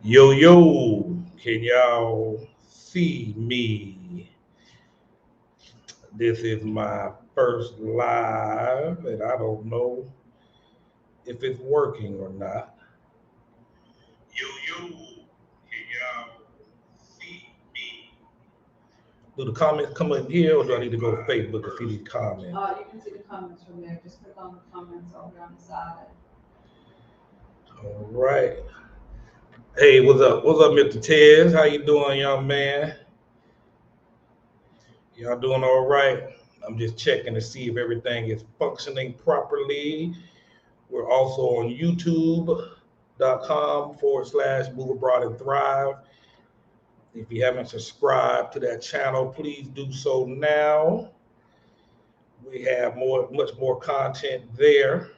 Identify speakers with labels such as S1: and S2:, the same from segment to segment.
S1: Yo, yo, can y'all see me? This is my first live, and I don't know if it's working or not. Yo, yo, can y'all see me? Do the comments come in here, or do I need to go to Facebook to see these comments?
S2: You can see the comments from there. Just click on the comments over on the side.
S1: All right. Hey, what's up? What's up, Mr. Tez? How you doing, young man? Y'all doing all right? I'm just checking to see if everything is functioning properly. We're also on youtube.com/move abroad and thrive. If you haven't subscribed to that channel, please do so now. We have much more content there.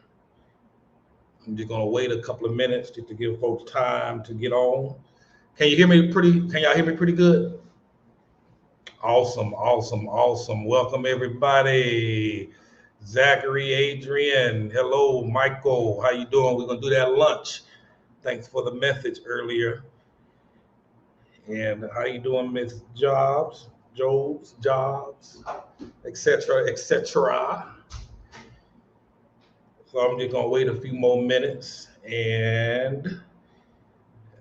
S1: I'm just gonna wait a couple of minutes just to give folks time to get on. Can y'all hear me pretty good? Awesome. Welcome everybody. Zachary, Adrian, hello, Michael. How you doing? We're gonna do that lunch. Thanks for the message earlier. And how you doing, Miss Jobs, etc., etc. So I'm just gonna wait a few more minutes, and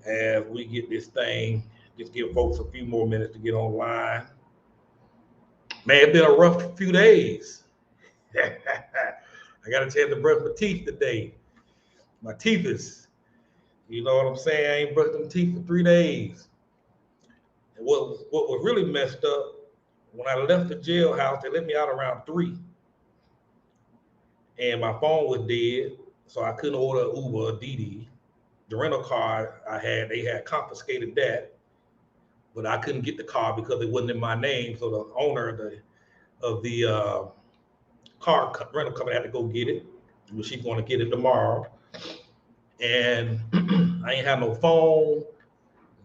S1: as we get this thing, just give folks a few more minutes to get online. Man, it's been a rough few days. I got a chance to brush my teeth today. My teeth is, you know what I'm saying? I ain't brushed them teeth for 3 days. And what was really messed up, when I left the jailhouse, they let me out around 3. And my phone was dead, so I couldn't order Uber or Didi. The rental car they had confiscated that, but I couldn't get the car because it wasn't in my name. So the owner of the car rental company had to go get it. She's going to get it tomorrow. And I ain't have no phone.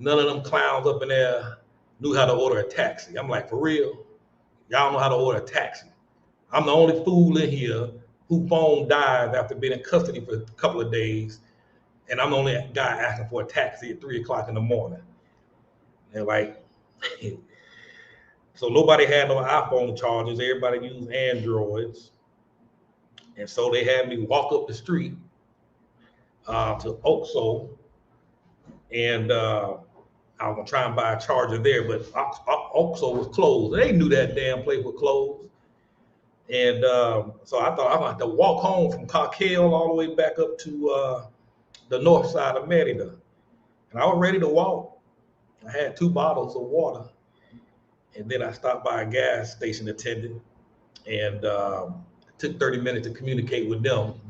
S1: None of them clowns up in there knew how to order a taxi. I'm like, for real? Y'all know how to order a taxi. I'm the only fool in here whose phone died after being in custody for a couple of days. And I'm the only guy asking for a taxi at 3 o'clock in the morning. And like, so nobody had no iPhone chargers. Everybody used Androids. And so they had me walk up the street to Oxo, and I was gonna try and buy a charger there, but Oxo was closed. They knew that damn place was closed. And so I thought I'm gonna have to walk home from Cocktail all the way back up to the north side of Merida. And I was ready to walk. I had 2 bottles of water. And then I stopped by a gas station attendant, and it took 30 minutes to communicate with them.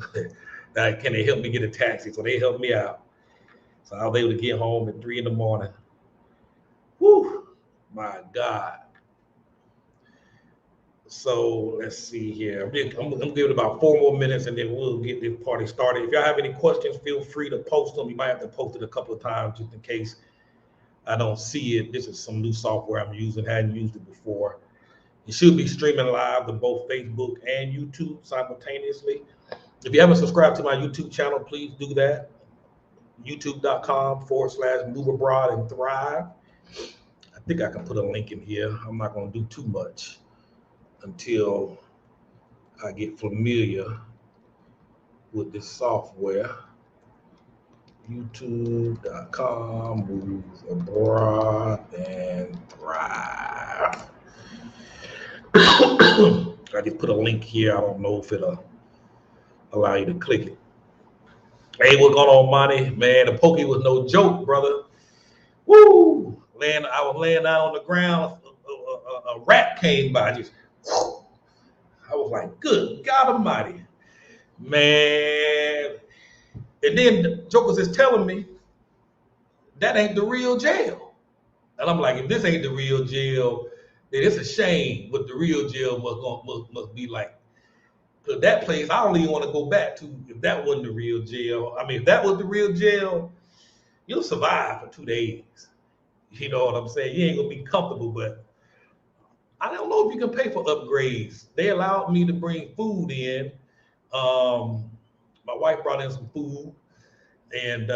S1: Can they help me get a taxi? So they helped me out. So I was able to get home at 3 in the morning. Whew, my God. So let's see here. I'm gonna give it about 4 more minutes, and then we'll get this party started. If y'all have any questions, feel free to post them. You might have to post it a couple of times just in case I don't see it. This is some new software I'm using. Hadn't used it before. It should be streaming live to both Facebook and YouTube simultaneously. If you haven't subscribed to my YouTube channel, please do that. youtube.com/move abroad and thrive. I think I can put a link in here. I'm not going to do too much until I get familiar with this software. youtube.com, move abroad and thrive. I just put a link here. I don't know if it'll allow you to click it. Hey, what's going on, Monty? Man, the pokey was no joke, brother. Woo! I was laying down on the ground. A rat came by. Just, I was like, good God Almighty, man. And then the Jokers is telling me that ain't the real jail. And I'm like, if this ain't the real jail, then it's a shame what the real jail must be like. Because that place, I don't even want to go back to if that wasn't the real jail. I mean, if that was the real jail, you'll survive for 2 days. You know what I'm saying? You ain't going to be comfortable, but I don't know if you can pay for upgrades. They allowed me to bring food in, my wife brought in some food, and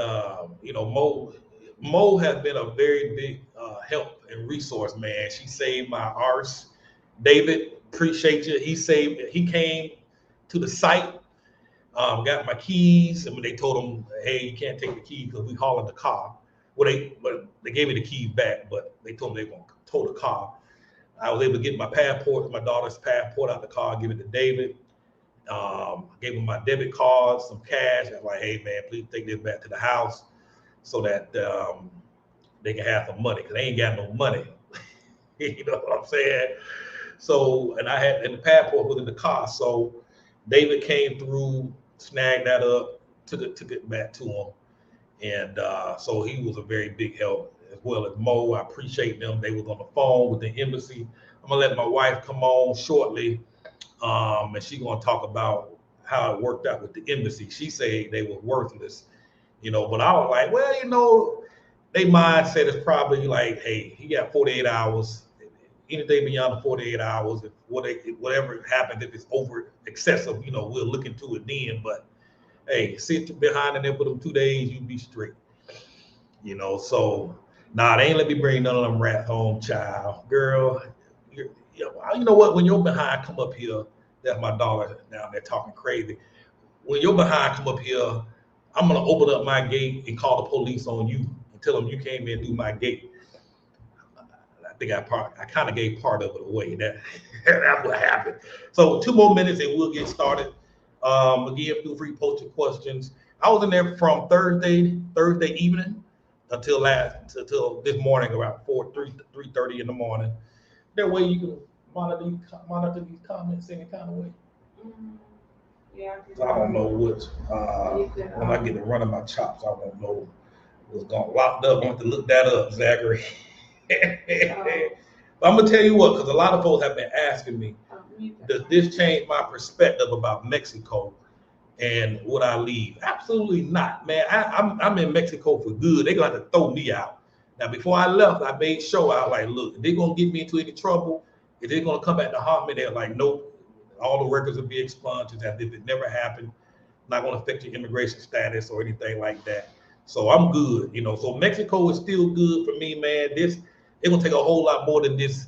S1: Mo has been a very big help and resource, man. She saved my arse. David, appreciate you. He came to the site, got my keys, and when they told him, hey, you can't take the keys because we hauling the car. Well, they gave me the keys back, but they told me they were going to tow the car. I was able to get my passport, my daughter's passport out the car, give it to David. Gave him my debit card, some cash. I was like, hey, man, please take this back to the house so that they can have some money, because they ain't got no money. You know what I'm saying? So, and the passport was in the car. So David came through, snagged that up, took it back to him. And so he was a very big help, as well as Mo. I appreciate them. They was on the phone with the embassy. I'm gonna let my wife come on shortly, and she's gonna talk about how it worked out with the embassy. She said they were worthless, but I was like, well, they mindset is probably like, hey, he got 48 hours. Anything beyond the 48 hours, whatever happens, if it's over excessive, we'll look into it then. But hey, sit behind in there for them 2 days, you be straight. So nah, they ain't let me bring none of them rats home, child. Girl, you know what? When your behind come up here, that's my daughter down there talking crazy. When your behind come up here, I'm gonna open up my gate and call the police on you and tell them you came in through my gate. I think I kind of gave part of it away. That's what happened. So 2 more minutes and we'll get started. Again, feel free to post your questions. I was in there from Thursday evening until this morning around 3:30 in the morning. That way you can monitor these comments any kind of way.
S2: Yeah.
S1: So I don't know what when I get to running my chops, I won't know what's going locked up. I want to look that up, Zachary. But I'm gonna tell you what, because a lot of folks have been asking me, does this change my perspective about Mexico and would I leave? Absolutely not, man. I'm in Mexico for good. They're gonna have to throw me out. Now, before I left, I made sure I was like, look, if they're gonna get me into any trouble, if they're gonna come back to haunt me, they're like, nope, all the records will be expunged as if it never happened. Not gonna affect your immigration status or anything like that. So I'm good, So Mexico is still good for me, man. It's gonna take a whole lot more than these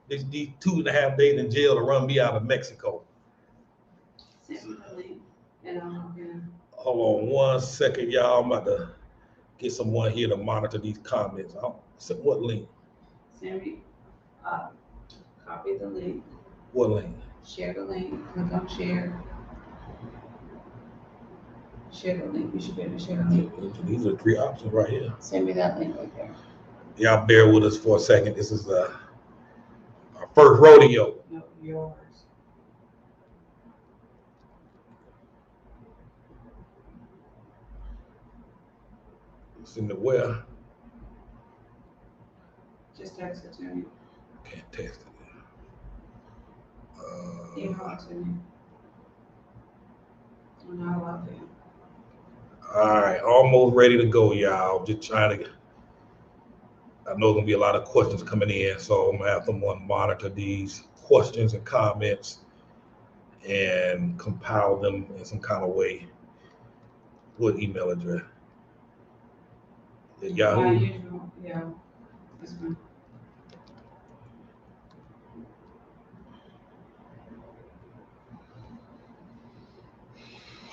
S1: 2.5 days in jail to run me out of Mexico. Hold on 1 second, y'all. I'm about to get someone here to monitor these comments. What link?
S2: Send me, copy the link.
S1: What link?
S2: Share the link. Click on share. Share the link. You should be able to share the link.
S1: These are 3 options right here.
S2: Send me that link right there.
S1: Y'all bear with us for a second. This is our first rodeo.
S2: No, yours.
S1: It's in the where?
S2: Just text it to me.
S1: Can't text it.
S2: Email it to me. I'm not allowed to.
S1: All right, almost ready to go, y'all. Just trying to. I know there's gonna be a lot of questions coming in, so I'm gonna have someone monitor these questions and comments and compile them in some kind of way. What email address? Yahoo.
S2: Yeah, that's fine.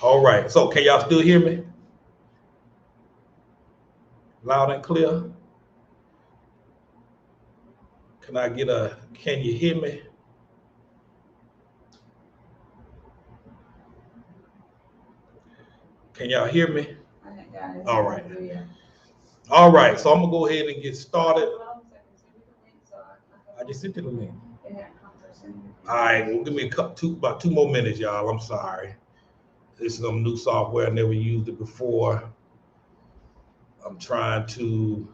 S1: All right, so can y'all still hear me? Loud and clear? Can you hear me? Can y'all hear me? All right. All right, so I'm gonna go ahead and get started. I just sent you the link. All right, well, give me about 2 more minutes, y'all. I'm sorry. This is some new software. I never used it before. I'm trying to.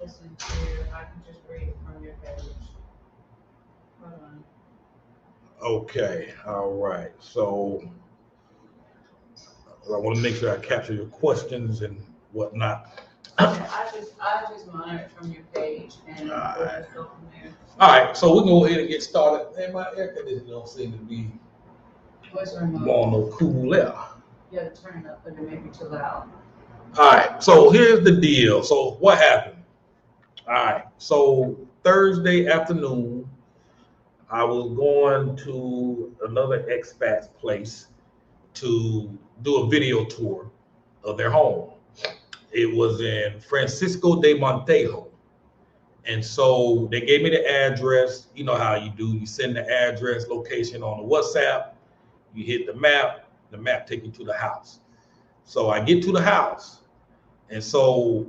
S2: Listen to, I can just read it from your page. Hold on.
S1: Okay, all right. So I want to make sure I capture your questions and whatnot.
S2: I just monitor from your page and we'll just go from there.
S1: All right, so we're gonna go ahead and get started. Man, my air conditioner don't seem to be
S2: What's remote?
S1: more no cool air.
S2: You gotta turn it up, but it may be too loud.
S1: All right, so here's the deal. So what happened? All right, so Thursday afternoon, I was going to another expat's place to do a video tour of their home. It was in Francisco de Montejo. And so they gave me the address. You know how you do. You send the address, location on the WhatsApp. You hit the map take you to the house. So I get to the house. And so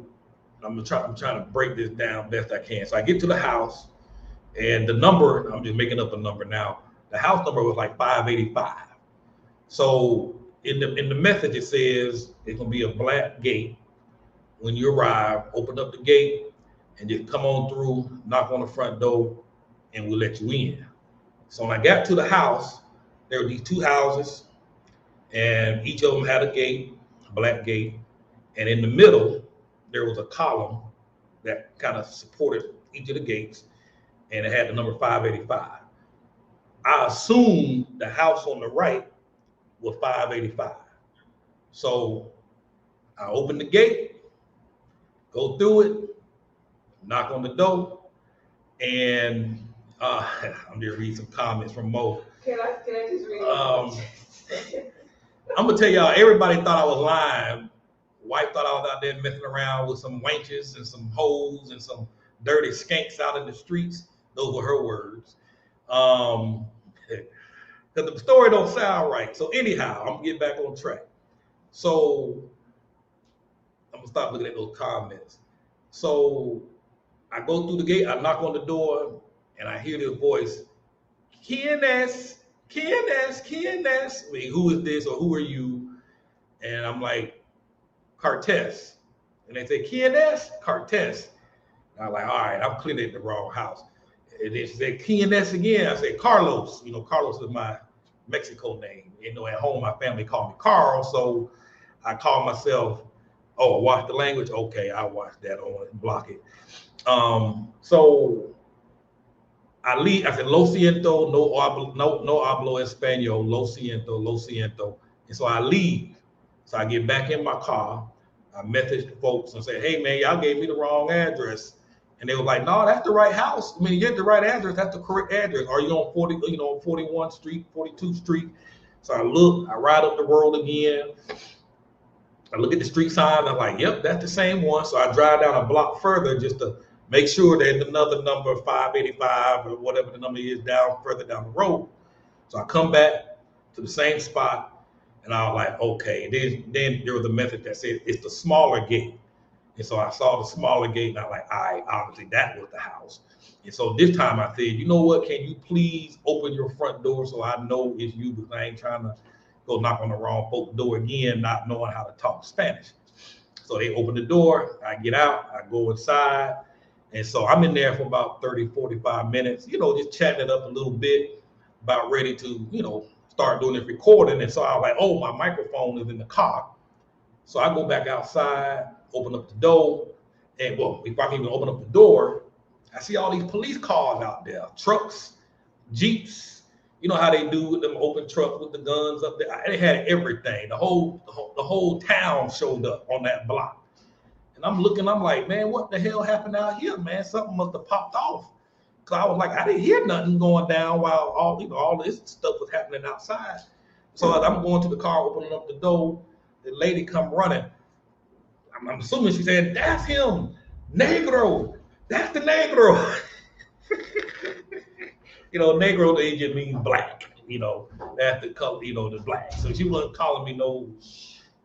S1: I'm trying to break this down best I can. So I get to the house, and the number, I'm just making up a number now. The house number was like 585. So in the message, it says it's gonna be a black gate. When you arrive, open up the gate and just come on through, knock on the front door, and we'll let you in. So when I got to the house, there were these two houses, and each of them had a gate, a black gate, and in the middle, there was a column that kind of supported each of the gates, and it had the number 585. I assumed the house on the right was 585. So I opened the gate, go through it, knock on the door, and I'm gonna read some comments from Mo.
S2: Can I just read
S1: I'm gonna tell y'all, everybody thought I was lying. Wife thought I was out there messing around with some wenches and some hoes and some dirty skanks out in the streets. Those were her words. Because the story don't sound right. So anyhow, I'm gonna get back on track. So I'm gonna stop looking at those comments. So I go through the gate, I knock on the door, and I hear this voice, KNS. I mean, who is this or who are you? And I'm like, Cartes. And they say, KNS? Cartes. And I'm like, all right, I'm clearly at the wrong house. And they say, KNS again. I say, Carlos. You know, Carlos is my Mexico name. You know, at home, my family called me Carl. So I call myself, oh, watch the language? Okay, I'll watch that on and block it. So I leave. I said, lo siento, no hablo español, lo siento. And so I leave. So I get back in my car. I message the folks and say, hey, man, y'all gave me the wrong address. And they were like, no, that's the right house. I mean, you get the right address. That's the correct address. Are you on 41st Street, 42th Street? So I look, I ride up the road again. I look at the street sign. I'm like, yep, that's the same one. So I drive down a block further just to make sure there's another number, 585 or whatever the number is further down the road. So I come back to the same spot. And I was like, okay. Then there was a message that said it's the smaller gate. And so I saw the smaller gate, and I was like, all right, obviously that was the house. And so this time I said, you know what? Can you please open your front door so I know it's you, because I ain't trying to go knock on the wrong folks' door again, not knowing how to talk Spanish. So they open the door. I get out. I go inside. And so I'm in there for about 30, 45 minutes, just chatting it up a little bit, about ready to, start doing this recording. And so I was like, oh, my microphone is in the car. So I go back outside, open up the door. And well, if I can even open up the door, I see all these police cars out there, trucks, Jeeps. You know how they do with them open trucks with the guns up there. They had everything. The whole town showed up on that block. And I'm looking, I'm like, man, what the hell happened out here, man? Something must have popped off. Cause I was like, I didn't hear nothing going down while all this stuff was happening outside. So as I'm going to the car, opening up the door, the lady come running. I'm assuming she said, that's him, negro. That's the negro. Negro, they just mean black. That's the color, the black. So she wasn't calling me no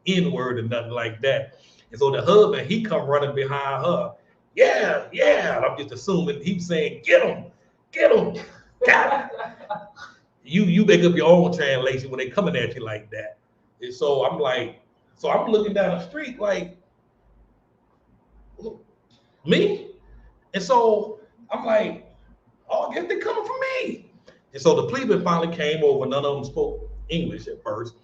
S1: N-word or nothing like that. And so the husband, he come running behind her. Yeah. And I'm just assuming he's saying, get him. Got him. You make up your own translation when they coming at you like that. And so I'm like, I'm looking down the street like, me? And so I'm like, oh, I guess they're coming for me. And so the policeman finally came over. None of them spoke English at first.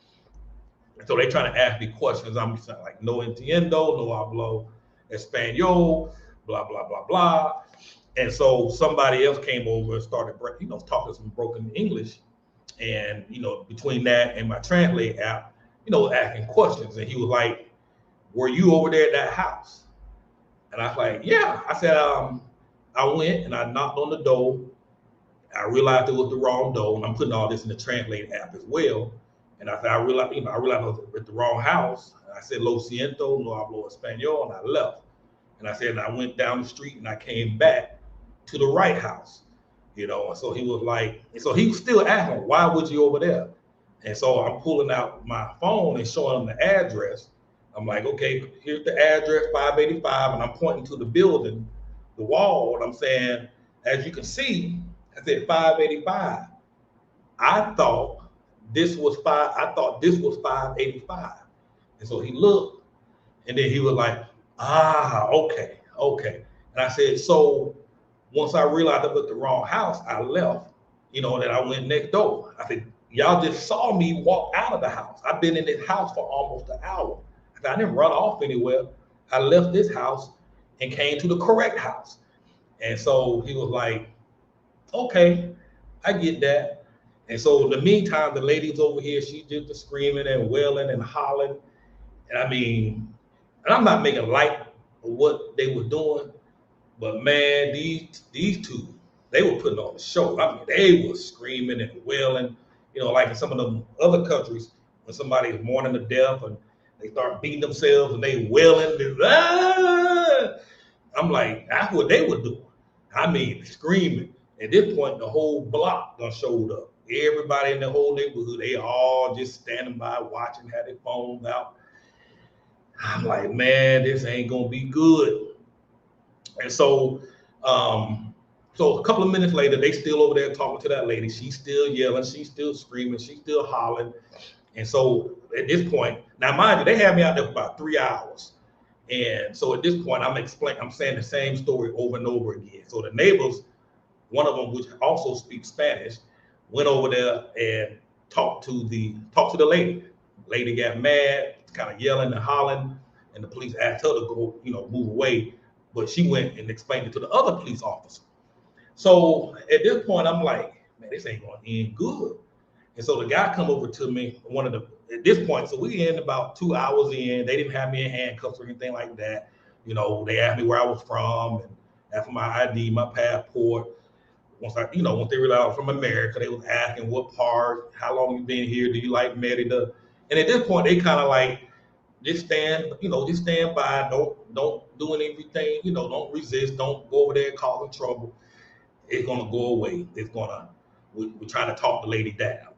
S1: And so they trying to ask me questions. I'm like, no entiendo, no hablo. Espanol, blah, blah, blah, blah. And so somebody else came over and started, talking some broken English. And, between that and my translate app, asking questions. And he was like, were you over there at that house? And I was like, yeah. I said, I went and I knocked on the door. I realized it was the wrong door, and I'm putting all this in the translate app as well. And I said, I realized I was at the wrong house. And I said, lo siento, no hablo español, and I left. And I said, and I went down the street and I came back to the right house, And so he was like, and so he was still asking, why would you over there? And so I'm pulling out my phone and showing him the address. I'm like, okay, here's the address, 585, and I'm pointing to the building, the wall, and I'm saying, as you can see, I said 585. I thought this was 585. And so he looked, and then he was like, okay. And I said, so once I realized I was at the wrong house, I left, and then I went next door. I said, y'all just saw me walk out of the house. I've been in this house for almost an hour. I didn't run off anywhere. I left this house and came to the correct house. And so he was like, okay, I get that. And so in the meantime, the lady's over here, she's just screaming and wailing and hollering. And I mean, and I'm not making light of what they were doing, but man, these two, they were putting on the show. I mean, they were screaming and wailing, like in some of the other countries, when somebody is mourning the death and they start beating themselves and they wailing. I'm like, that's what they were doing. I mean, screaming. At this point, the whole block done showed up. Everybody in the whole neighborhood, they all just standing by watching, had their phones out. I'm like, man, this ain't gonna be good. And so, so a couple of minutes later, they still over there talking to that lady. She's still yelling, she's still screaming, she's still hollering. And so at this point, now mind you, they had me out there for about 3 hours. And so at this point, I'm saying the same story over and over again. So the neighbors, one of them, which also speaks Spanish, went over there and talked to the lady. Lady got mad, kind of yelling and hollering, and the police asked her to go, move away. But she went and explained it to the other police officer. So at this point, I'm like, man, this ain't gonna end good. And so the guy come over to me, at this point, so we in about 2 hours in, they didn't have me in handcuffs or anything like that. They asked me where I was from and asked for my ID, my passport. Once they realized I was from America, they was asking what part, how long you been here, do you like Merida? And at this point, they kind of like, just stand by, don't do anything, don't resist, don't go over there causing trouble. It's gonna go away. We're trying to talk the lady down.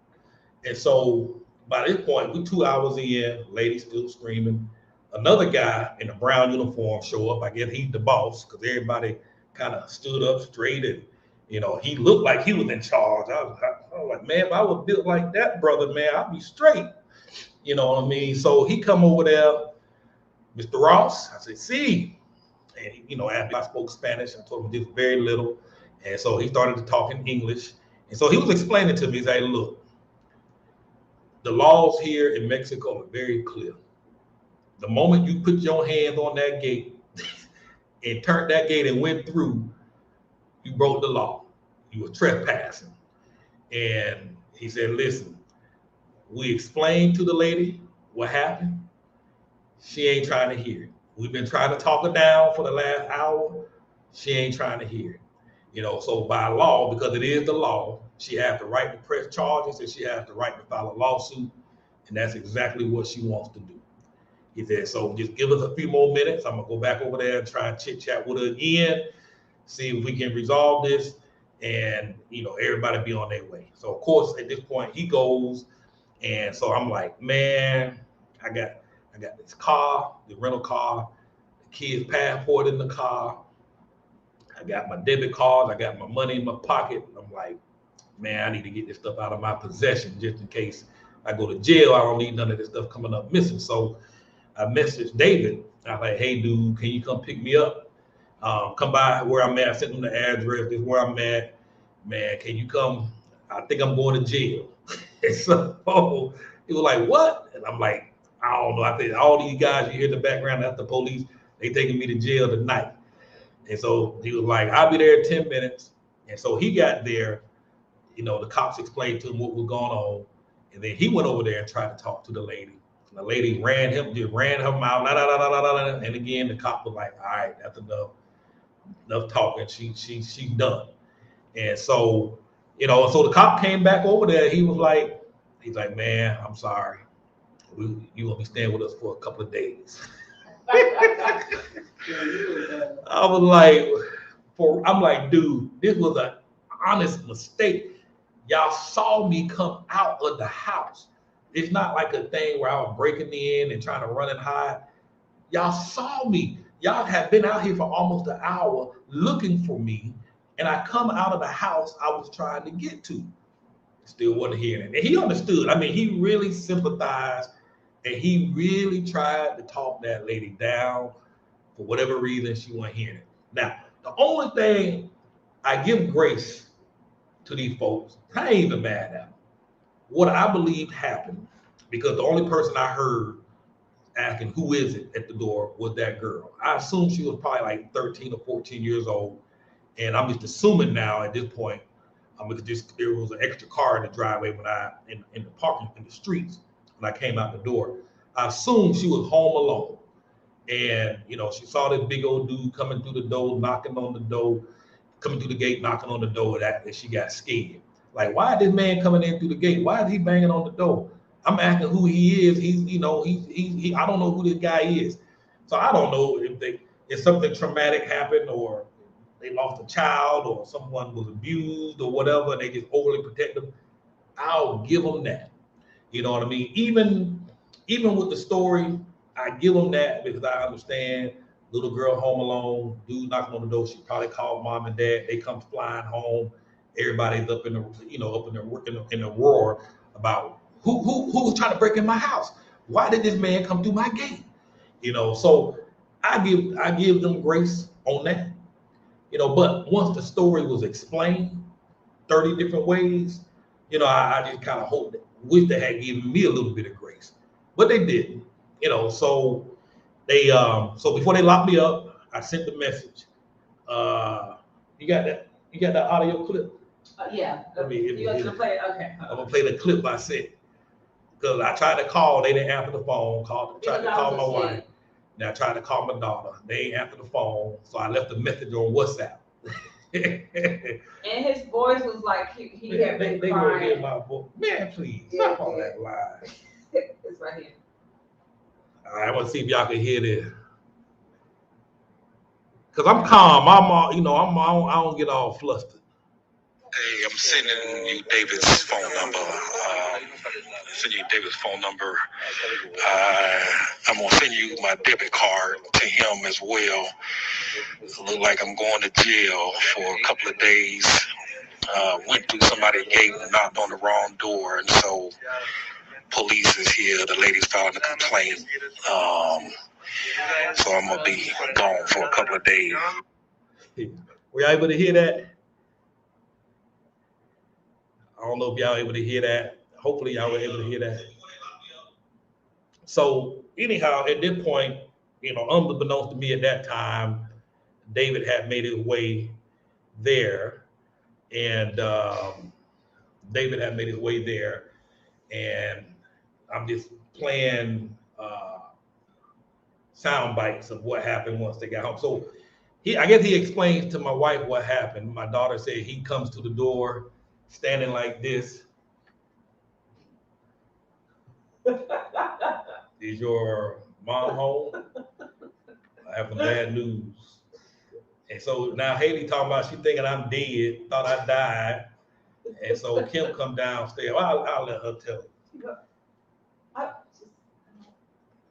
S1: And so by this point, we 2 hours in, lady still screaming. Another guy in a brown uniform show up. I guess he's the boss because everybody kind of stood up straight and, he looked like he was in charge. I was like, man, if I was built like that, brother, man, I'd be straight. You know what I mean? So he come over there, Mr. Ross. I said, see. And, after I spoke Spanish, I told him just very little. And so he started to talk in English. And so he was explaining to me, he said, look, the laws here in Mexico are very clear. The moment you put your hands on that gate and turned that gate and went through, you broke the law. You were trespassing. And he said, listen, we explained to the lady what happened. She ain't trying to hear it. We've been trying to talk her down for the last hour. She ain't trying to hear it. So by law, because it is the law, she has the right to press charges and she has the right to file a lawsuit. And that's exactly what she wants to do. He said, so just give us a few more minutes. I'm gonna go back over there and try and chit chat with her again, see if we can resolve this and, everybody be on their way. So of course, at this point he goes. And so I'm like, man, I got this car, the rental car, the kid's passport in the car. I got my debit cards. I got my money in my pocket. I'm like, man, I need to get this stuff out of my possession just in case I go to jail. I don't need none of this stuff coming up missing. So I messaged David. I was like, hey, dude, can you come pick me up? Come by where I'm at. I sent him the address. This is where I'm at. Man, can you come? I think I'm going to jail. And so he was like, what? And I'm like, I don't know. I think all these guys you hear in the background, that's the police. They taking me to jail tonight. And so he was like, I'll be there in 10 minutes. And so he got there, the cops explained to him what was going on. And then he went over there and tried to talk to the lady. And the lady ran him out. La, la, la, la, la, la. And again, the cop was like, all right, that's enough talking. She's done. And so, so the cop came back over there. He's like, man, I'm sorry. You will be staying with us for a couple of days. I was like, I'm like, dude, this was an honest mistake. Y'all saw me come out of the house. It's not like a thing where I was breaking in and trying to run and hide. Y'all saw me. Y'all have been out here for almost an hour looking for me, and I come out of the house I was trying to get to. Still wasn't hearing it. And he understood. I mean, he really sympathized, and he really tried to talk that lady down. For whatever reason, she wasn't hearing it. Now, the only thing I give grace to these folks, I ain't even mad at them. What I believe happened, because the only person I heard asking who is it at the door was that girl. I assume she was probably like 13 or 14 years old. And I'm just assuming now at this point, because there was an extra car in the driveway when in the parking, in the streets, when I came out the door. I assumed she was home alone. And, she saw this big old dude coming through the door, knocking on the door, coming through the gate, knocking on the door, and she got scared. Like, why is this man coming in through the gate? Why is he banging on the door? I'm asking who he is. He I don't know who this guy is. So I don't know if something traumatic happened, or they lost a child, or someone was abused or whatever, and they just overly protect them. I'll give them that. You know what I mean? Even with the story, I give them that because I understand little girl home alone, dude knocking on the door. She probably called mom and dad. They come flying home. Everybody's up in the roar about who was trying to break in my house. Why did this man come through my gate? So I give them grace on that. But once the story was explained 30 different ways, I just kind of wish they had given me a little bit of grace, but they didn't. So they so before they locked me up, I sent the message. You got that audio clip?
S2: Yeah. You want to play it? Okay.
S1: I'm gonna play the clip I sent, because I tried to call, they didn't answer the phone. Tried to call my wife. Now I tried to call my daughter. They ain't answer the phone, so I left a message on WhatsApp.
S2: And his voice was like he had been
S1: they
S2: crying.
S1: Gonna hear my voice. Man, please stop all that lie.
S2: It's right here.
S1: All right, I want to see if y'all can hear this. Cause I'm calm. I don't get all flustered.
S3: Hey, I'm sending you David's phone number. I'm gonna send you my debit card to him as well. It look like I'm going to jail for a couple of days. Went through somebody's gate and knocked on the wrong door, and so police is here. The lady's filing a complaint. So I'm gonna be gone for a couple of days.
S1: Were y'all able to hear that? I don't know if y'all able to hear that. Hopefully y'all were able to hear that. So anyhow, at this point, unbeknownst to me at that time, David had made his way there, and I'm just playing sound bites of what happened once they got home. So I guess he explains to my wife what happened. My daughter said he comes to the door standing like this. Is your mom home? I have some bad news. And so now Haley talking about she thinking I'm dead, thought I died. And so Kim come downstairs. Well, I'll let her tell it.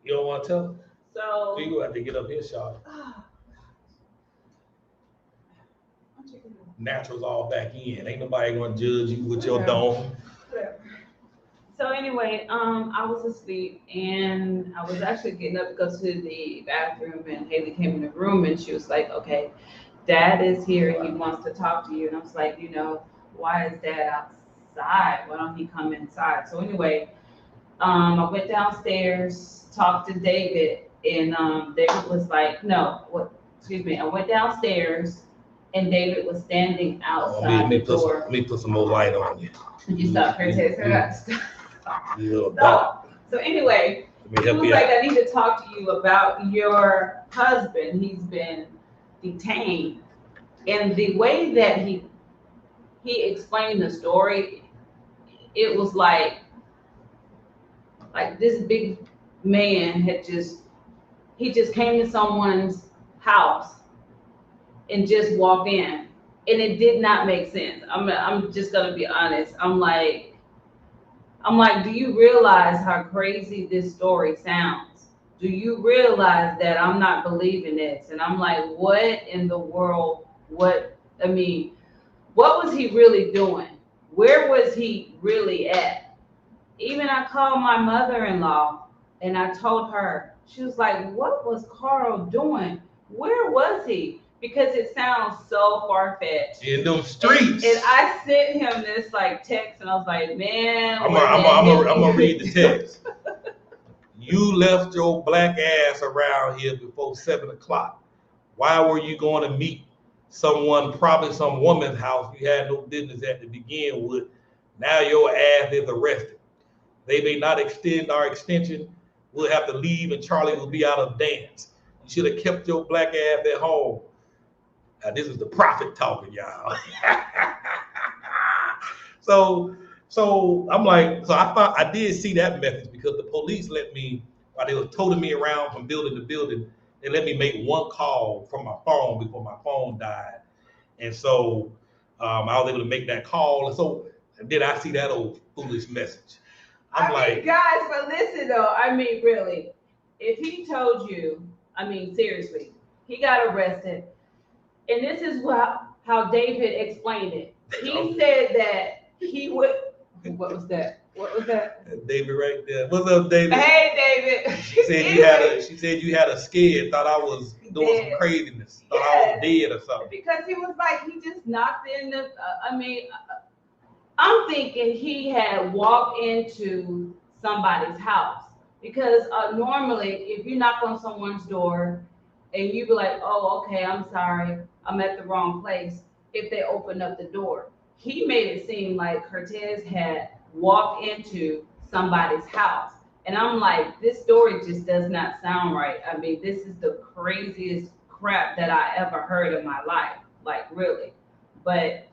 S1: You don't want to tell her?
S2: So
S1: you have to get up here, Charlotte. Natural's all back in. Ain't nobody gonna judge you with your dome.
S2: So anyway, I was asleep and I was actually getting up to go to the bathroom, and Haley came in the room and she was like, okay, Dad is here and he wants to talk to you. And I was like, why is Dad outside? Why don't he come inside? So anyway, I went downstairs, talked to David, And David was like, no, what? Excuse me. I went downstairs, and David was standing outside the door.
S1: Let me put some more light on you.
S2: You stop, Cortez.
S1: You
S2: Stop. So anyway, he was like,
S1: out.
S2: I need to talk to you about your husband. He's been detained. And the way that he explained the story, it was like this big man he just came to someone's house and just walked in, and it did not make sense. I'm just gonna be honest. I'm like, do you realize how crazy this story sounds? Do you realize that I'm not believing this? And I'm like, what in the world? What was he really doing? Where was he really at? Even I called my mother-in-law and I told her, she was like, what was Carl doing? Where was he? Because it sounds so far-fetched.
S1: In those streets.
S2: And I sent him this text, and I was like, man.
S1: I'm gonna read the text. You left your black ass around here before 7 o'clock. Why were you going to meet someone, probably some woman's house you had no business at to begin with? Now your ass is arrested. They may not extend our extension. We'll have to leave, and Charlie will be out of dance. You should have kept your black ass at home. Now, this is the prophet talking, y'all. So I'm like, so I thought I did see that message, because the police let me, while they were toting me around from building to building, they let me make one call from my phone before my phone died. And so I was able to make that call. And then I see that old foolish message. I'm like,
S2: guys, but listen though, really, if he told you, seriously, he got arrested, and this is how David explained it. He said that he would. What was that?
S1: David right there. What's up, David?
S2: Hey, David.
S1: She said you had a scare. Thought I was doing some craziness. Thought I was dead or something.
S2: Because he was like, he just knocked in the. I'm thinking he had walked into somebody's house, because normally if you knock on someone's door and you be like, oh, okay, I'm sorry, I'm at the wrong place, if they open up the door. He made it seem like Cortez had walked into somebody's house. And I'm like, this story just does not sound right. This is the craziest crap that I ever heard in my life, like really. But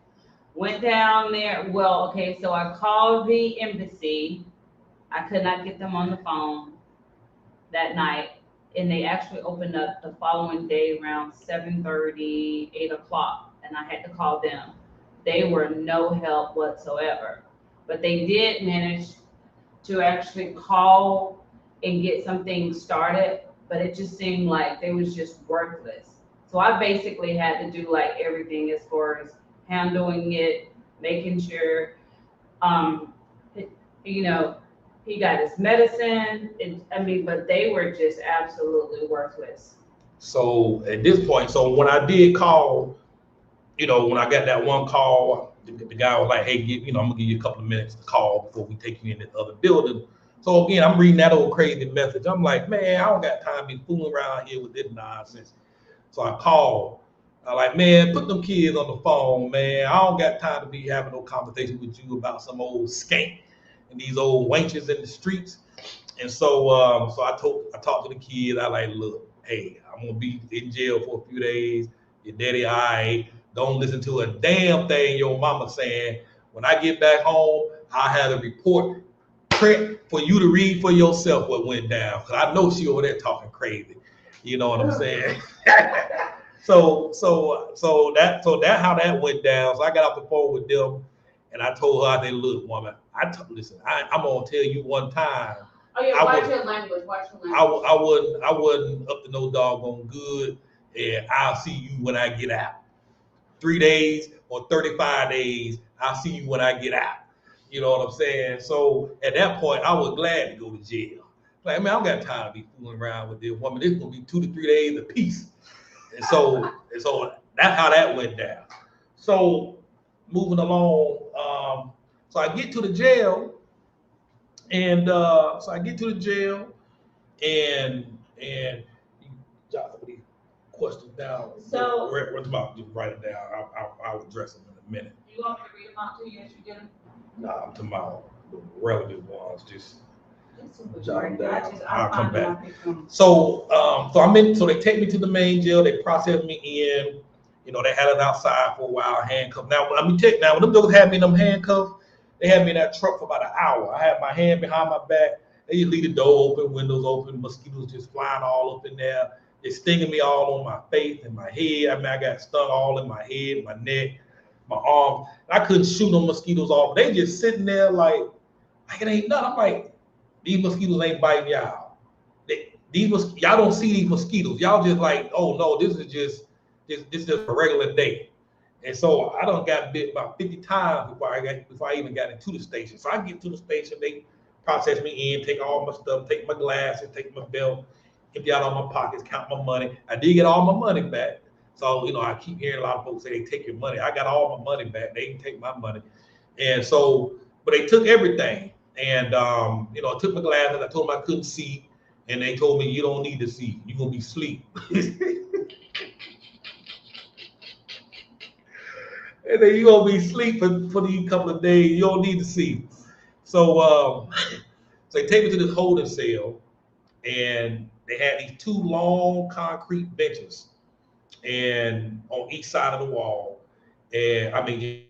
S2: went down there. Well, okay, so I called the embassy. I could not get them on the phone that night. And they actually opened up the following day around 7:30, 8 o'clock. And I had to call them. They were no help whatsoever. But they did manage to actually call and get some things started. But it just seemed like they was just worthless. So I basically had to do everything as far as handling it, making sure, he got his medicine. But they were just absolutely worthless.
S1: So at this point, when I did call, when I got that one call, the guy was like, hey, I'm gonna give you a couple of minutes to call before we take you in this other building. So again, I'm reading that old crazy message. I'm like, man, I don't got time to be fooling around here with this nonsense. So I called. I'm like, man, put them kids on the phone, man. I don't got time to be having no conversation with you about some old skank and these old wenches in the streets. And so I talked to the kid. I like, look, hey, I'm gonna be in jail for a few days. Your daddy, all right. Don't listen to a damn thing your mama saying. When I get back home, I have a report print for you to read for yourself what went down. Cause I know she over there talking crazy. You know what I'm saying? So that how that went down. So I got off the phone with them, and I told her, I said, look, woman, listen, I'm gonna tell you one time.
S2: Oh yeah, watch your language.
S1: I wasn't up to no doggone good, and I'll see you when I get out. 3 days or 35 days, I'll see you when I get out. You know what I'm saying? So at that point, I was glad to go to jail. Like, man, I don't got time to be fooling around with this woman. This is gonna be 2 to 3 days apiece. And so that's how that went down. So moving along, so I get to the jail, and And you jot some of these questions down.
S2: So-
S1: what's about? Just write it down. I'll address them in a minute.
S2: You want me to read them out to you as you get them?
S1: No, I'm talking about the relevant ones. Just
S2: That's
S1: jot them down.
S2: I'll
S1: I'll come
S2: find them,
S1: back.
S2: I'll pick them.
S1: So so they take me to the main jail. They process me in. You know, they had it outside for a while, handcuffed. Now, let me take now when them jokers had me in them handcuffs, they had me in that truck for about an hour. I had my hand behind my back. They just leave the door open, windows open, mosquitoes just flying all up in there. They're stinging me all on my face and my head. I mean, I got stung all in my head, my neck, my arms. I couldn't shoot them mosquitoes off. They just sitting there like it ain't nothing. I'm like, these mosquitoes ain't biting y'all. Y'all don't see these mosquitoes. Y'all just like, oh no, this is just a regular day. And so I done got bit about 50 times before I even got into the station. So I get to the station, they process me in, take all my stuff, take my glasses, take my belt, empty out all my pockets, count my money. I did get all my money back. So, you know, I keep hearing a lot of folks say they take your money. I got all my money back. They didn't take my money. And so, but they took everything. And, you know, I took my glasses. I told them I couldn't see. And they told me, you don't need to see. You're going to be asleep. And then you're going to be asleep for these couple of days. You don't need to see. So, so they take me to this holding cell. And they had these two long concrete benches and on each side of the wall. And I mean,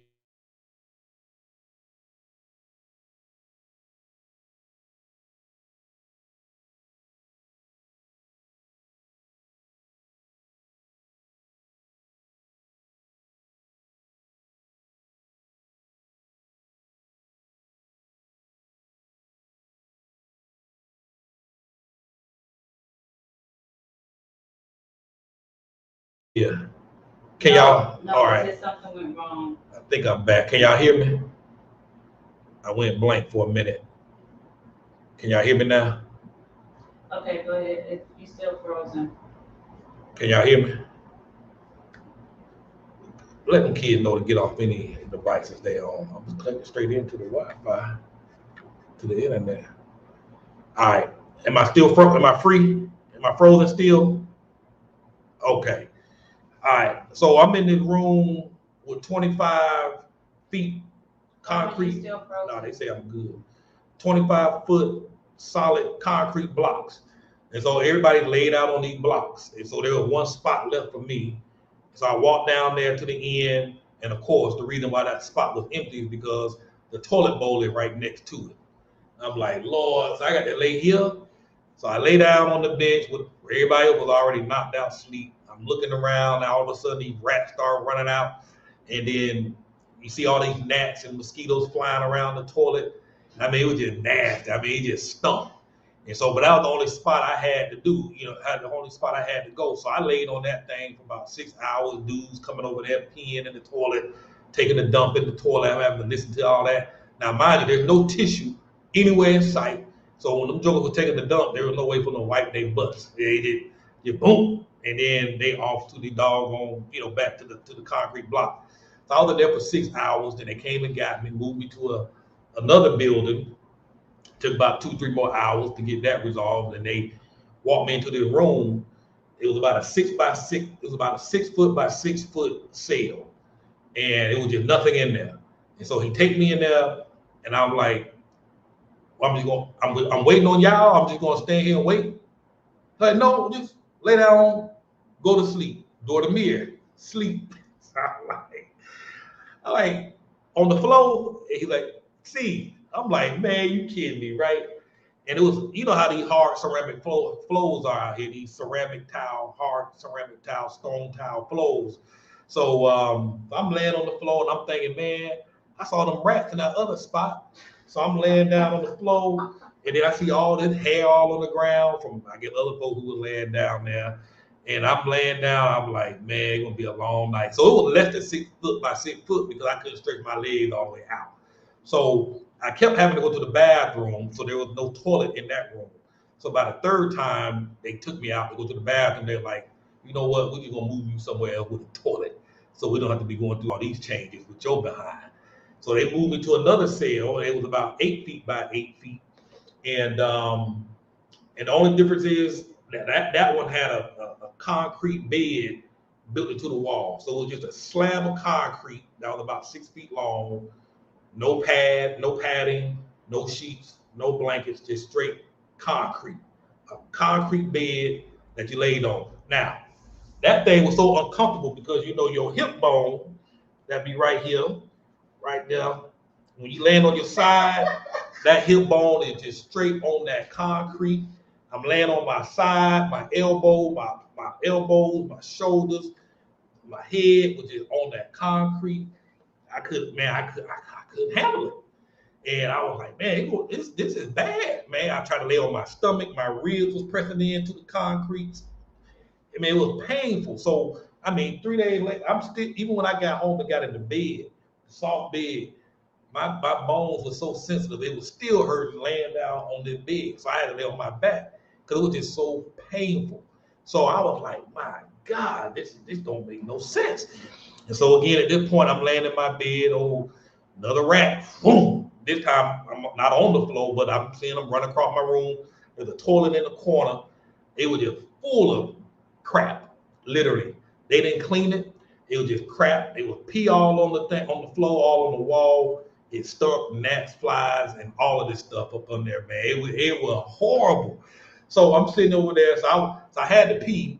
S1: yeah. Can y'all?
S2: No,
S1: all right.
S2: just something went wrong.
S1: I think I'm back. Can y'all hear me? I went blank for a minute. Can y'all hear me now?
S2: Okay, go ahead. You still frozen.
S1: Can y'all hear me? Let them kids know to get off any devices they on. I'm just connected straight into the Wi-Fi, to the internet. All right. Am I still am I free? Am I frozen still? Okay. All right. So I'm in this room with 25 feet concrete.
S2: Still frozen?
S1: No, they say I'm good. 25-foot solid concrete blocks. And so everybody laid out on these blocks. And so there was one spot left for me. So I walked down there to the end. And of course, the reason why that spot was empty is because the toilet bowl is right next to it. I'm like, Lord, so I got to lay here. So I lay down on the bench with everybody else was already knocked out sleep. I'm looking around, and all of a sudden these rats start running out. And then you see all these gnats and mosquitoes flying around the toilet. I mean, it was just nasty. I mean, it just stunk. And so, but that was the only spot I had to do, you know, the only spot I had to go. So I laid on that thing for about 6 hours, dudes coming over there, peeing in the toilet, taking a dump in the toilet. I'm having to listen to all that. Now, mind you, there's no tissue anywhere in sight. So when them jokers were taking the dump, there was no way for them to wipe their butts. They did, you boom, and then they off to the doggone, you know, back to the concrete block. So I was there for 6 hours. Then they came and got me, moved me to another building. Took about 2-3 more hours to get that resolved. And they walked me into the room. It was about a 6 by 6. It was about a 6 foot by 6 foot cell, and it was just nothing in there. And so he take me in there, and I'm like, well, I'm waiting on y'all. I'm just gonna stand here and wait. Like, no, just lay down, go to sleep. Door to mirror, sleep. So I'm like on the floor. He's like, see. I'm like, man, you kidding me, right? And it was, you know how these hard ceramic floors are out here, these ceramic tile, hard ceramic tile, stone tile floors. So I'm laying on the floor and I'm thinking, man, I saw them rats in that other spot. So I'm laying down on the floor and then I see all this hair all on the ground from, I guess, other folks who were laying down there. And I'm laying down, I'm like, man, it's gonna be a long night. So it was less than 6 foot by 6 foot because I couldn't stretch my legs all the way out. So I kept having to go to the bathroom, so there was no toilet in that room. So by the third time they took me out to go to the bathroom, they're like, you know what, we're just gonna move you somewhere else with a toilet, so we don't have to be going through all these changes with your behind. So they moved me to another cell. It was about 8 feet by 8 feet, and the only difference is That one had a concrete bed built into the wall. So it was just a slab of concrete that was about 6 feet long, no pad, no padding, no sheets, no blankets, just straight concrete. A concrete bed that you laid on. Now, that thing was so uncomfortable because you know your hip bone, that be right here, right there. When you land on your side, that hip bone is just straight on that concrete. I'm laying on my side, my elbows, my shoulders, my head was just on that concrete. I couldn't handle it. And I was like, man, this is bad, man. I tried to lay on my stomach, my ribs was pressing into the concrete. I mean, it was painful. So, I mean, 3 days later, I'm still, even when I got home and got in the bed, soft bed, my bones were so sensitive, it was still hurting laying down on this bed. So I had to lay on my back because it was just so painful. So I was like, my God, this don't make no sense. And so again, at this point, I'm laying in my bed, another rat, boom. This time, I'm not on the floor, but I'm seeing them run across my room. There's a toilet in the corner. It was just full of crap, literally. They didn't clean it. It was just crap. It was pee all on the thing, on the floor, all on the wall. It stuck gnats, flies, and all of this stuff up on there, man. It was horrible. So I'm sitting over there. So I had to pee,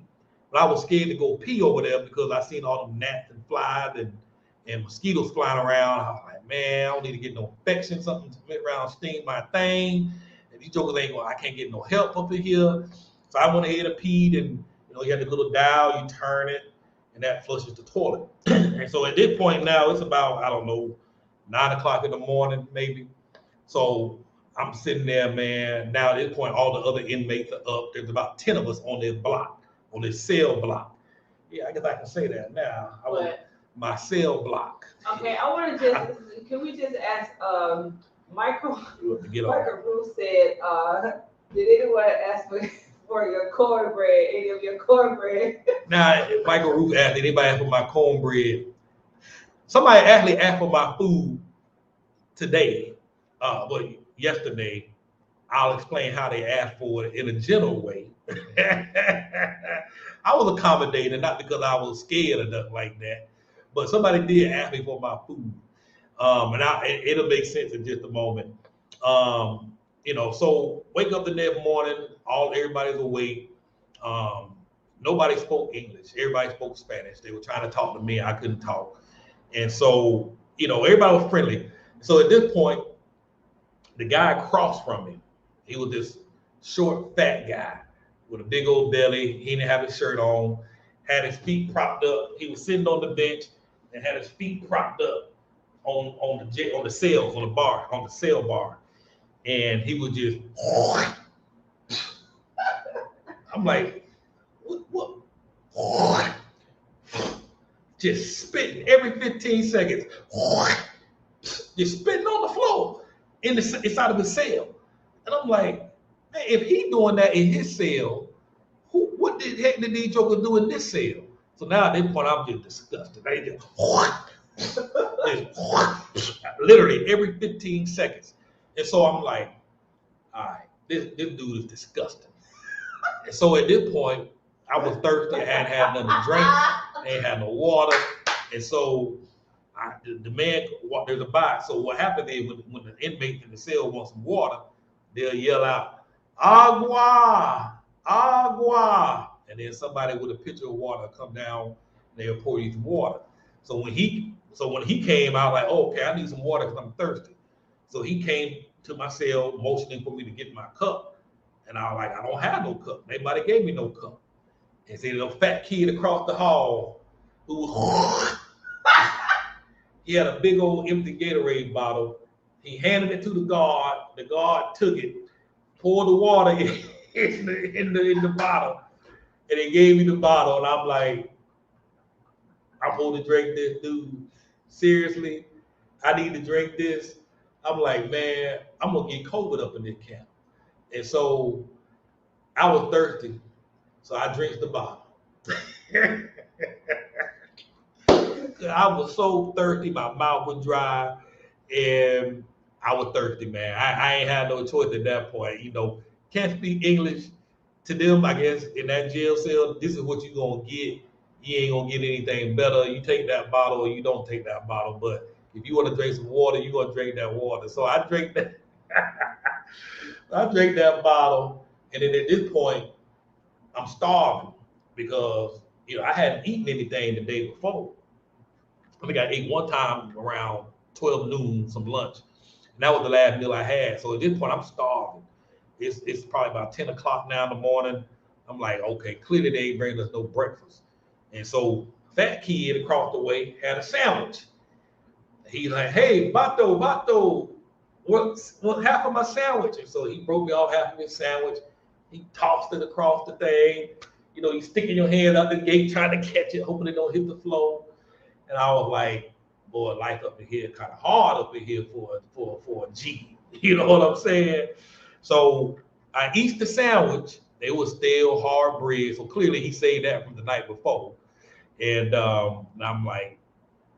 S1: but I was scared to go pee over there because I seen all them gnats and flies and mosquitoes flying around. I was like, man, I don't need to get no infection, something to get around, sting my thing. And these jokers ain't going, I can't get no help up in here. So I went ahead and peed, and you had the little dial, you turn it, and that flushes the toilet. And so at this point now, it's about, I don't know, 9 o'clock in the morning, maybe. So I'm sitting there, man. Now at this point, all the other inmates are up. There's about 10 of us on this block, on this cell block. Yeah, I guess I can say that now. My cell block.
S2: Okay, I want to just, can we just ask, Michael Ruth said, did anyone ask for your cornbread, any of your cornbread?
S1: Now, Michael Ruth asked, did anybody ask for my cornbread? Somebody actually asked for my food today, but yesterday. I'll explain how they asked for it in a general way. I was accommodating, not because I was scared or nothing like that, but somebody did ask me for my food. And it'll make sense in just a moment. So wake up the next morning, everybody's awake. Nobody spoke English. Everybody spoke Spanish. They were trying to talk to me. I couldn't talk. And so, everybody was friendly. So at this point, the guy across from me, he was this short, fat guy with a big old belly. He didn't have his shirt on, had his feet propped up. He was sitting on the bench and had his feet propped up on the cells, on the cell bar. And he was just, I'm like, what? Just spitting every 15 seconds. Just spitting on the floor inside of the cell. And I'm like, man, if he doing that in his cell, what the heck did these jokers do in this cell? So now at this point, I'm just disgusted. They just literally every 15 seconds. And so I'm like, all right, this dude is disgusting. And so at this point, I was thirsty. I hadn't had nothing to drink. I ain't had no water. And so the man, there's a box. So what happens is when the inmate in the cell wants some water, they'll yell out, agua, agua. And then somebody with a pitcher of water come down, they'll pour you some water. So when he came out, like, oh, okay, I need some water because I'm thirsty. So he came to my cell motioning for me to get my cup. And I was like, I don't have no cup. Nobody gave me no cup. And see the fat kid across the hall who was he had a big old empty Gatorade bottle. He handed it to the guard. The guard took it, poured the water in the bottle, and he gave me the bottle. And I'm like, I'm supposed to drink this, dude. Seriously, I need to drink this. I'm like, man, I'm gonna get COVID up in this camp. And so I was thirsty, so I drank the bottle. I was so thirsty, my mouth was dry, and I was thirsty, man. I ain't had no choice at that point. Can't speak English. to them, I guess, in that jail cell, this is what you're gonna get. You ain't gonna get anything better. You take that bottle or you don't take that bottle. But if you want to drink some water, you're gonna drink that water. So I drink that. I drank that bottle, and then at this point, I'm starving because I hadn't eaten anything the day before. I think I ate one time around 12 noon, some lunch, and that was the last meal I had. So at this point, I'm starving. It's probably about 10 o'clock now in the morning. I'm like, okay, clearly they ain't bringing us no breakfast. And so fat kid across the way had a sandwich. He's like, hey, Bato, what half of my sandwich? And so he broke me off half of his sandwich. He tossed it across the thing. You sticking your hand out the gate trying to catch it, hoping it don't hit the floor. And I was like, boy, life up in here kind of hard up in here for a G. You know what I'm saying? So I eat the sandwich. They were still hard bread. So clearly he saved that from the night before. And I'm like,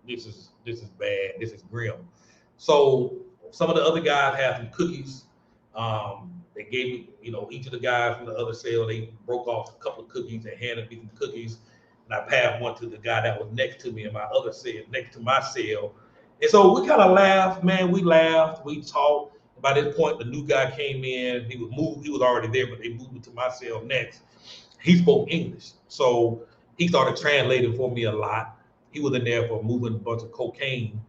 S1: this is bad. This is grim. So some of the other guys had some cookies. They gave me, each of the guys from the other cell, they broke off a couple of cookies and handed me some cookies. And I passed one to the guy that was next to me in my other cell, next to my cell. And so we kind of laughed, man. We laughed, we talked. By this point, the new guy came in. He was already there, but they moved me to my cell next. He spoke English. So he started translating for me a lot. He was in there for moving a bunch of cocaine.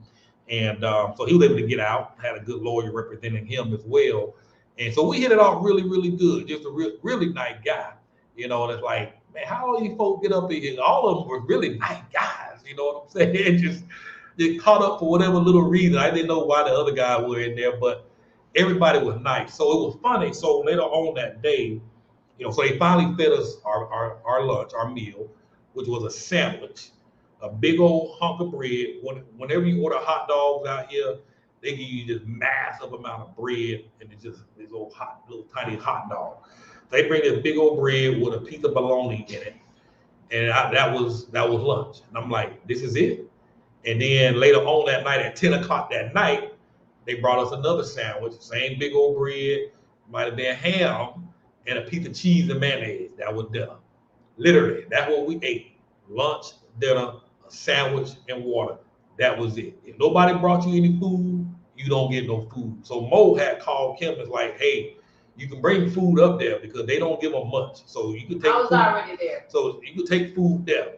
S1: And so he was able to get out, had a good lawyer representing him as well. And so we hit it off really, really good. Just a really nice guy. And it's like, man, how all these folks get up in here? All of them were really nice guys. You know what I'm saying? Just get caught up for whatever little reason. I didn't know why the other guys were in there, but everybody was nice. So it was funny. So later on that day, so they finally fed us our lunch, our meal, which was a sandwich, a big old hunk of bread. Whenever you order hot dogs out here, they give you this massive amount of bread, and it's just this little tiny hot dog. They bring this big old bread with a piece of bologna in it, and that was lunch. And I'm like, this is it. And then later on that night, at 10 o'clock that night, they brought us another sandwich, same big old bread, might have been ham, and a piece of cheese and mayonnaise. That was dinner. Literally, that's what we ate. Lunch, dinner, a sandwich, and water. That was it. If nobody brought you any food, you don't get no food. So Mo had called Kim and was like, hey, you can bring food up there because they don't give them much. So you can take
S2: I was
S1: food.
S2: already there.
S1: So you could take food there.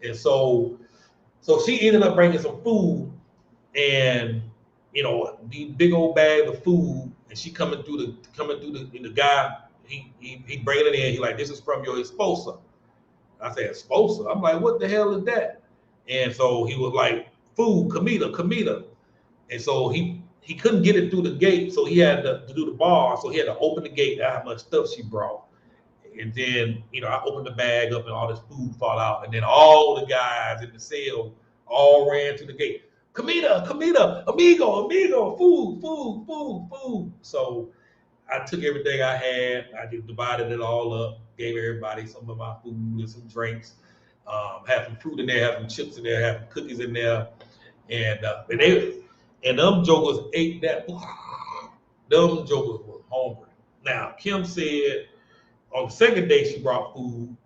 S1: And so she ended up bringing some food and the big old bag of food, and she coming through the guy, he bringing it in, he like, this is from your esposa. I said, esposa? I'm like, what the hell is that? And so he was like, food, comida. And so he couldn't get it through the gate, so he had to do the bar, so he had to open the gate to how much stuff she brought. And then, I opened the bag up and all this food fall out, and then all the guys in the cell all ran to the gate. Comida, amigo, food. So I took everything I had, I just divided it all up, gave everybody some of my food and some drinks, had some fruit in there, had some chips in there, had some cookies in there, and them jokers ate that. Them jokers were hungry. Now, Kim said on the second day she brought food,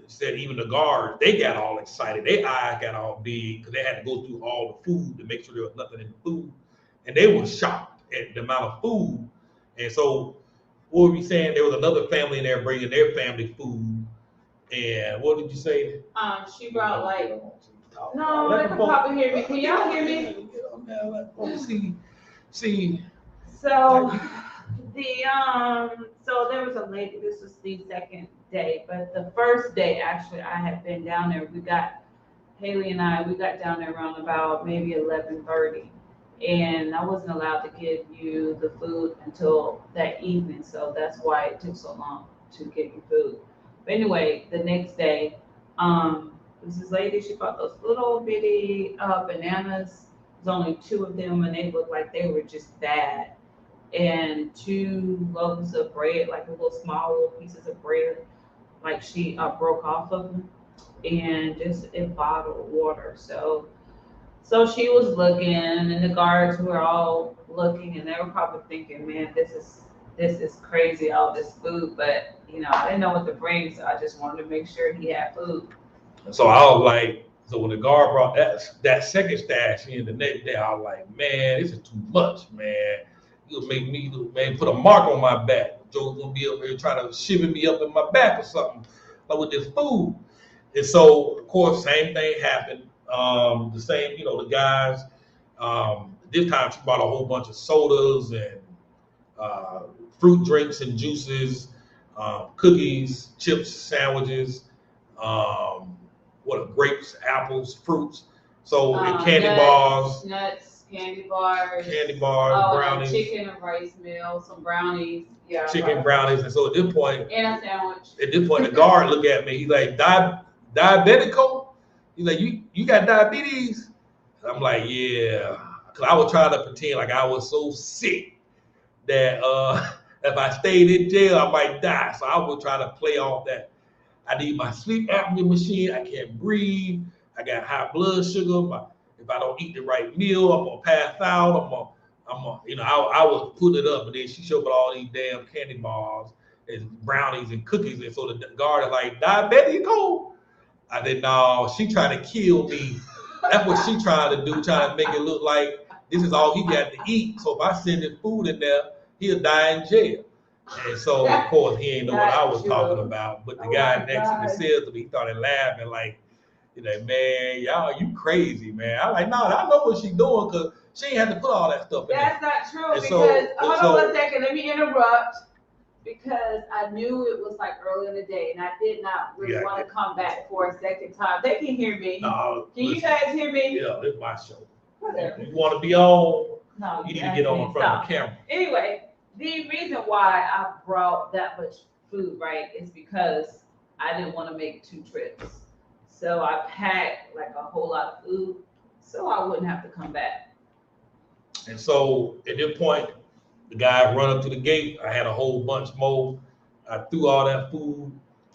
S1: said even the guards, they got all excited. Their eyes got all big because they had to go through all the food to make sure there was nothing in the food. And they were shocked at the amount of food. And so what were we saying? There was another family in there bringing their family food. And what did you say?
S2: She brought no, let the papa hear me. Can y'all hear me?
S1: See.
S2: So so there was a lady, this was the second day, but the first day actually I had been down there. Haley and I got down there around about maybe 11:30, and I wasn't allowed to give you the food until that evening, so that's why it took so long to get you food. But anyway, the next day, this lady, she bought those little bitty bananas. There's only 2 of them, and they looked like they were just bad. And 2 loaves of bread, like little pieces of bread, like she broke off of them, and just a bottle of water. So she was looking, and the guards were all looking, and they were probably thinking, man, this is this is crazy, all this food, but you know, I didn't know what to bring, so I just wanted to make sure he had food.
S1: So I was like, so when the guard brought that second stash in the next day, I was like, man, this is too much, man. You'll make me, man, put a mark on my back. Joe's gonna be up here trying to shiver me up in my back or something, like with this food. And so, of course, same thing happened. The same, the guys. This time she bought a whole bunch of sodas and fruit drinks and juices, cookies, chips, sandwiches. Grapes, apples, fruits. So and candy
S2: nuts, candy bars,
S1: brownies,
S2: chicken and rice meal, some brownies,
S1: chicken brownies. And so at this point,
S2: and a sandwich.
S1: At this point, the guard looked at me. He's like, diabetico? He's like, you got diabetes? And I'm like, yeah. Because I was trying to pretend like I was so sick that if I stayed in jail, I might die. So I was trying to play off that. I need my sleep apnea machine. I can't breathe. I got high blood sugar. If I don't eat the right meal, I'm gonna pass out. I was putting it up, and then she showed me all these damn candy bars and brownies and cookies. And so the guard is like, diabetico? I said, no, she trying to kill me. That's what she trying to do, trying to make it look like this is all he got to eat. So if I send his food in there, he'll die in jail. And so, of course, he ain't know what I was talking about. But the guy next to me said to me, he started laughing like, man, y'all, you crazy, man. I'm like, no, I know what she's doing because she ain't had to put all that stuff in
S2: there. That's not true because, hold on one second, let me interrupt. Because I knew it was like early in the day and I did not really want to come back for a second time. They can hear me.
S1: No,
S2: can you guys hear me?
S1: Yeah, it's my show.
S2: Whatever.
S1: You want to be on?
S2: No,
S1: you need to get on in front of the camera.
S2: Anyway, the reason why I brought that much food, right, is because I didn't want to make 2 trips. So I packed like a whole lot of food so I wouldn't have to come back.
S1: And so at this point, the guy run up to the gate. I had a whole bunch more. I threw all that food.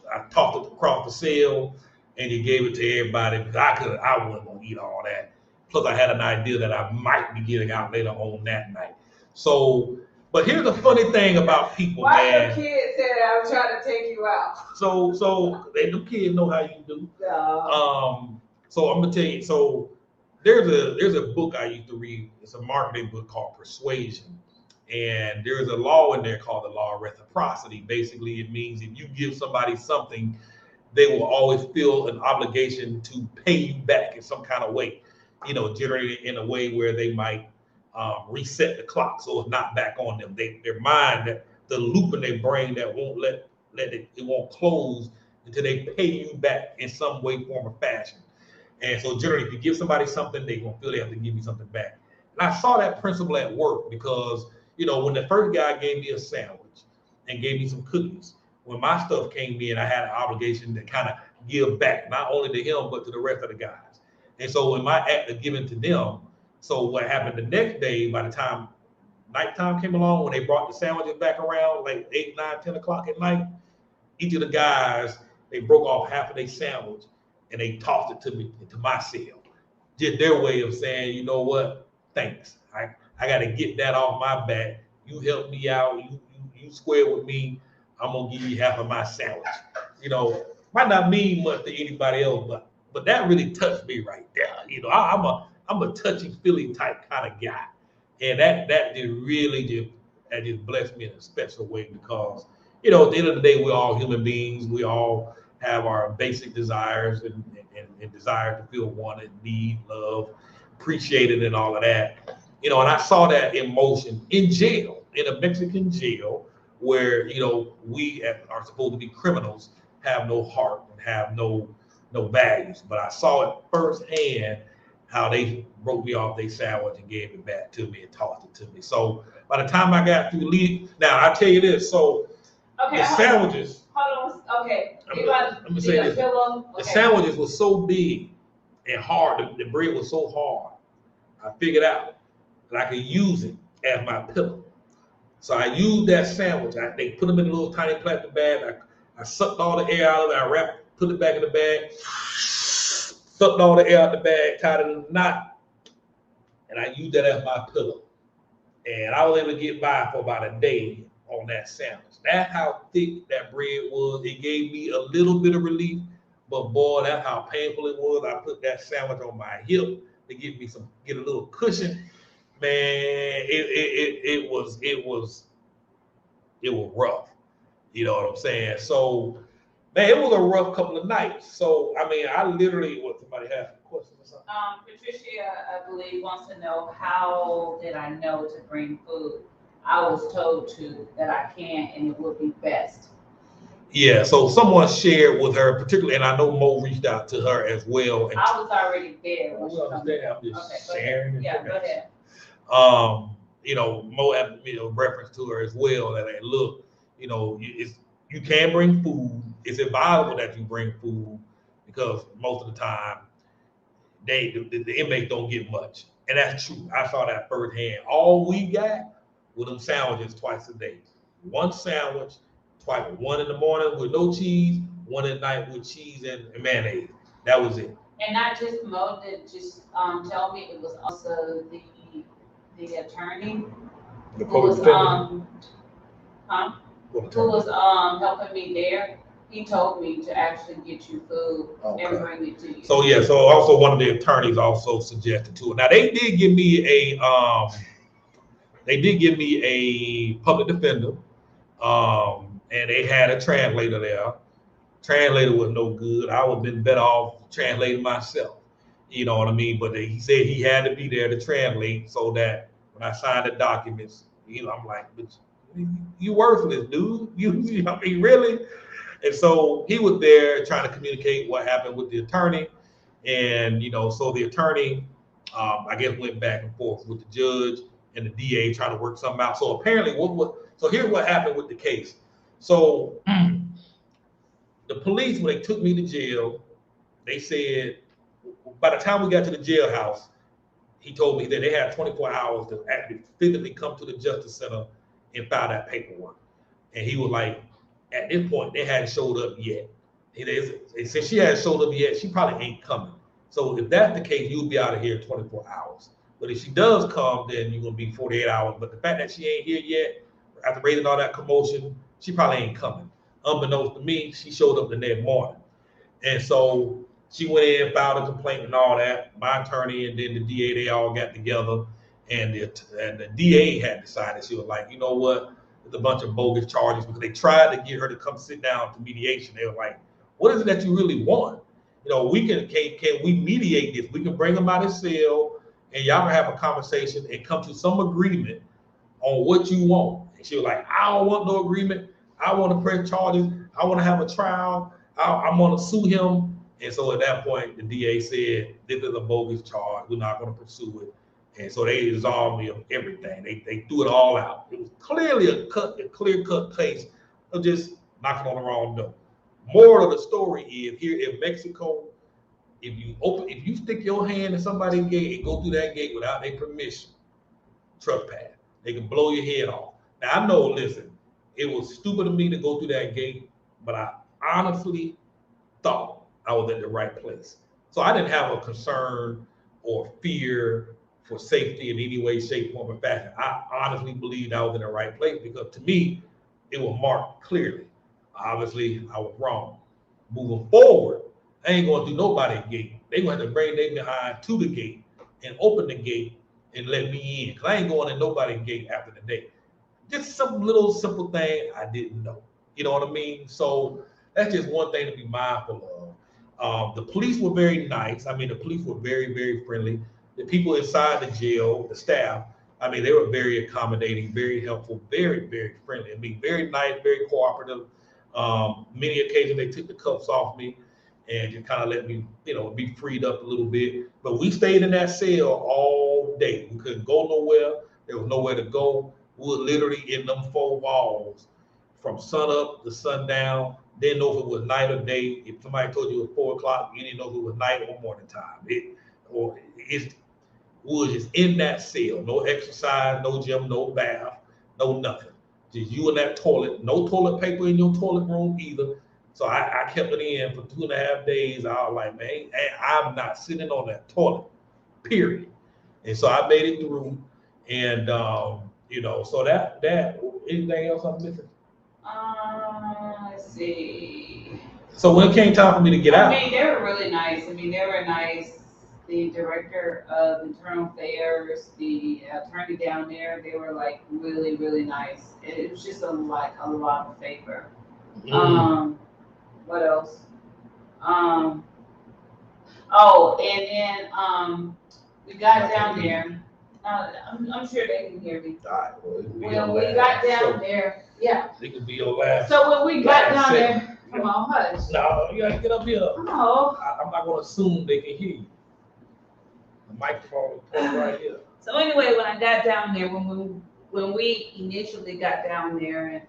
S1: I tossed it across the cell, and he gave it to everybody because I wasn't gonna eat all that. Plus, I had an idea that I might be getting out later on that night. So, but here's the funny thing about people,
S2: Why
S1: man.
S2: Your kids said I was trying to take you out?
S1: So the kids know how you do.
S2: Yeah.
S1: So I'm gonna tell you. So there's a book I used to read. It's a marketing book called Persuasion. And there's a law in there called the law of reciprocity. Basically, it means if you give somebody something, they will always feel an obligation to pay you back in some kind of way, generally in a way where they might reset the clock so it's not back on them. Their mind, that the loop in their brain that won't let it won't close until they pay you back in some way, form, or fashion. And so generally, if you give somebody something, they're going to feel they have to give you something back. And I saw that principle at work because when the first guy gave me a sandwich and gave me some cookies, when my stuff came in, I had an obligation to kind of give back, not only to him, but to the rest of the guys. And so when my act of giving to them, so what happened the next day, by the time nighttime came along, when they brought the sandwiches back around, like 8, 9, 10 o'clock at night, each of the guys, they broke off half of their sandwich and they tossed it to me, into my cell. Just their way of saying, you know what, thanks. I got to get that off my back. You helped me out. You square with me. I'm gonna give you half of my sandwich. Might not mean much to anybody else, but that really touched me right there. I'm a touchy feely type kind of guy, and that just blessed me in a special way because at the end of the day we're all human beings. We all have our basic desires and desire to feel wanted, need, love, appreciated, and all of that. And I saw that emotion in jail, in a Mexican jail, where we are supposed to be criminals, have no heart and have no values. But I saw it firsthand how they broke me off their sandwich and gave it back to me and tossed it to me. So by the time I got through leave, now I'll tell you this. So the sandwiches.
S2: Hold on. Okay.
S1: Let me say this. The sandwiches were so big and hard. The bread was so hard. I figured out that I could use it as my pillow. So I used that sandwich. They put them in a little tiny plastic bag. I sucked all the air out of it. I wrapped, put it back in the bag, sucked all the air out of the bag, tied it in a knot, and I used that as my pillow. And I was able to get by for about a day on that sandwich. That's how thick that bread was. It gave me a little bit of relief, but boy, that's how painful it was. I put that sandwich on my hip to get a little cushion. Man, it was rough. You know what I'm saying? So, man, it was a rough couple of nights. So, I mean, I literally, somebody have some questions or something?
S2: Patricia, I believe, wants to know, how did I know to bring food? I was told that I can, and it would be best.
S1: Yeah, so someone shared with her, particularly, and I know Mo reached out to her as well. And
S2: I was already there.
S1: I'm just sharing.
S2: Yeah, go ahead.
S1: Mo had reference to her as well. That look, you can bring food. It's advisable that you bring food because most of the time the inmates don't get much, and that's true. I saw that firsthand. All we got were them sandwiches twice a day. One sandwich, twice. One in the morning with no cheese. One at night with cheese and mayonnaise. That was it.
S2: And not just Mo did just tell me, it was also the attorney
S1: The
S2: who was who was helping me there. He told me to actually get you food and bring it to you.
S1: So yeah, so also one of the attorneys also suggested to it. Now they did give me a public defender, and they had a translator there. Translator was no good. I would have been better off translating myself. You know what I mean? But he said he had to be there to translate so that when I signed the documents, I'm like, you worthless, dude. I mean, really? And so he was there trying to communicate what happened with the attorney. And, so the attorney, I guess, went back and forth with the judge and the DA trying to work something out. So apparently, so here's what happened with the case. So the police, when they took me to jail, they said, by the time we got to the jailhouse, he told me that they had 24 hours to actually physically come to the Justice Center and file that paperwork. And he was like, at this point, they hadn't showed up yet. And since she hadn't showed up yet, she probably ain't coming. So if that's the case, you'll be out of here in 24 hours. But if she does come, then you're going to be 48 hours. But the fact that she ain't here yet, after raising all that commotion, she probably ain't coming. Unbeknownst to me, she showed up the next morning. And so she went in, filed a complaint and all that. My attorney and then the DA, they all got together. And the DA had decided, she was like, you know what? There's a bunch of bogus charges because they tried to get her to come sit down to mediation. They were like, what is it that you really want? Can we mediate this? We can bring them out of cell and y'all can have a conversation and come to some agreement on what you want. And she was like, I don't want no agreement. I want to press charges. I want to have a trial. I want to sue him. And so at that point, the DA said, this is a bogus charge. We're not going to pursue it. And so they absolved me of everything. They threw it all out. It was clearly a clear-cut case of just knocking on the wrong door. Moral of the story is, here in Mexico, if you stick your hand in somebody's gate and go through that gate without their permission, trespass. They can blow your head off. Now I know, listen, it was stupid of me to go through that gate, but I honestly thought I was at the right place. So I didn't have a concern or fear for safety in any way, shape, form, or fashion. I honestly believed I was in the right place because to me, it was marked clearly. Obviously, I was wrong. Moving forward, I ain't going to do nobody's gate. They're going to have to bring their behind to the gate and open the gate and let me in. Because I ain't going in nobody's gate after the day. Just some little simple thing I didn't know. You know what I mean? So that's just one thing to be mindful of. The police were very nice. I mean, the police were very, very friendly. The people inside the jail, the staff, I mean, they were very accommodating, very helpful, very, very friendly. I mean, very nice, very cooperative. Many occasions they took the cuffs off me and just kind of let me, be freed up a little bit. But we stayed in that cell all day. We couldn't go nowhere. There was nowhere to go. We were literally in them four walls from sun up to sundown. Didn't know if it was night or day. If somebody told you it was 4 o'clock, you didn't know if it was night or morning time. We was just in that cell. No exercise, no gym, no bath, no nothing. Just you in that toilet. No toilet paper in your toilet room either. So I kept it in for 2.5 days. I was like, man, I'm not sitting on that toilet, period. And so I made it through. And, so that anything else I'm missing?
S2: Let's see.
S1: So when it came time for me to get out,
S2: I mean, they were really nice. I mean, they were nice. The director of internal affairs, the attorney down there, they were like really, really nice. And it was just like a lot of favor. What else? Oh, and then we got down there. I'm sure they can hear me. When we got down there, yeah.
S1: It could be your last.
S2: So when we got down there, come on, hush.
S1: No, you gotta get up here.
S2: No.
S1: I'm not gonna assume they can hear you. The microphone is right here.
S2: So anyway, when I got down there, when we initially got down there and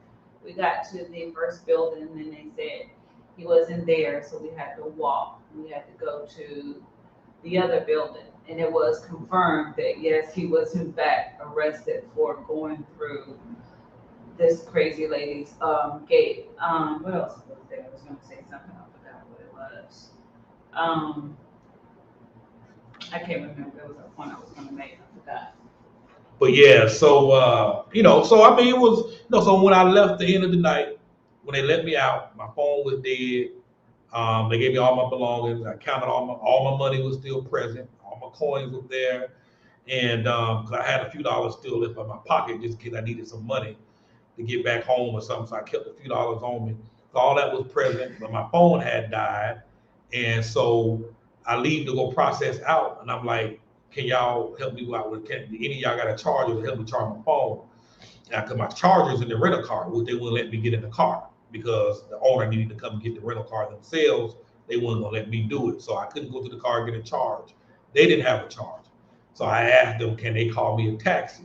S2: we got to the first building, and they said he wasn't there, so we had to walk. We had to go to the other building, and it was confirmed that yes, he was in fact arrested for going through this crazy lady's gate. What else was there? I was going to say something. I forgot what it was. I can't remember. There was a point I was going to make. I forgot.
S1: But yeah, so so I mean, it was so when I left the end of the night, when they let me out, my phone was dead. They gave me all my belongings. I counted all my money was still present. All my coins were there, and because I had a few dollars still left in my pocket, just in case I needed some money to get back home or something. So I kept a few dollars on me. So all that was present, but my phone had died, and so I leave to go process out, and I'm like, can y'all help me out with? Can any of y'all got a charger to help me charge my phone? Now, cause my charger's in the rental car, which they wouldn't let me get in the car because the owner needed to come get the rental car themselves. They weren't gonna let me do it, so I couldn't go to the car and get a charge. They didn't have a charge, so I asked them, can they call me a taxi?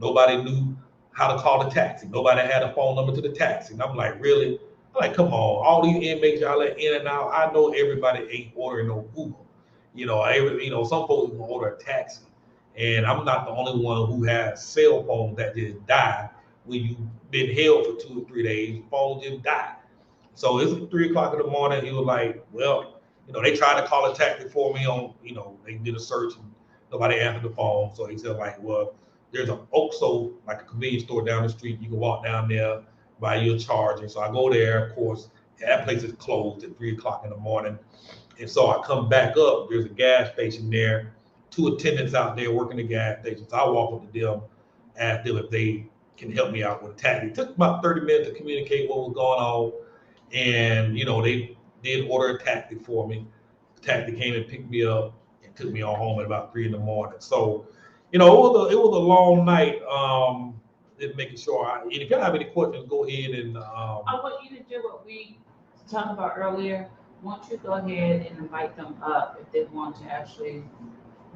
S1: Nobody knew how to call the taxi. Nobody had a phone number to the taxi, and I'm like, really? I'm like, come on, all these inmates y'all let in and out. I know everybody ain't ordering no Uber. Some folks can order a taxi. And I'm not the only one who has cell phones that just die when you've been held for 2 or 3 days. Your phone just died. So it's 3 o'clock in the morning. He was like, well, they tried to call a taxi for me on, they did a search and nobody answered the phone. So he said, like, well, there's an OXO, like a convenience store down the street. You can walk down there, buy you a charger. So I go there, of course, that place is closed at 3 o'clock in the morning. And so I come back up, there's a gas station there, 2 attendants out there working the gas station. So I walk up to them, ask them if they can help me out with a taxi. It took about 30 minutes to communicate what was going on. And, they did order a taxi for me. The taxi came and picked me up and took me on home at about 3 in the morning. So, it was a long night. Just making sure. And if you have any questions, go ahead and.
S2: I want you to do what we talked about earlier. Why don't you go ahead and invite them up if they want to actually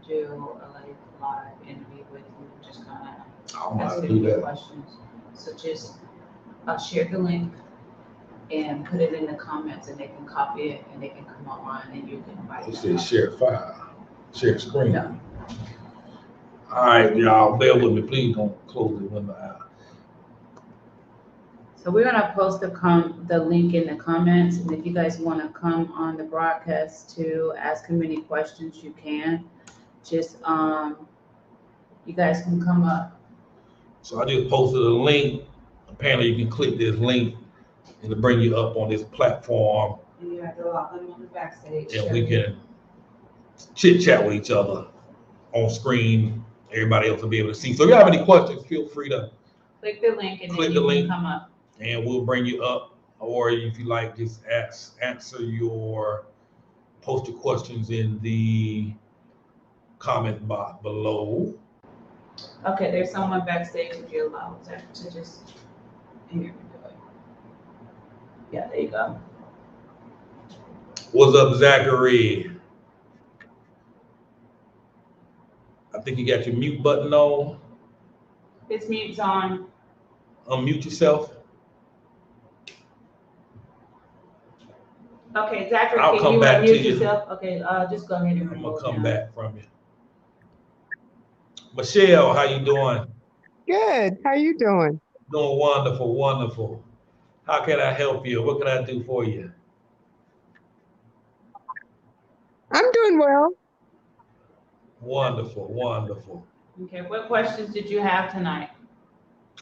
S2: do a live interview with you, just kind of ask them questions. So just share the link and put it in the comments, and they can copy it and they can come online and you can invite them.
S1: It says share file, share screen. Yeah. All right, y'all, bear with me. Please don't close the window out.
S2: So we're gonna post the link in the comments, and if you guys want to come on the broadcast to ask him any questions, you can. Just you guys can come up.
S1: So I just posted a link. Apparently, you can click this link, and it'll bring you up on this platform.
S2: And you have to log them on the backstage.
S1: And we can chit chat with each other on screen. Everybody else will be able to see. So if you have any questions, feel free to
S2: click the link, and then you can come up.
S1: And we'll bring you up, or if you like, just post your questions in the comment box below.
S2: Okay, there's someone backstage if you allow Zach to just hear me do it. Yeah, there you go.
S1: What's up, Zachary? I think you got your mute button on.
S2: His mute's on.
S1: Unmute yourself.
S2: Okay, Zachary,
S1: I'll
S2: can you
S1: back
S2: unmute yourself? Okay, just go ahead and
S1: I'm gonna come back from you. Michelle, how you doing?
S4: Good. How you doing?
S1: Doing wonderful, wonderful. How can I help you? What can I do for you?
S4: I'm doing well.
S1: Wonderful, wonderful.
S2: Okay, what questions did you have tonight?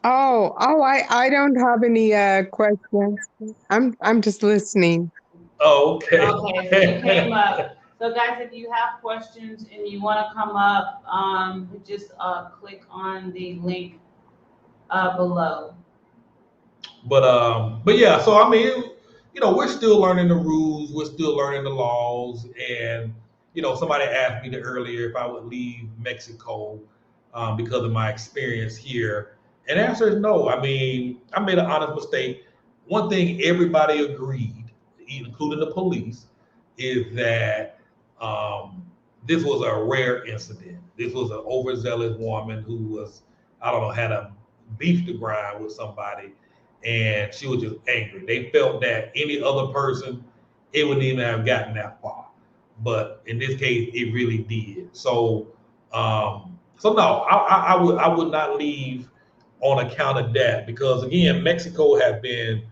S4: I don't have any questions. I'm just listening.
S1: Okay.
S2: Okay, so you came up. So guys, if you have questions and you want to come up, just click on the link below.
S1: But yeah, so I mean, we're still learning the rules, we're still learning the laws, and somebody asked me earlier if I would leave Mexico because of my experience here, and the answer is no. I mean, I made an honest mistake. One thing everybody agreed, including the police, is that this was a rare incident. This was an overzealous woman who was, I don't know, had a beef to grind with somebody, and she was just angry. They felt that any other person, it wouldn't even have gotten that far. But in this case, it really did. So no, I would not leave on account of that, because again, Mexico has been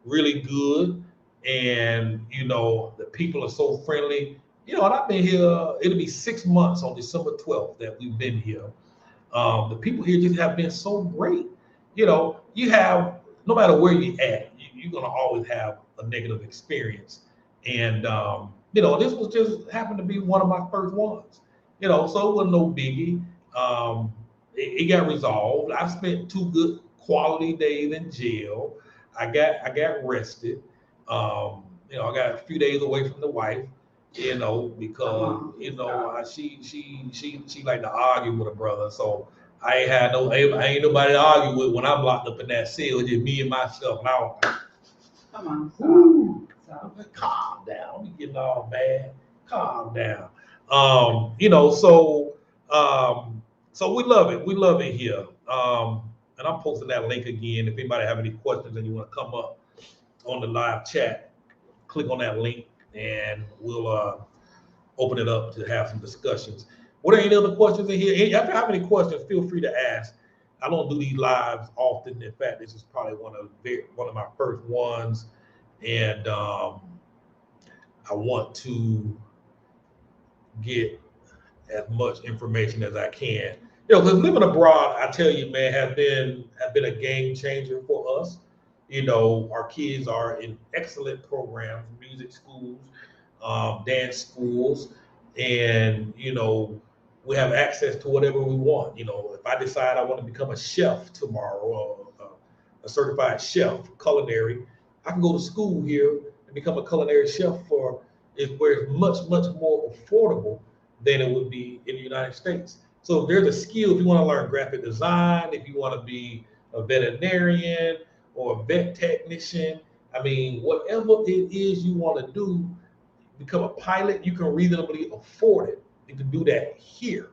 S1: really good, and the people are so friendly. And I've been here. It'll be 6 months on December 12th that we've been here. The people here just have been so great. You have, no matter where you're at, you're gonna always have a negative experience, and this was just happened to be one of my first ones. So it wasn't no biggie. It got resolved. I spent 2 good quality days in jail. I got arrested. I got a few days away from the wife. Because she like to argue with her brother. So I ain't nobody to argue with when I'm locked up in that cell. Just me and myself. Now,
S2: Come on,
S1: calm down. We getting all mad. Calm down. So we love it. We love it here. And I'm posting that link again. If anybody have any questions and you want to come up on the live chat, click on that link and we'll open it up to have some discussions. What are any other questions in here? If you have any questions, feel free to ask. I don't do these lives often. In fact, this is probably one of my first ones, and I want to get as much information as I can. Because living abroad, I tell you, man, has been a game changer for us. Our kids are in excellent programs, music schools, dance schools, and we have access to whatever we want. If I decide I want to become a chef tomorrow, or a certified chef, culinary, I can go to school here and become a culinary chef where it's much more affordable than it would be in the United States. So if there's a skill, if you want to learn graphic design, if you want to be a veterinarian or a vet technician, I mean, whatever it is you want to do, become a pilot, you can reasonably afford it. You can do that here.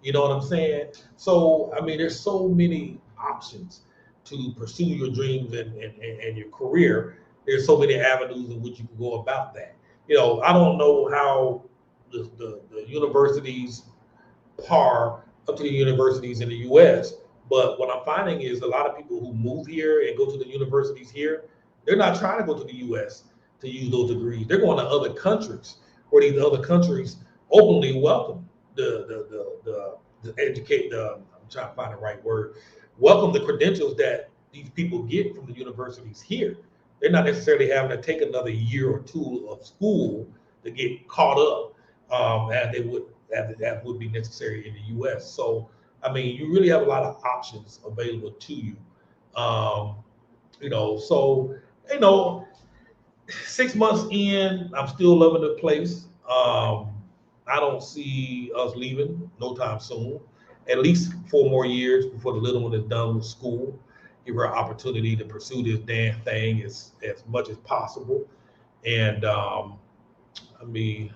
S1: You know what I'm saying? So, I mean, there's so many options to pursue your dreams and your career. There's so many avenues in which you can go about that. I don't know how the universities par up to the universities in the US, but what I'm finding is a lot of people who move here and go to the universities here, they're not trying to go to the US to use those degrees. They're going to other countries where these other countries openly welcome the educate the, I'm trying to find the right word, welcome the credentials that these people get from the universities here. They're not necessarily having to take another year or two of school to get caught up as would be necessary in the U.S. So, I mean, you really have a lot of options available to you. So 6 months in, I'm still loving the place. I don't see us leaving no time soon. At least 4 more years before the little one is done with school. Give her an opportunity to pursue this damn thing as much as possible. And I mean,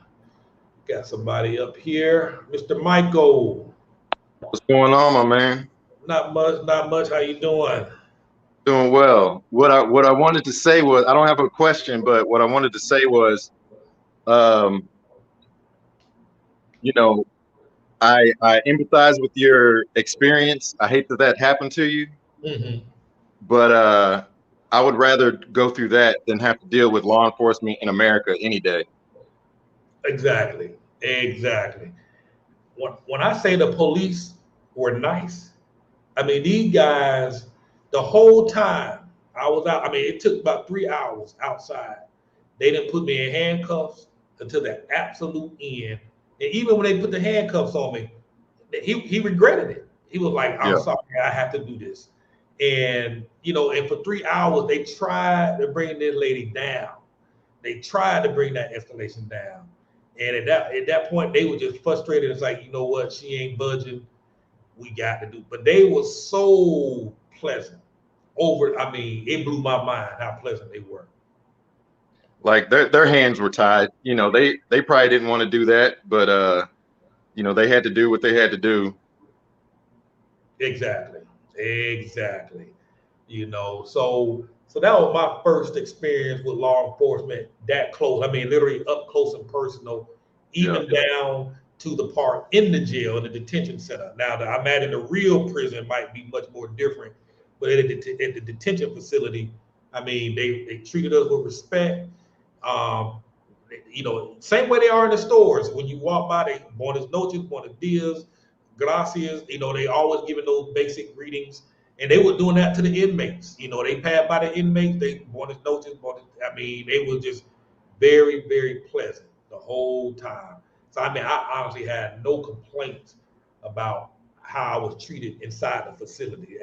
S1: got somebody up here, Mr. Michael.
S5: What's going on, my man?
S1: Not much. How you doing?
S5: Doing well. What I wanted to say was, I don't have a question, but what I wanted to say was, um, you know, I empathize with your experience. I hate that happened to you, but I would rather go through that than have to deal with law enforcement in America any day.
S1: Exactly. When I say the police were nice, I mean these guys The whole time I was out, I mean, it took about 3 hours outside. They didn't put me in handcuffs until the absolute end. And even when they put the handcuffs on me, he regretted it. He was like, I'm
S5: Yeah.
S1: sorry, I have to do this. And, you know, and for 3 hours, they tried to bring this lady down. They tried to bring that escalation down. And at that point, they were just frustrated. It's like, you know what? She ain't budging. We got to do. But they were so pleasant. I mean, it blew my mind how pleasant they were.
S5: Like their hands were tied. You know, they probably didn't want to do that, but you know, they had to do what they had to do.
S1: Exactly. You know, so that was my first experience with law enforcement that close. I mean, literally up close and personal, even down to the part in the jail, in the detention center. Now, I imagine the real prison might be much more different, but at the detention facility, I mean, they treated us with respect. You know, same way they are in the stores. When you walk by, they buenos noches, buenos dias, gracias. You know, they always giving those basic greetings. And they were doing that to the inmates. You know, they passed by the inmates, they buenos noches, I mean, they were just very, very pleasant the whole time. So I mean, I honestly had no complaints about how I was treated inside the facility.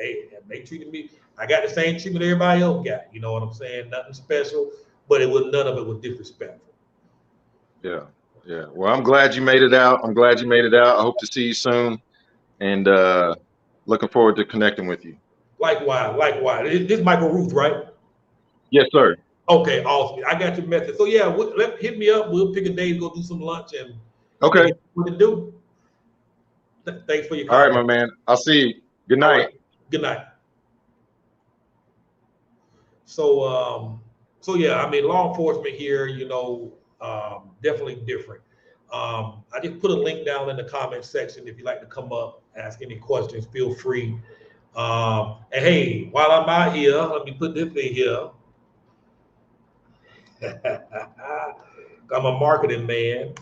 S1: They treated me, I got the same treatment everybody else got. You know what I'm saying? Nothing special, but none of it was disrespectful.
S5: Yeah. Well, I'm glad you made it out. I hope to see you soon, and looking forward to connecting with you.
S1: Likewise. This is Michael Ruth, right?
S5: Yes, sir.
S1: Okay, awesome. I got your message. So yeah, hit me up. We'll pick a day to go do some lunch and
S5: Okay.
S1: what to do. Thanks for your
S5: All right,
S1: comment.
S5: my man. I'll see you. Good night.
S1: Right. Good night. So yeah, I mean, law enforcement here, you know, definitely different. I just put a link down in the comment section. If you'd like to come up, ask any questions, feel free. And hey, while I'm out here, let me put this in here. I'm a marketing man.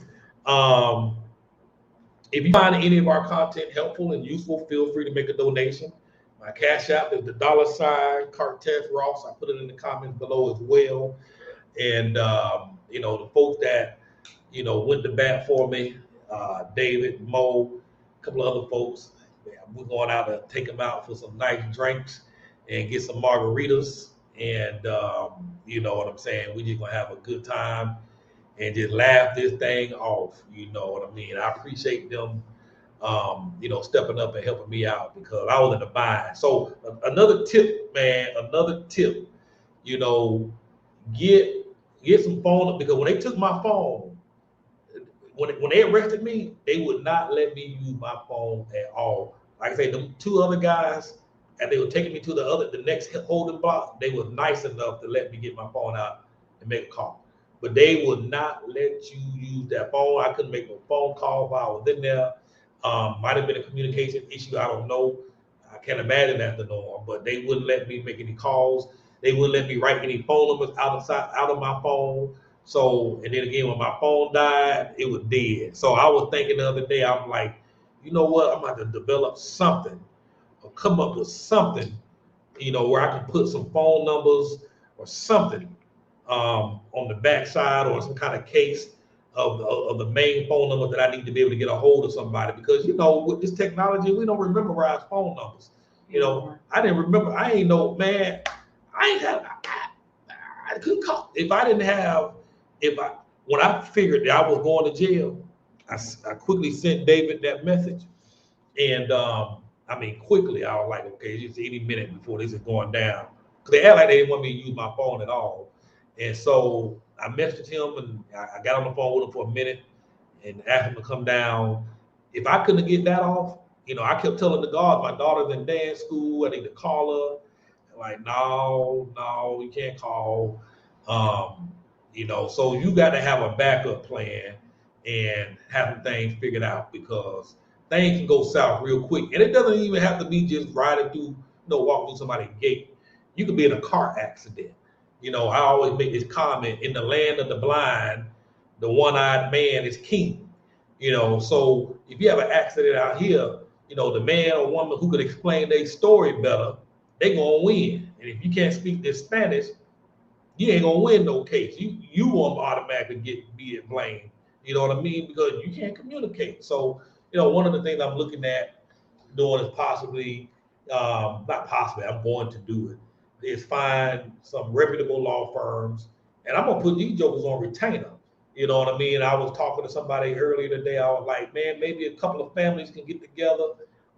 S1: If you find any of our content helpful and useful, feel free to make a donation. My cash app is the $Cartez Ross. I put it in the comments below as well. And you know, the folks that went to bat for me, David, Mo, a couple of other folks. We're going out to take them out for some nice drinks and get some margaritas. And you know what I'm saying? We just gonna have a good time and just laugh this thing off. You know what I mean? I appreciate them, you know, stepping up and helping me out because I was in a bind. So another tip, man, you know, get some phone, because when they took my phone, when they arrested me, they would not let me use my phone at all. Like I say, them two other guys, and they were taking me to the next holding block. They were nice enough to let me get my phone out and make a call. But they would not let you use that phone. I couldn't make no phone call while I was in there. Might have been a communication issue. I don't know. I can't imagine that's the norm. But they wouldn't let me make any calls. They wouldn't let me write any phone numbers out of my phone. So, and then again, when my phone died, it was dead. So I was thinking the other day, I'm like, you know what? I'm about to develop something or come up with something, you know, where I can put some phone numbers or something on the backside or some kind of case of the main phone number that I need to be able to get a hold of somebody. Because, you know, with this technology, we don't memorize phone numbers. You know, I didn't remember. I ain't know, man. I couldn't call if I didn't have. When I figured that I was going to jail, I quickly sent David that message, and I mean quickly I was like, okay, it's any minute before this is going down, because they act like they didn't want me to use my phone at all, and so I messaged him and I got on the phone with him for a minute and asked him to come down. If I couldn't get that off, you know, I kept telling the guard my daughter's in dance school, I need to call her. Like, no, you can't call. You know, so you got to have a backup plan and have some things figured out, because things can go south real quick. And it doesn't even have to be just riding through, walking through somebody's gate. You could be in a car accident. You know, I always make this comment: in the land of the blind, the one-eyed man is king. You know, so if you have an accident out here, you know, the man or woman who could explain their story better, they gonna win. And if you can't speak this Spanish, you ain't gonna win no case. You won't automatically be blamed. You know what I mean? Because you can't communicate. So, one of the things I'm looking at doing is possibly, not possibly, I'm going to do it, is find some reputable law firms, and I'm gonna put these jokers on retainer. You know what I mean? I was talking to somebody earlier today. I was like, man, maybe a couple of families can get together,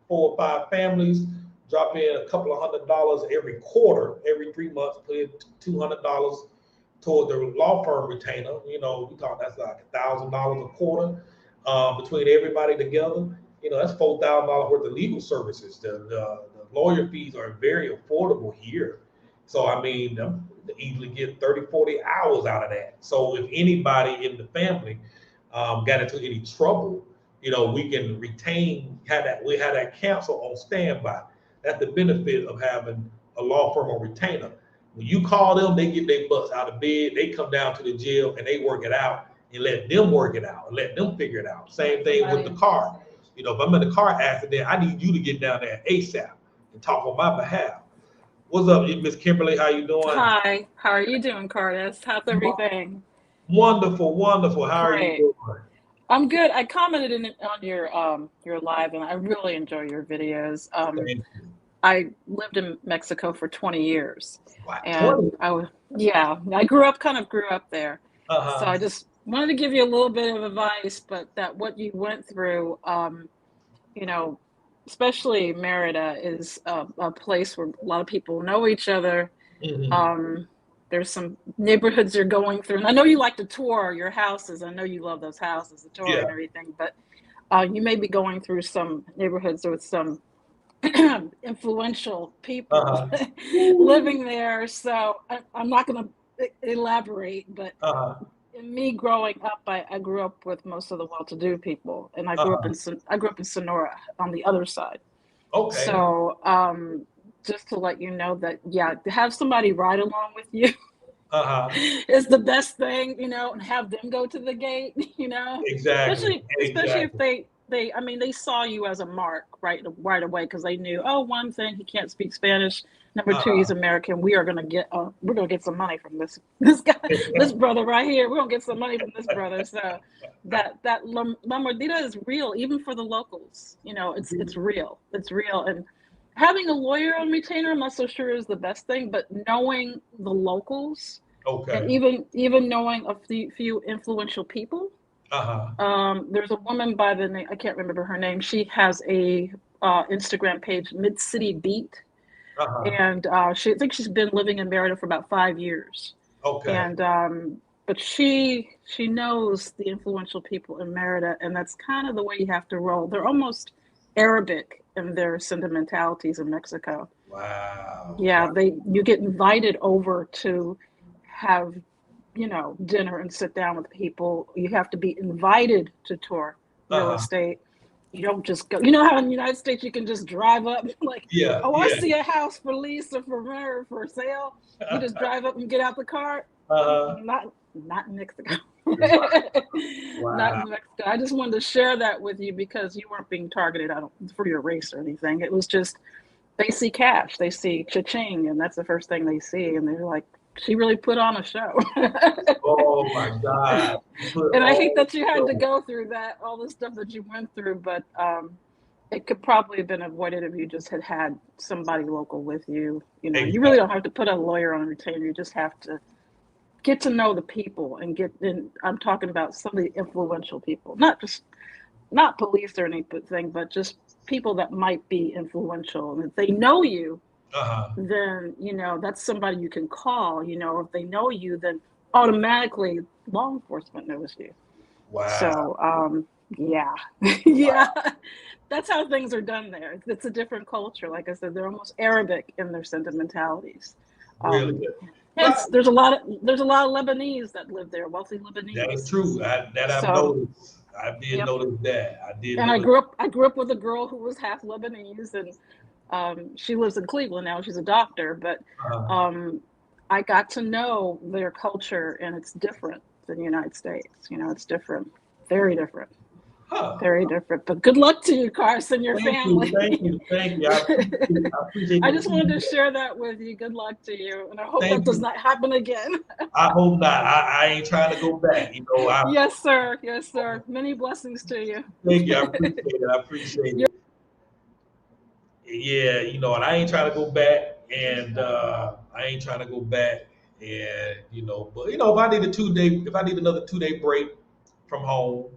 S1: 4 or 5 families, drop in a couple of $100 every quarter, every 3 months, put in $200 toward the law firm retainer. We talk that's like $1,000 a quarter between everybody together. That's $4,000 worth of legal services. The lawyer fees are very affordable here. So, I mean, they easily get 30, 40 hours out of that. So if anybody in the family got into any trouble, we can we have that counsel on standby. That's the benefit of having a law firm on retainer. When you call them, they get their butts out of bed, they come down to the jail and they work it out and let them work it out and let them figure it out. Same thing with the car. If I'm in a car accident, I need you to get down there ASAP and talk on my behalf. What's up, Miss Kimberly? How you doing?
S6: Hi, how are you doing, Curtis? How's everything?
S1: Wonderful, wonderful. How are you doing?
S6: I'm good. I commented on your live, and I really enjoy your videos.
S1: Thank you.
S6: I lived in Mexico for 20 years,
S1: Wow,
S6: and
S1: 20?
S6: I grew up there.
S1: Uh-huh.
S6: So I just wanted to give you a little bit of advice, but that what you went through, especially Merida is a place where a lot of people know each other.
S1: Mm-hmm.
S6: There's some neighborhoods you're going through, and I know you like to tour your houses. I know you love those houses, the tour and everything, but you may be going through some neighborhoods with some influential people living there. So I'm not going to elaborate, but in me growing up, I grew up with most of the well-to-do people, and I grew up in Sonora on the other side.
S1: Okay.
S6: So just to let you know that, to have somebody ride along with you is the best thing, and have them go to the gate,
S1: Exactly.
S6: Especially if they saw you as a mark right away, because they knew, one thing, he can't speak Spanish. Number two, he's American. We're gonna get some money from this guy, this brother right here. We're gonna get some money from this brother. So that La Mordida is real, even for the locals. It's real. It's real. And having a lawyer on retainer, I'm not so sure is the best thing, but knowing the locals, and even knowing a few influential people. There's a woman by the name, I can't remember her name. She has a Instagram page, Mid City Beat, and I think she's been living in Merida for about 5 years.
S1: Okay.
S6: And but she knows the influential people in Merida, and that's kind of the way you have to roll. They're almost Arabic in their sentimentalities in Mexico.
S1: Wow.
S6: Yeah, you get invited over to have dinner and sit down with people. You have to be invited to tour real estate. You don't just go. You know how in the United States you can just drive up like, I see a house for lease or for sale. You just drive up and get out the car. Not in Mexico. Not in Mexico. I just wanted to share that with you because you weren't being targeted for your race or anything. It was just they see cash, they see cha-ching, and that's the first thing they see, and they're like, she really put on a show.
S1: Oh my God.
S6: And I hate that you had to go through that, all the stuff that you went through, but it could probably have been avoided if you just had somebody local with you. You really don't have to put a lawyer on a retainer. You just have to get to know the people and I'm talking about some of the influential people, not police or anything, but just people that might be influential. And if they know you, then that's somebody you can call. If they know you, then automatically law enforcement knows you.
S1: Wow.
S6: So yeah, that's how things are done there. It's a different culture. Like I said, they're almost Arabic in their sentimentalities.
S1: Really good.
S6: There's a lot of Lebanese that live there, wealthy Lebanese.
S1: That is true. I've noticed. I did notice that. I grew
S6: up with a girl who was half Lebanese, and she lives in Cleveland now. She's a doctor, but I got to know their culture, and it's different than the United States. It's different, very different.
S1: Huh.
S6: Very different. But good luck to you, Carson, your family.
S1: Thank you. I appreciate
S6: I
S1: the
S6: just wanted to
S1: feedback.
S6: share that with you. Good luck to you. And I hope
S1: Thank
S6: that does
S1: you.
S6: not happen again.
S1: I hope not. I ain't trying to go back. You know,
S6: Yes, sir. Yes, sir. Many blessings to you.
S1: thank you. I appreciate it. Yeah, you know, and I ain't trying to go back, and you know, but you know, if I need another 2 day break from home,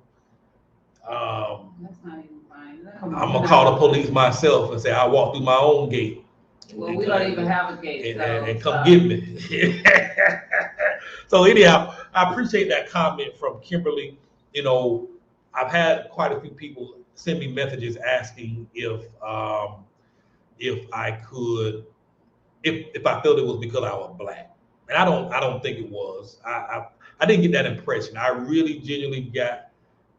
S2: That's not even fine.
S1: I'm gonna call the police myself and say I walked through my own gate.
S2: Well, we don't even have a gate,
S1: and come get me. So anyhow, I appreciate that comment from Kimberly. You know, I've had quite a few people send me messages asking if I could, if I felt it was because I was black, and I don't think it was. I didn't get that impression. I really genuinely got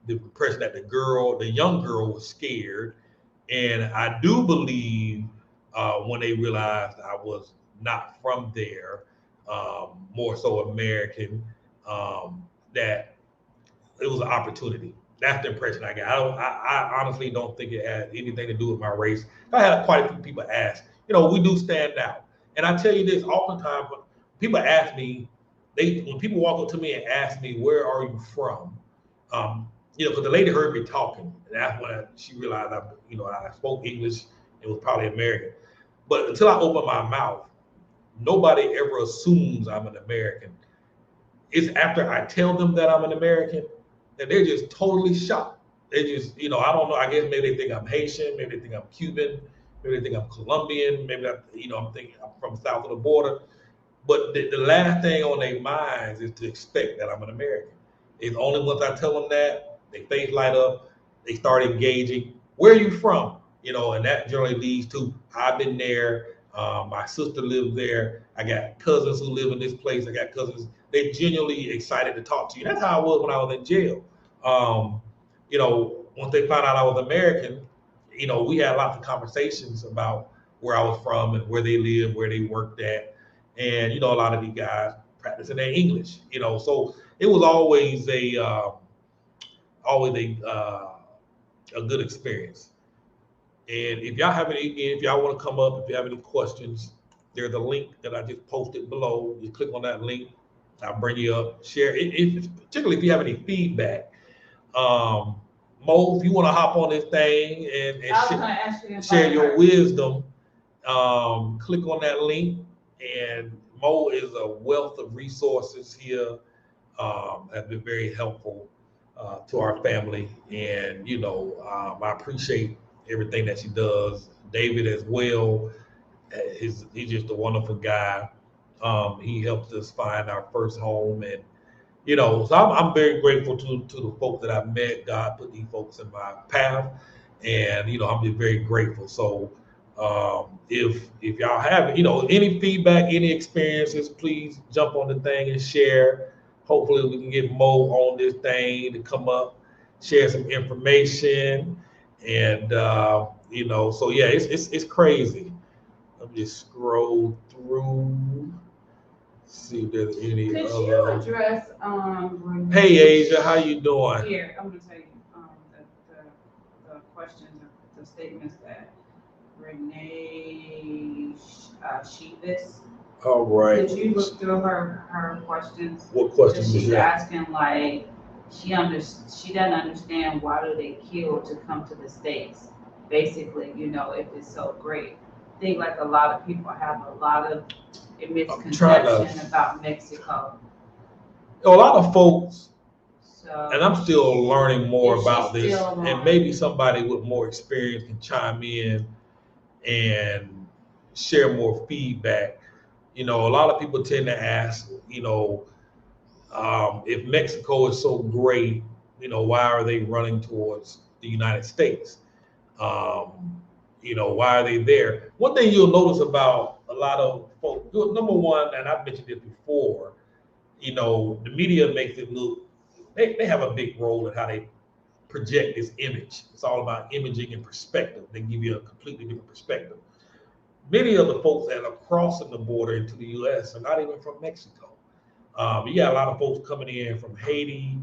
S1: the impression that the young girl was scared, and I do believe when they realized I was not from there, more so American, that it was an opportunity. That's the impression I got. I honestly don't think it had anything to do with my race. I had quite a few people ask. You know, we do stand out, and I tell you this, oftentimes when people ask me, when people walk up to me and ask me, "Where are you from?" You know, because the lady heard me talking, and that's when she realized I spoke English. It was probably American, but until I open my mouth, nobody ever assumes I'm an American. It's after I tell them that I'm an American that they're just totally shocked. They just, I don't know. I guess maybe they think I'm Haitian, maybe they think I'm Cuban, maybe they think I'm Colombian, maybe I'm thinking I'm from south of the border. But the last thing on their minds is to expect that I'm an American. It's only once I tell them that, their face light up, they start engaging. Where are you from? And that generally leads to, I've been there. My sister lives there. I got cousins who live in this place. I got cousins. They're genuinely excited to talk to you. That's how I was when I was in jail. Once they found out I was American, we had lots of conversations about where I was from and where they lived, where they worked at. And, a lot of these guys practicing their English, so it was always a good experience. And if y'all want to come up, if you have any questions, there's a link that I just posted below. You click on that link, I'll bring you up. Share it, particularly if you have any feedback. Mo, if you want to hop on this thing and share your wisdom, click on that link. And Mo is a wealth of resources here. Have been very helpful to our family, and I appreciate everything that she does. David as well, he's just a wonderful guy. He helped us find our first home, and so I'm very grateful to the folks that I've met. God put these folks in my path, and I'm just very grateful. So if y'all have any feedback, any experiences, please jump on the thing and share. Hopefully we can get Mo on this thing to come up, share some information, and so yeah, it's crazy. Let me just scroll through, see if there's any
S2: Could
S1: other.
S2: you address
S1: Hey Asia, how you doing?
S2: Here, I'm gonna tell you the questions, the statements that Renee Sheevis.
S1: All right.
S2: Could you look through her questions?
S1: What questions?
S2: She's asking like she doesn't understand why do they kill to come to the States. Basically, if it's so great. I think like a lot of people have a lot of misconception about Mexico.
S1: A lot of folks,
S2: so,
S1: and I'm still learning more about this, and maybe somebody with more experience can chime in and share more feedback. A lot of people tend to ask, if Mexico is so great, why are they running towards the United States? Why are they there? One thing you'll notice about a lot of folks, number one, and I've mentioned this before, the media makes it look, they have a big role in how they project this image. It's all about imaging and perspective. They give you a completely different perspective. Many of the folks that are crossing the border into the U.S. are not even from Mexico. You got a lot of folks coming in from Haiti.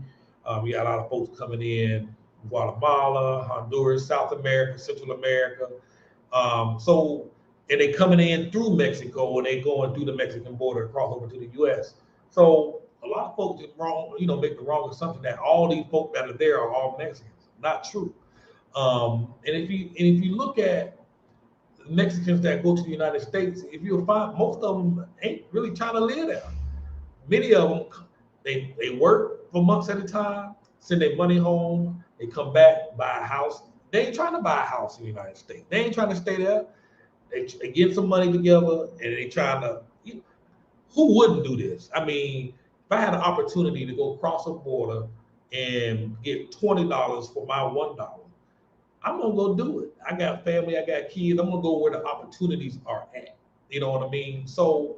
S1: You got a lot of folks coming in Guatemala, Honduras, South America, Central America. And they coming in through Mexico and they going through the Mexican border across over to the U.S. So a lot of folks make the wrong assumption that all these folks that are there are all Mexicans. Not true. And if you look at Mexicans that go to the United States, if you'll find most of them ain't really trying to live there. Many of them they work for months at a time, send their money home, they come back, buy a house. They ain't trying to buy a house in the United States. They ain't trying to stay there. They get some money together and they trying to. Who wouldn't do this? I mean, if I had an opportunity to go cross a border and get $20 for my $1, I'm gonna go do it. I got family, I got kids. I'm gonna go where the opportunities are at. You know what I mean? So,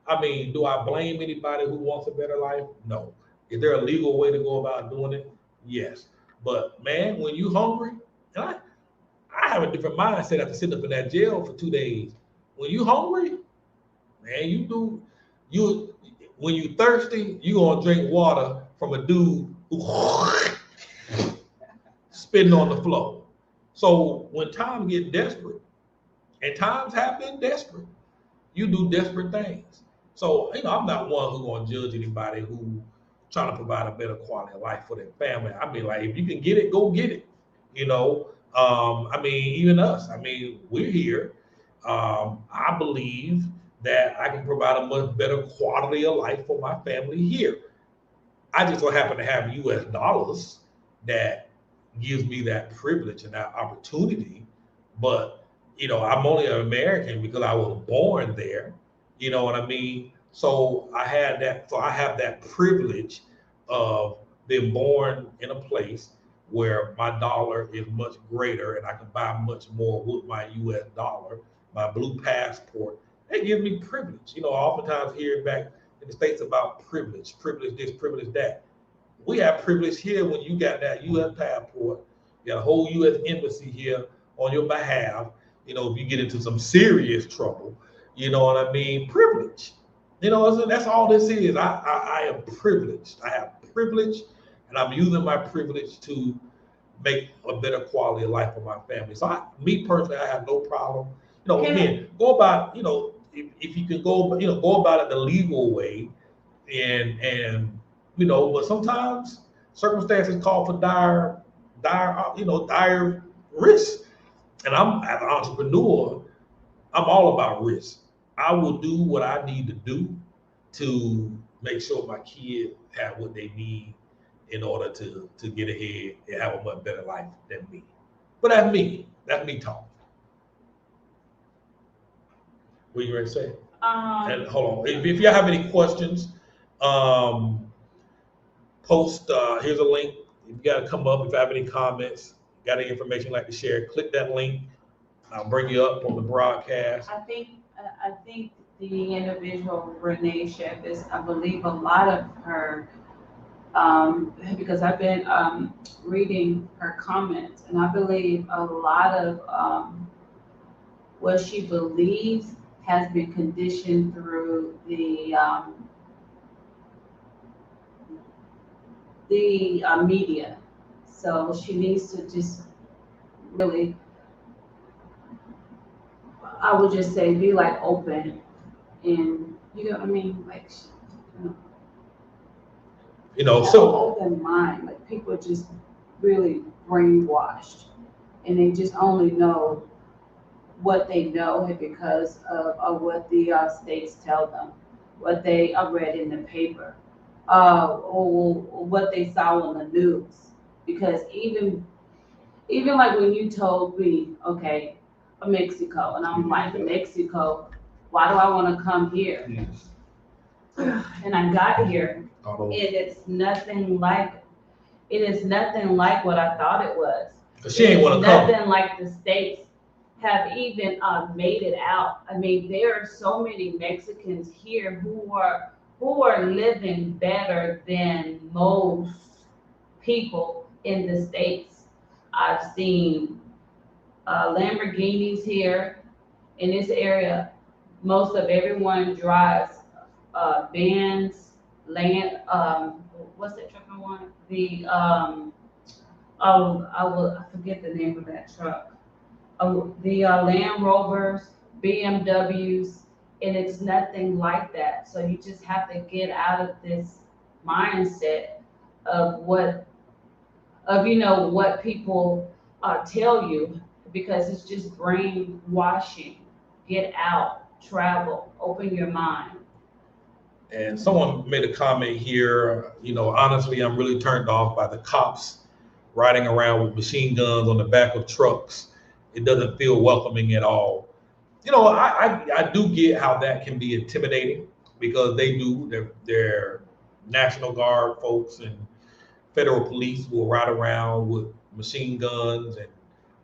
S1: I mean, do I blame anybody who wants a better life? No. Is there a legal way to go about doing it? Yes. But man, when you hungry, and I have a different mindset after sitting up in that jail for 2 days. When you hungry, man, when you thirsty, you gonna drink water from a dude who spitting on the floor. So when times get desperate, and times have been desperate, you do desperate things. So, I'm not one who's going to judge anybody who trying to provide a better quality of life for their family. I mean, like, if you can get it, go get it. I mean, even us, we're here. I believe that I can provide a much better quality of life for my family here. I just so happen to have US dollars that gives me that privilege and that opportunity. But, I'm only an American because I was born there. You know what I mean? So I have that privilege of being born in a place where my dollar is much greater and I can buy much more with my US dollar, my blue passport. That gives me privilege. I oftentimes hear back in the States about privilege this, privilege that. We have privilege here when you got that US passport, you got a whole US embassy here on your behalf. If you get into some serious trouble, you know what I mean? Privilege. That's all this is. I am privileged. I have privilege, and I'm using my privilege to make a better quality of life for my family. So me personally, I have no problem. Again, go about, if you can go about it the legal way, and but sometimes circumstances call for dire risks. And I'm as an entrepreneur, I'm all about risk. I will do what I need to do to make sure my kids have what they need in order to get ahead and have a much better life than me. But that's me. That's me talking. What you ready to say? And hold on. If y'all have any questions, post. Here's a link. If you got to come up, if you have any comments, got any information you'd like to share, click that link. I'll bring you up on the broadcast.
S2: I think the individual Renee Shevis, I believe a lot of her, because I've been reading her comments, and I believe a lot of what she believes has been conditioned through the media. So she needs to just really, I would just say, be like open, and
S1: so
S2: open mind. Like, people just really brainwashed, and they just only know what they know because of what the states tell them, what they read in the paper, or what they saw on the news. Because even like when you told me, okay, Mexico, and I'm like, Mexico, why do I want to come here?
S1: yes.
S2: And I got here, and it is nothing like what I thought it was.
S1: She ain't want to come.
S2: Nothing like the states have even made it out. There are so many Mexicans here who are living better than most people in the States. I've seen Lamborghinis here in this area. Most of everyone drives Benz, what's that truck I want? The I forget the name of that truck. The Land Rovers, BMWs, and it's nothing like that. So you just have to get out of this mindset of what people tell you, because it's just brainwashing. Get out, travel, open your mind.
S1: And someone made a comment here, honestly, I'm really turned off by the cops riding around with machine guns on the back of trucks. It doesn't feel welcoming at all. I do get how that can be intimidating, because they're National Guard folks and federal police will ride around with machine guns and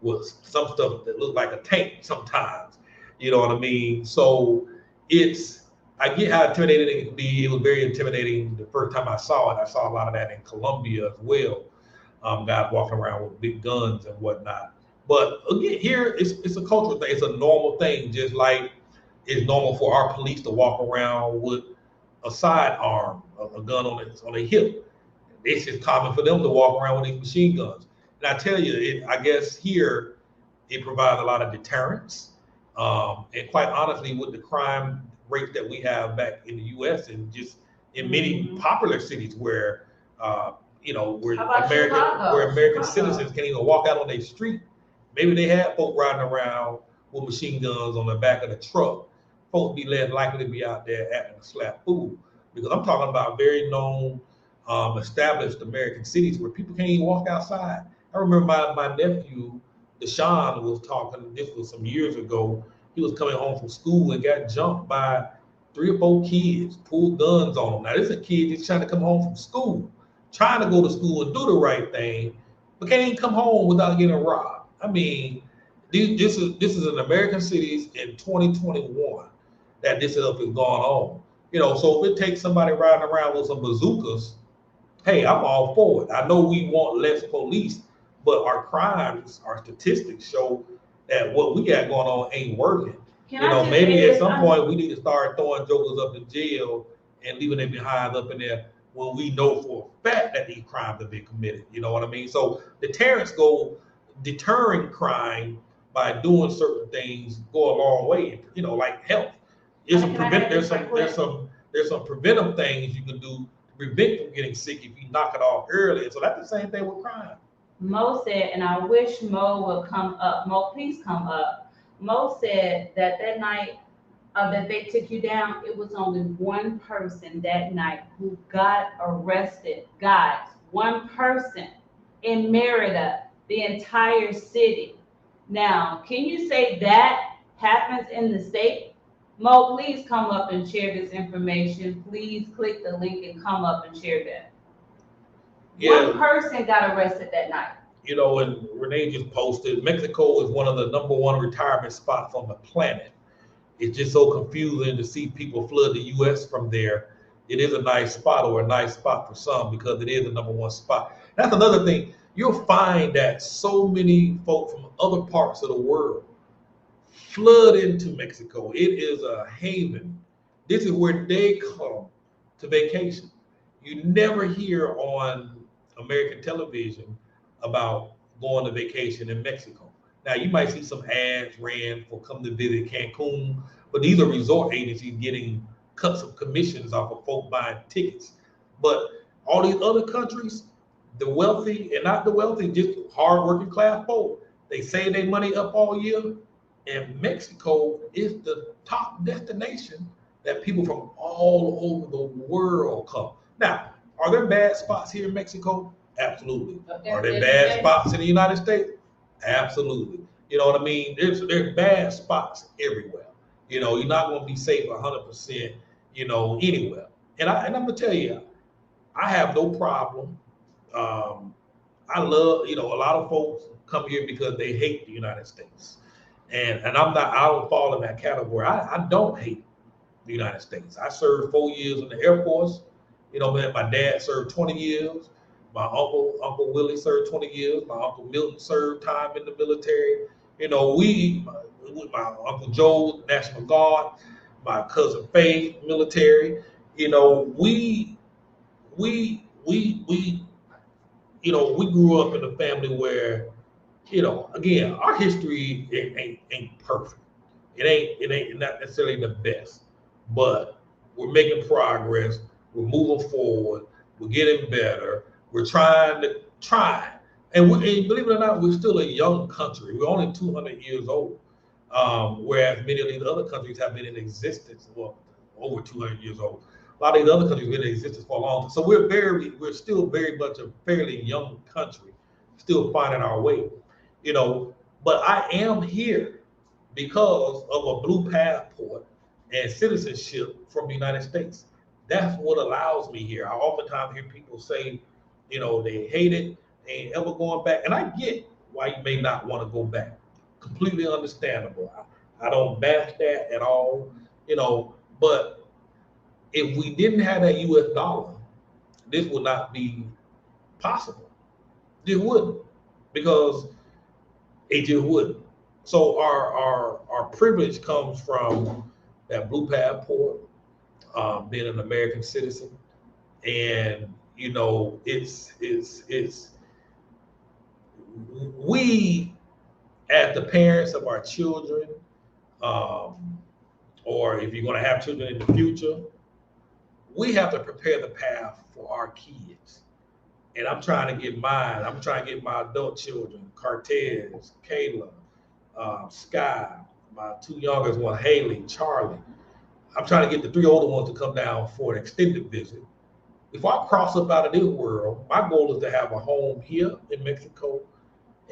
S1: with some stuff that look like a tank sometimes. You know what I mean? So I get how intimidating it can be. It was very intimidating the first time I saw it. I saw a lot of that in Colombia as well. Guys walking around with big guns and whatnot. But again, here it's a cultural thing. It's a normal thing, just like it's normal for our police to walk around with a sidearm, a gun on a hip. It's just common for them to walk around with these machine guns. And I tell you, I guess here it provides a lot of deterrence. And quite honestly, with the crime rate that we have back in the U.S. and just in many popular cities where American citizens can't even walk out on their street. Maybe they had folk riding around with machine guns on the back of the truck. Folks be less likely to be out there acting a slap fool, because I'm talking about very known, established American cities where people can't even walk outside. I remember my nephew, Deshaun, was talking, this was some years ago. He was coming home from school and got jumped by 3 or 4 kids, pulled guns on him. Now, this is a kid just trying to come home from school, trying to go to school and do the right thing, but can't even come home without getting robbed. I mean, this is in American cities in 2021 that this stuff is going on. So if it takes somebody riding around with some bazookas, hey, I'm all for it. I know we want less police, but our crimes, our statistics show that what we got going on ain't working. Maybe at some point we need to start throwing jokers up in jail and leaving them behind up in there when we know for a fact that these crimes have been committed. You know what I mean? So deterring crime by doing certain things go a long way. Like health. There's some preventive things you can do to prevent from getting sick if you knock it off early. So that's the same thing with crime.
S2: Mo said, and I wish Mo would come up. Mo, please come up. Mo said that night that they took you down, it was only one person that night who got arrested. Guys, one person in Merida, the entire city. Now, can you say that happens in the state? Mo, please come up and share this information. Please click the link and come up and share that. Yeah. One person got arrested that night.
S1: And Renee just posted, Mexico is one of the #1 retirement spots on the planet. It's just so confusing to see people flood the U.S. from there. It is a nice spot, or a nice spot for some, because it is the #1 spot. That's another thing. You'll find that so many folk from other parts of the world flood into Mexico. It is a haven. This is where they come to vacation. You never hear on American television about going to vacation in Mexico. Now, you might see some ads ran for come to visit Cancun, but these are resort agencies getting cuts of commissions off of folk buying tickets. But all these other countries, the wealthy and not the wealthy, just hard-working class folk, they save their money up all year, and Mexico is the top destination that people from all over the world come. Now, are there bad spots here in Mexico? Absolutely. Are there bad spots in the United States? Absolutely. You know what I mean? There's bad spots everywhere. You're not going to be safe 100%, anywhere. And I'm going to tell you, I have no problem. I love, a lot of folks come here because they hate the United States. And I don't fall in that category. I don't hate the United States. I served 4 years in the Air Force. My dad served 20 years. My Uncle Willie served 20 years. My Uncle Milton served time in the military. With my Uncle Joe, National Guard, my cousin Faith, military. We we grew up in a family where, again, our history ain't perfect. It ain't not necessarily the best, but we're making progress. We're moving forward. We're getting better. We're trying to try. And believe it or not, we're still a young country. We're only 200 years old, whereas many of these other countries have been in existence, well, over 200 years old. A lot of these other countries have been in existence for a long time. So we're still very much a fairly young country, still finding our way, But I am here because of a blue passport and citizenship from the United States. That's what allows me here. I oftentimes hear people say, they hate it, they ain't ever going back. And I get why you may not want to go back. Completely understandable. I don't bash that at all, but if we didn't have that US dollar, this would not be possible. It wouldn't, because it just wouldn't. So our privilege comes from that blue passport, being an American citizen, and it's we, as the parents of our children, or if you're going to have children in the future, we have to prepare the path for our kids. And I'm trying to get mine. I'm trying to get my adult children, Cortez, Kayla, Sky, my two youngest one, Haley, Charlie. I'm trying to get the three older ones to come down for an extended visit. Before I cross up out of this world, my goal is to have a home here in Mexico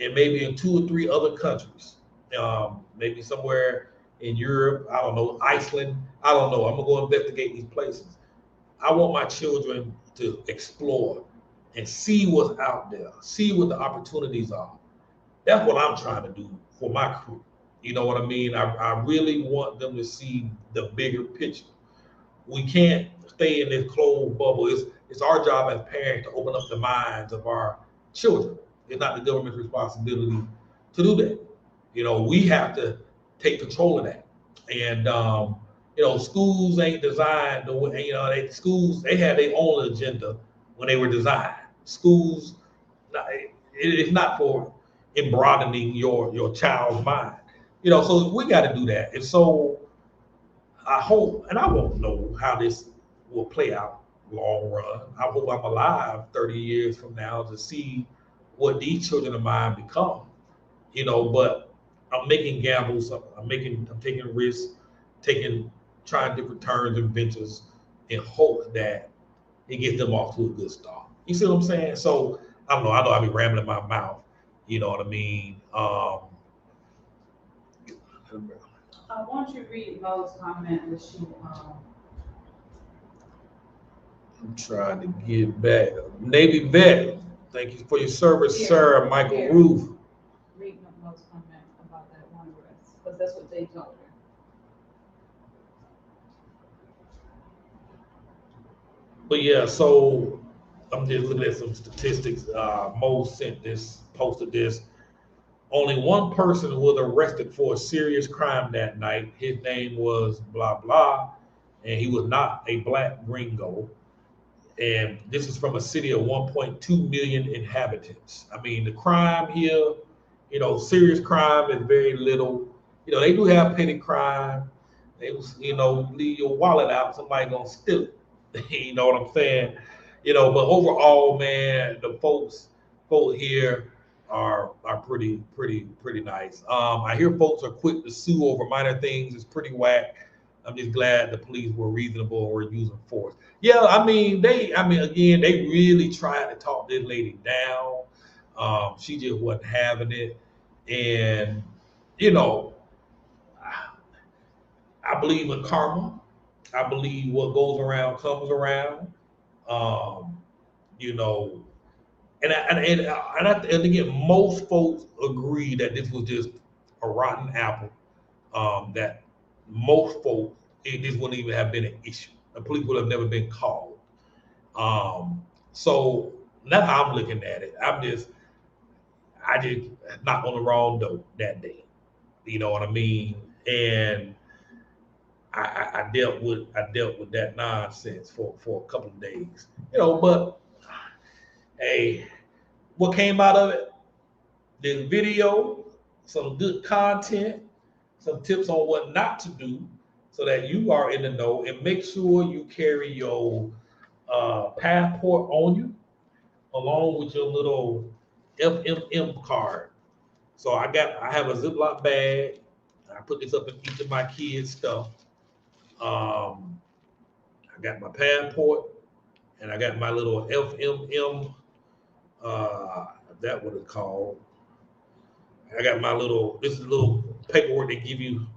S1: and maybe in 2 or 3 other countries. Maybe somewhere in Europe, I don't know, Iceland, I don't know. I'm gonna go investigate these places. I want my children to explore and see what's out there, see what the opportunities are. That's what I'm trying to do for my crew. You know what I mean? I really want them to see the bigger picture. We can't stay in this closed bubble. It's our job as parents to open up the minds of our children. It's not the government's responsibility to do that. We have to take control of that. And schools ain't designed the way, schools, they had their own agenda when they were designed. Schools, it's not for broadening your child's mind. So we got to do that. And so I hope, and I won't know how this will play out long run. I hope I'm alive 30 years from now to see what these children of mine become. But I'm making gambles. I'm taking risks, trying different turns and ventures in hope that it gets them off to a good start. You see what I'm saying? So I don't know. I know I'll be rambling my mouth. You know what I mean?
S2: I want you to read Mo's comment that she
S1: I'm trying to get back. Navy vet, thank you for your service,
S2: Here,
S1: sir. Michael
S2: here.
S1: Roof.
S2: read Mo's comment about that one dress, because that's what they told her.
S1: But yeah, so I'm just looking at some statistics. Mo posted this. Only one person was arrested for a serious crime that night. His name was blah blah, and he was not a black gringo. And this is from a city of 1.2 million inhabitants. I mean, the crime here, serious crime is very little. They do have petty crime. They, leave your wallet out, somebody gonna steal it. You know what I'm saying? But overall, man, the folks here are pretty nice. I hear folks are quick to sue over minor things. It's pretty whack. I'm just glad the police were reasonable or using force. Yeah, again, they really tried to talk this lady down. She just wasn't having it. And, I believe in karma. I believe what goes around comes around. Um, you know, and again, most folks agree that this was just a rotten apple. That most folks, this wouldn't even have been an issue. The police would have never been called. So that's how I'm looking at it. I just knocked on the wrong door that day. You know what I mean? And I dealt with that nonsense for a couple of days. But hey, what came out of it? The video, some good content, some tips on what not to do so that you are in the know, and make sure you carry your passport on you along with your little FMM card. So I have a Ziploc bag. I put this up in each of my kids' stuff. I got my passport and I got my little FMM. That what it's called. I got my little. This is a little paperwork they give you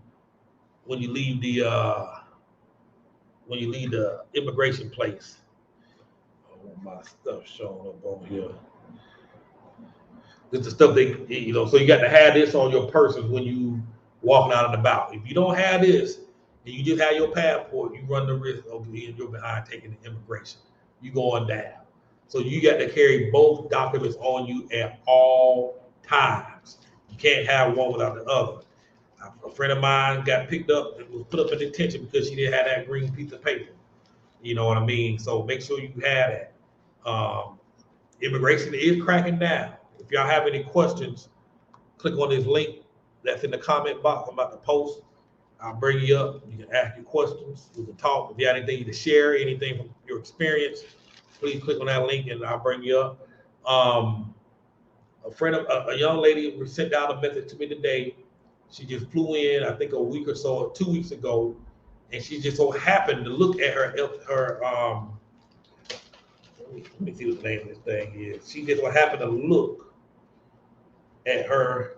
S1: when you leave the immigration place. I want my stuff showing up on here. This is the stuff so you got to have this on your person when you walking out and about. If you don't have this and you just have your passport, you run the risk of being behind taking the immigration. You going down. So you got to carry both documents on you at all times. You can't have one without the other. A friend of mine got picked up and was put up in detention because she didn't have that green piece of paper. You know what I mean? So make sure you have that. Immigration is cracking down. If y'all have any questions, click on this link that's in the comment box. I'm about to post. I'll bring you up. You can ask your questions. We can talk. If you have anything to share, anything from your experience, please click on that link and I'll bring you up. A young lady sent down a message to me today. She just flew in, I think a week or so, 2 weeks ago, and she just so happened to look at her let me see what the name of this thing is. She just so happened to look at her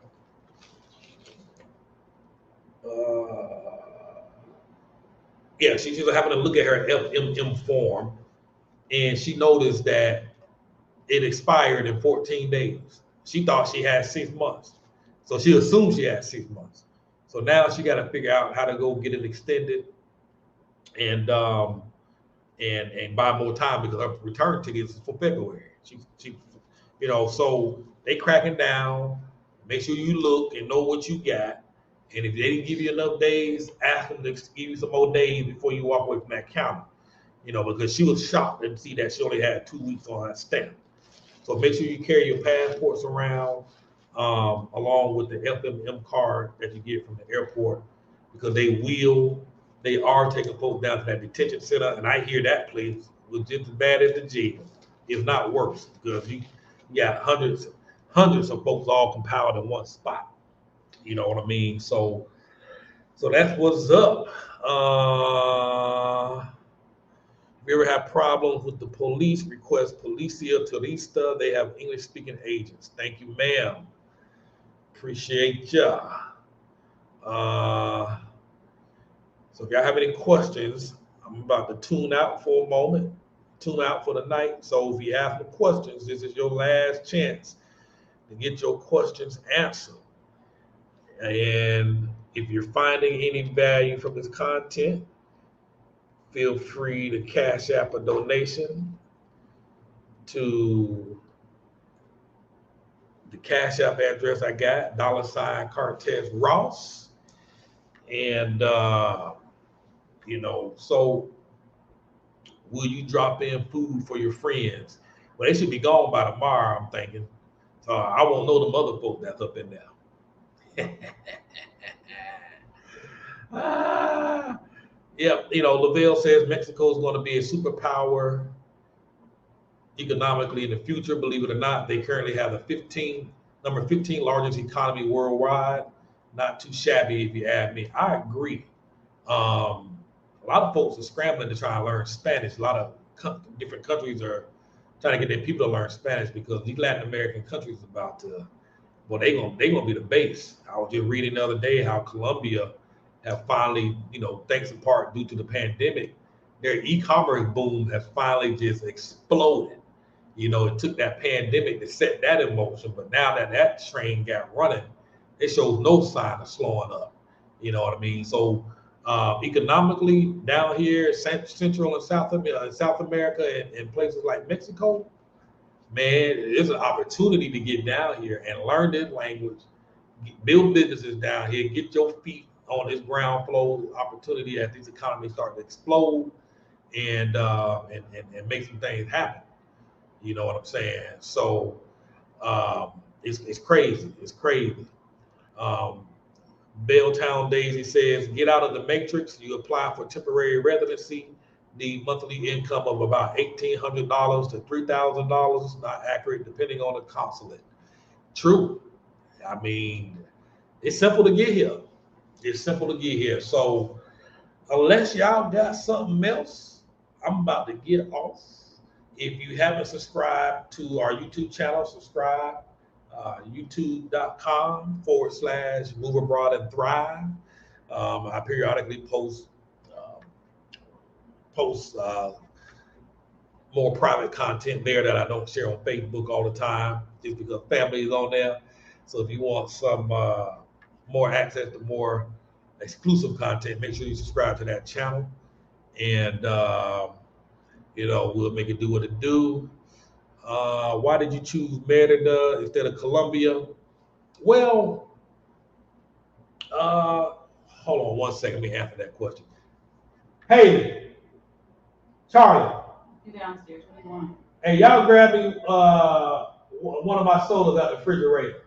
S1: she just happened to look at her FMM form, and she noticed that it expired in 14 days. She thought she had 6 months. So she assumed she had 6 months. So now she got to figure out how to go get it extended and buy more time because her return ticket is for February. She so they cracking down. Make sure you look and know what you got. And if they didn't give you enough days, ask them to give you some more days before you walk away from that counter. Because she was shocked and see that she only had 2 weeks on her stamp. So make sure you carry your passports around along with the FMM card that you get from the airport, because they are taking folks down to that detention center, and I hear that place was just as bad as the jail, if not worse, because you got hundreds of folks all compiled in one spot. You know what I mean? So that's what's up. If you ever have problems with the police, request Policia Turista. They have English-speaking agents. Thank you, ma'am. Appreciate ya. So if y'all have any questions, I'm about to tune out for a moment, tune out for the night. So if you have some questions, this is your last chance to get your questions answered. And if you're finding any value from this content, feel free to cash app a donation to the cash app address I got, $Cartez Ross. And, so will you drop in food for your friends? Well, they should be gone by tomorrow, I'm thinking. So I won't know the other folk that's up in there. Lavelle says Mexico is going to be a superpower economically in the future. Believe it or not, they currently have the number 15 largest economy worldwide. Not too shabby if you ask me. I agree. A lot of folks are scrambling to try and learn Spanish. A lot of different countries are trying to get their people to learn Spanish because these Latin American countries are about to, they're gonna be the base. I was just reading the other day how Colombia have finally, thanks in part due to the pandemic, their e-commerce boom has finally just exploded. It took that pandemic to set that in motion, but now that train got running, it shows no sign of slowing up. You know what I mean? So economically down here, Central and South America and places like Mexico, man, there's an opportunity to get down here and learn this language, build businesses down here, get your feet on this ground floor opportunity as these economies start to explode and make some things happen. You know what I'm saying? So It's crazy. It's crazy. Um, Belltown Daisy says, get out of the matrix. You apply for temporary residency, need monthly income of about $1,800 to $3,000. Not accurate, depending on the consulate. True. I mean, it's simple to get here. It's simple to get here. So unless y'all got something else, I'm about to get off. If you haven't subscribed to our YouTube channel, subscribe. YouTube.com/Move Abroad and Thrive. I periodically post more private content there that I don't share on Facebook all the time, just because family is on there. So if you want some more access to more exclusive content, make sure you subscribe to that channel, and we'll make it do what it do. Why did you choose Merida instead of Colombia? Well, hold on one second. Let me answer that question. Hey, Charlie.
S2: You downstairs. What do you want?
S1: Hey, y'all grab me one of my sodas out the refrigerator.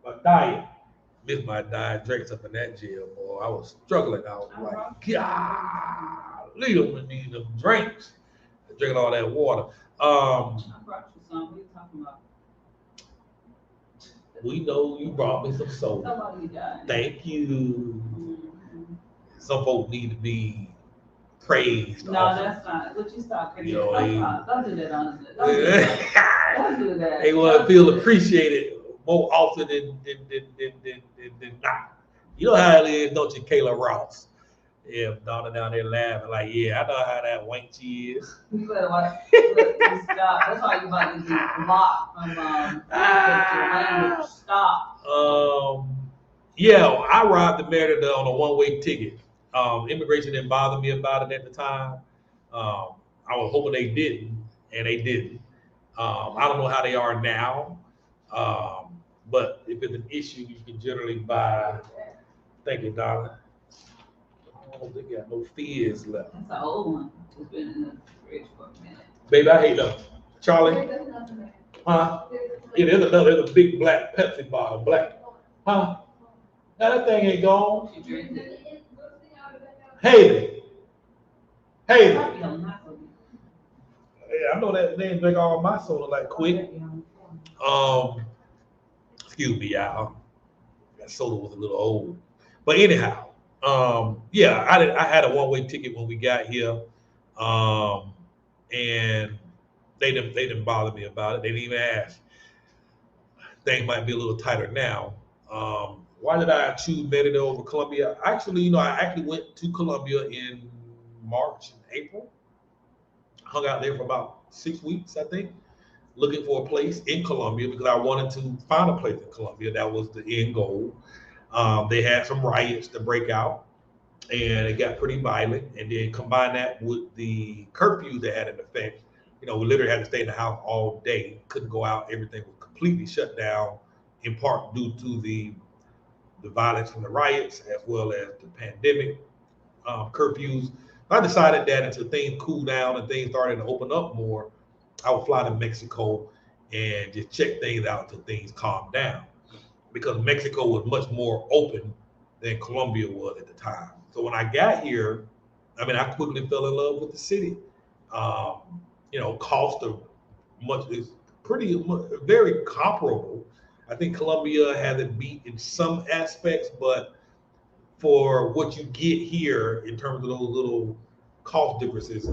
S1: My diet. Missed my diet. Drank up in that jail, boy. I was struggling. I was like, golly, I'm gonna need them drinks. Drinking all that water.
S2: I brought you some. What are you talking about?
S1: We know you brought me some soda.
S2: Somebody died.
S1: Thank you.
S2: Mm-hmm.
S1: Some folks need to be praised.
S2: No,
S1: also.
S2: that's not. Would you stop?
S1: You know,
S2: Don't do that, honestly. Don't do that. Don't do that.
S1: They want to feel appreciated more often than not. You know how it is, don't you, Kayla Ross? Yeah, Donna down there laughing like, yeah, I know how that wank she is.
S2: You better watch. Stop. That's why you about to be blocked from language. Stop.
S1: Yeah, I arrived to Merida on a one-way ticket. Immigration didn't bother me about it at the time. I was hoping they didn't, and they didn't. I don't know how they are now, but if it's an issue, you can generally buy. Thank you, darling. Oh, they got no fears left.
S2: That's an old one. It's been in the fridge for a minute.
S1: Baby, I hate them. Charlie? Huh? Yeah, there's a big black Pepsi bottle, black. Huh? Now that thing ain't gone.
S2: She drinks it.
S1: Haley. Haley.
S2: Yeah,
S1: Yeah, I know that they didn't drink all my soda like quick. Excuse me, y'all. That soda was a little old. But anyhow, yeah, I had a one-way ticket when we got here. And they didn't bother me about it. They didn't even ask. Things might be a little tighter now. Why did I choose Merida over Colombia? Actually, I actually went to Colombia in March and April. Hung out there for about 6 weeks, I think, looking for a place in Colombia because I wanted to find a place in Colombia. That was the end goal. They had some riots to break out, and it got pretty violent. And then combine that with the curfew that had an effect. We literally had to stay in the house all day. Couldn't go out. Everything was completely shut down, in part due to the violence from the riots as well as the pandemic curfews. I decided that until things cooled down and things started to open up more, I would fly to Mexico and just check things out until things calmed down. Because Mexico was much more open than Colombia was at the time. So when I got here, I quickly fell in love with the city. Cost of much is very comparable. I think Colombia has it beat in some aspects, but for what you get here in terms of those little cost differences,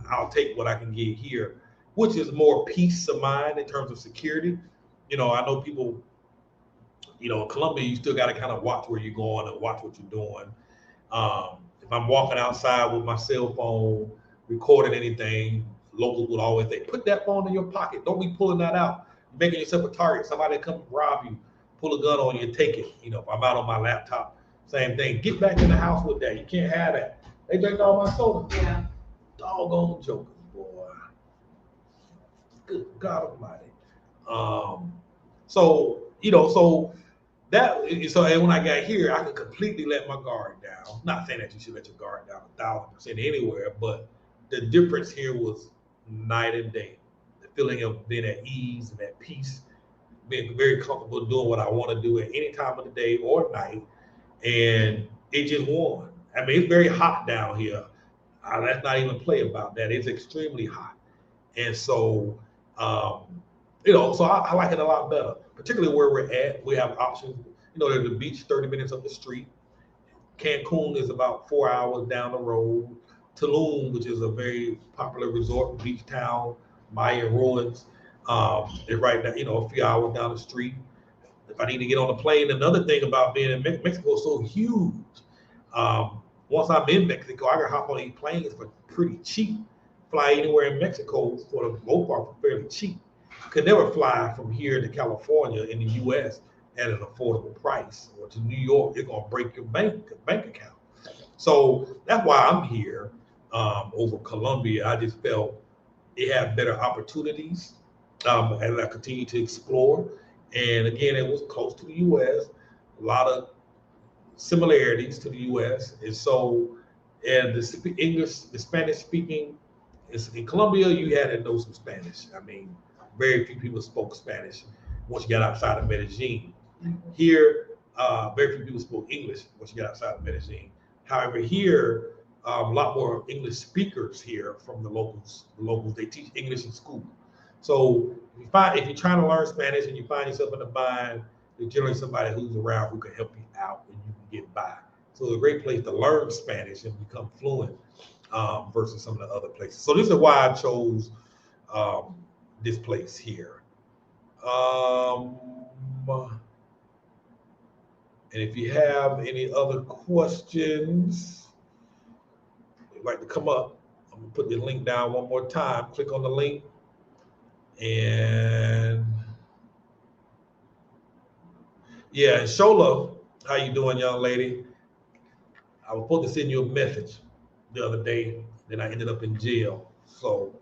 S1: I'll take what I can get here, which is more peace of mind in terms of security. I know people, in Colombia, you still got to kind of watch where you're going and watch what you're doing. If I'm walking outside with my cell phone, recording anything, locals would always say, put that phone in your pocket. Don't be pulling that out. You're making yourself a target. Somebody come rob you, pull a gun on you, take it. If I'm out on my laptop, same thing. Get back in the house with that. You can't have that. They drank all my soda.
S2: Yeah.
S1: Doggone jokers, boy. Good God Almighty. And when I got here, I could completely let my guard down. Not saying that you should let your guard down 1,000% anywhere, but the difference here was night and day. The feeling of being at ease and at peace, being very comfortable doing what I want to do at any time of the day or night. And it just won. I mean, it's very hot down here. Let's not even play about that. It's extremely hot. And so, so I like it a lot better, particularly where we're at. We have options. There's the beach 30 minutes up the street. Cancun is about 4 hours down the road. Tulum, which is a very popular resort beach town, Mayan ruins, is right now, a few hours down the street. If I need to get on a plane, another thing about being in Mexico is so huge. Once I'm in Mexico, I can hop on these planes for pretty cheap. Fly anywhere in Mexico for the most part for fairly cheap. Could never fly from here to California in the U.S. at an affordable price, or to New York. It's gonna break your bank account. So that's why I'm here over Colombia. I just felt it had better opportunities as I continue to explore. And again, it was close to the U.S. A lot of similarities to the U.S. And so, and the Spanish speaking, in Colombia, you had to know some Spanish. I mean, very few people spoke Spanish once you got outside of Medellin. Here, very few people spoke English once you got outside of Medellin. However, here, a lot more English speakers here from the locals. The locals, they teach English in school. So if you're trying to learn Spanish and you find yourself in a bind, there's generally somebody who's around who can help you out and you can get by. So it's a great place to learn Spanish and become fluent versus some of the other places. So this is why I chose this place here. And if you have any other questions, you'd like to come up, I'm gonna put the link down one more time. Click on the link. And yeah, and Shola, how you doing, young lady? I was supposed to send you a message the other day, then I ended up in jail. So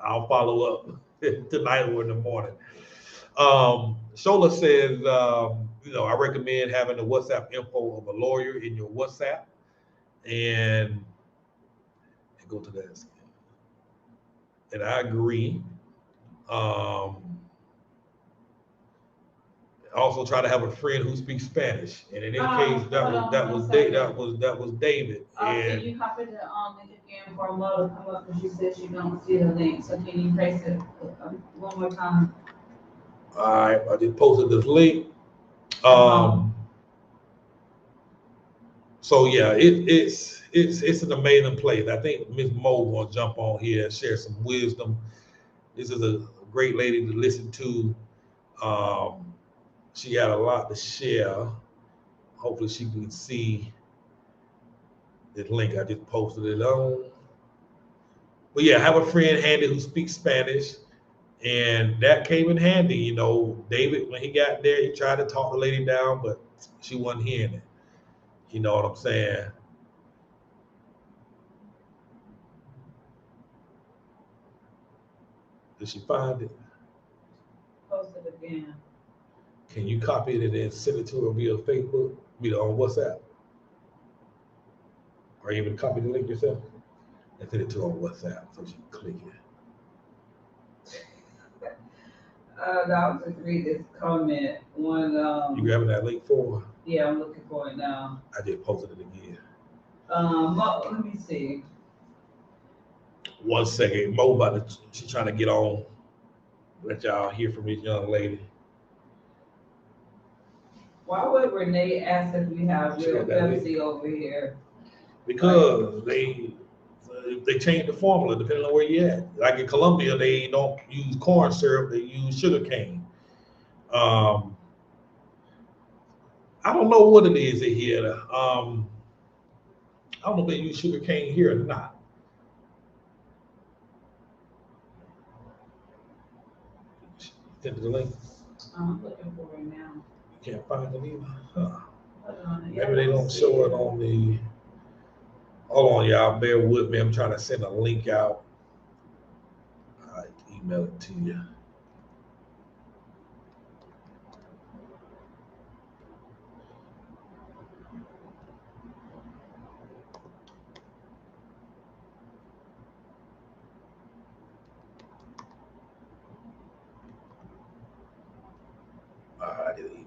S1: I'll follow up tonight or in the morning. Shola says, I recommend having the WhatsApp info of a lawyer in your WhatsApp and go to that. And I agree. Also try to have a friend who speaks Spanish. And in this case, that was David.
S2: Can you copy the link again for Mo to come up, because you said you don't see the link. So can you paste it one more time?
S1: All right, I just posted this link. So yeah, it's an amazing place. I think Ms. Mo will jump on here and share some wisdom. This is a great lady to listen to. She got a lot to share. Hopefully she can see this link. I just posted it on. But yeah, have a friend handy who speaks Spanish. And that came in handy. David, when he got there, he tried to talk the lady down, but she wasn't hearing it. You know what I'm saying? Did she find it?
S2: Post it again.
S1: Can you copy it and then send it to her via Facebook, on WhatsApp? Or even copy the link yourself and send it to her on WhatsApp so she can click it.
S2: I'll just read this comment.
S1: You grabbing that link for her?
S2: Yeah, I'm looking for it now.
S1: I just posted it again.
S2: Let me see.
S1: 1 second. Mo she's trying to get on. Let y'all hear from this young lady.
S2: Why would Renee ask if we have real Pepsi over here?
S1: Because they change the formula depending on where you're at. Like in Colombia, they don't use corn syrup; they use sugar cane. I don't know what it is here. I don't know if they use sugar cane here or not. Send the link.
S2: I'm looking for it now.
S1: You can't find it either. Huh. Maybe they don't show it on the. Hold on, y'all. Bear with me. I'm trying to send a link out. I email it to you.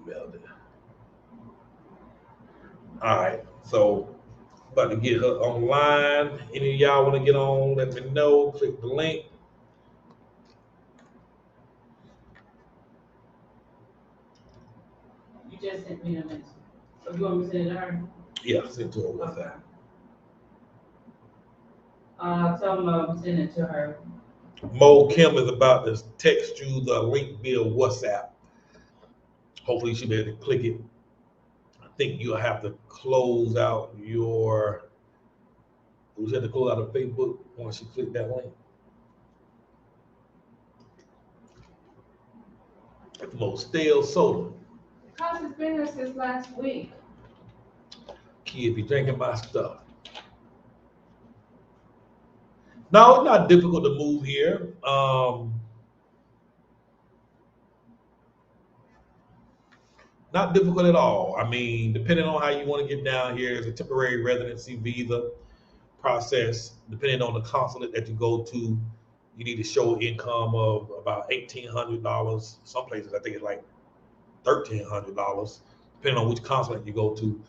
S1: emailed it. All right, so about to get her online. Any of y'all want to get on? Let me know. Click the link.
S2: You just sent me a message. So you want me to send it to her?
S1: Yeah, send to her WhatsApp.
S2: Tell them I'm sending it to her.
S1: Mo Kim is about to text you the link via WhatsApp. Hopefully she'll be able to click it. I think you'll have to close out your. You have to close out of Facebook once you click that link. It's Mo stale soda.
S2: Because it's been there since last week.
S1: Kids be drinking my stuff. No, it's not difficult to move here. Not difficult at all. I mean, depending on how you want to get down here, it's a temporary residency visa process. Depending on the consulate that you go to, you need to show income of about $1,800. Some places I think it's like $1,300, depending on which consulate you go to.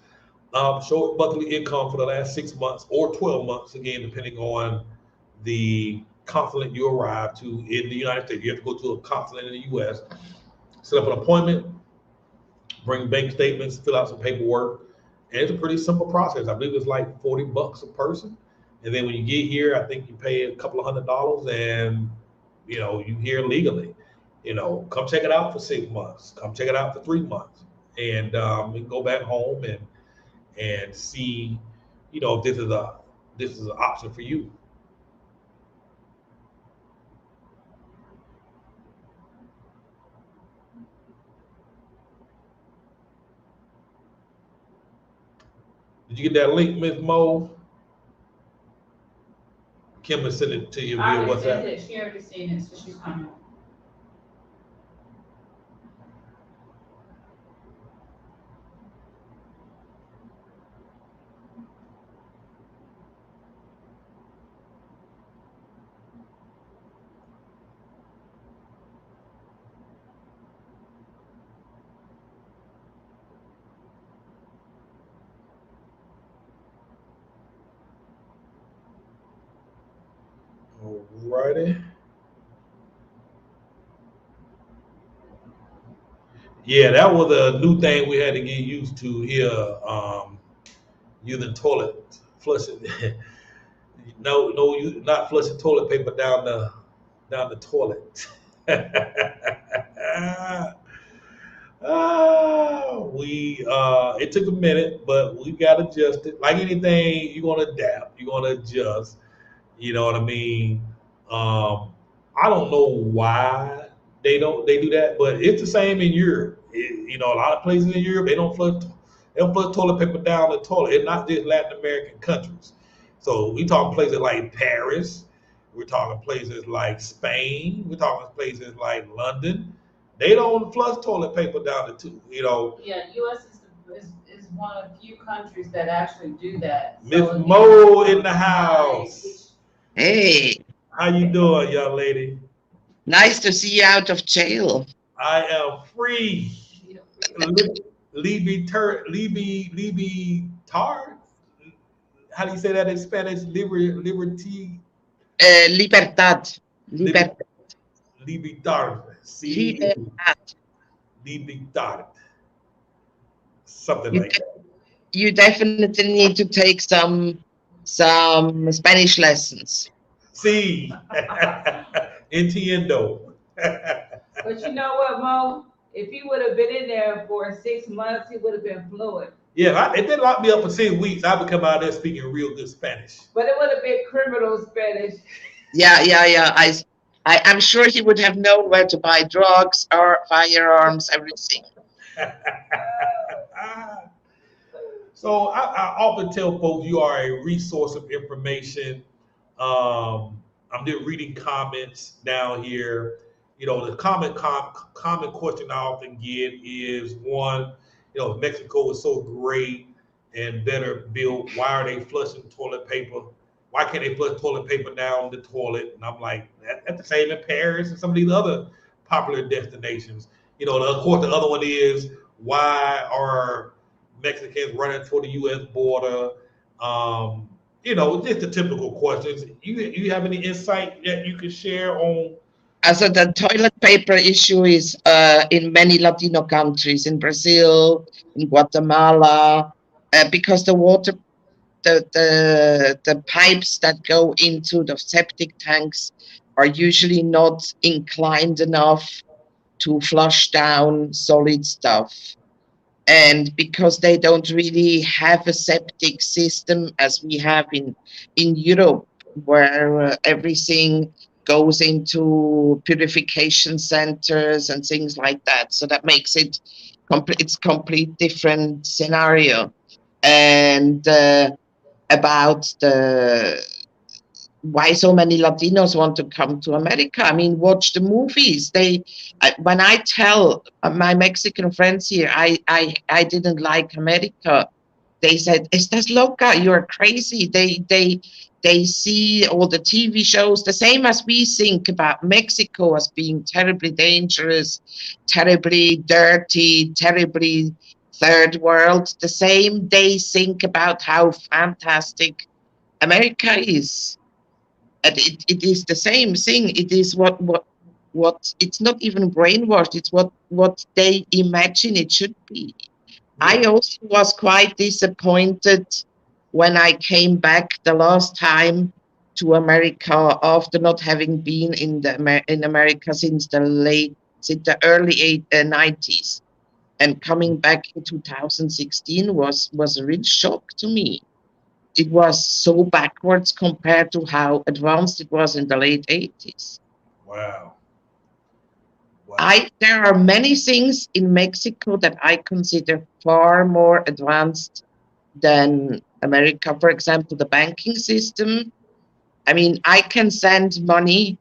S1: Show monthly income for the last 6 months or 12 months, again, depending on the consulate you arrive to in the United States. You have to go to a consulate in the U.S., set up an appointment, bring bank statements, fill out some paperwork, and it's a pretty simple process. I believe it's like $40 a person. And then when you get here, I think you pay a couple of $100 and, you know, you here legally. You know, come check it out for 6 months. Come check it out for 3 months. And we can go back home and see, you know, if this is an option for you. Did you get that link, Ms. Mo? Kim has sent it to you via WhatsApp.
S2: Sent it. She already seen it, so she's coming.
S1: Alrighty. Yeah, that was a new thing we had to get used to here. Using toilet flushing. No, you not flushing toilet paper down the toilet. It took a minute, but we got adjusted. Like anything, you're gonna adapt. You're gonna adjust. You know what I mean? I don't know why they do that, but it's the same in Europe. You know, a lot of places in Europe they don't flush toilet paper down the toilet. It's not just Latin American countries. So we talking places like Paris. We're talking places like Spain. We're talking places like London. They don't flush toilet paper down the tube. You know.
S2: Yeah, U.S. is one of the few countries that actually do that.
S1: Miss Mo in the house.
S7: Hey,
S1: How you doing, young lady?
S7: nice to see you out of jail.
S1: I am free. Libby Tard. How do you say that in Spanish? Liberty.
S7: Libertad. Libertad.
S1: Libertad. See?
S7: Libertad.
S1: Libertad. Something like that.
S7: You definitely need to take some Spanish lessons.
S1: See? Entiendo.
S2: But you know what, Mo? If he would have been in there for 6 months, he would have been fluent.
S1: Yeah, if they locked me up for 6 weeks, I would come out there speaking real good Spanish.
S2: But it would have been criminal Spanish.
S7: Yeah. I'm sure he would have known where to buy drugs or firearms, everything.
S1: So I often tell folks you are a resource of information. I'm just reading comments down here. You know, the common question I often get is one, you know, Mexico is so great and better built. Why are they flushing toilet paper? Why can't they flush toilet paper down the toilet? And I'm like, that's the same in Paris and some of these other popular destinations. You know, of course, the other one is, Why are Mexicans running for the U.S. border? Just the typical questions. You have any insight that you can share on?
S7: Also, the toilet paper issue is in many Latino countries, in Brazil, in Guatemala, because the pipes that go into the septic tanks are usually not inclined enough to flush down solid stuff. And because they don't really have a septic system as we have in Europe, where everything goes into purification centers and things like that. So that makes it it's complete different scenario. And about the why so many Latinos want to come to America. I mean, watch the movies. When I tell my Mexican friends here, I didn't like America, they said, "Estás loca? You're crazy." They see all the TV shows, the same as we think about Mexico as being terribly dangerous, terribly dirty, terribly third world. The same they think about how fantastic America is. And it is the same thing. It is what it's not even brainwashed. It's what they imagine it should be. I also was quite disappointed when I came back the last time to America after not having been in America since the early 90s, and coming back in 2016 was a real shock to me. It was so backwards compared to how advanced it was in the late 80s.
S1: Wow. Wow.
S7: There are many things in Mexico that I consider far more advanced than America. For example, the banking system. I mean, I can send money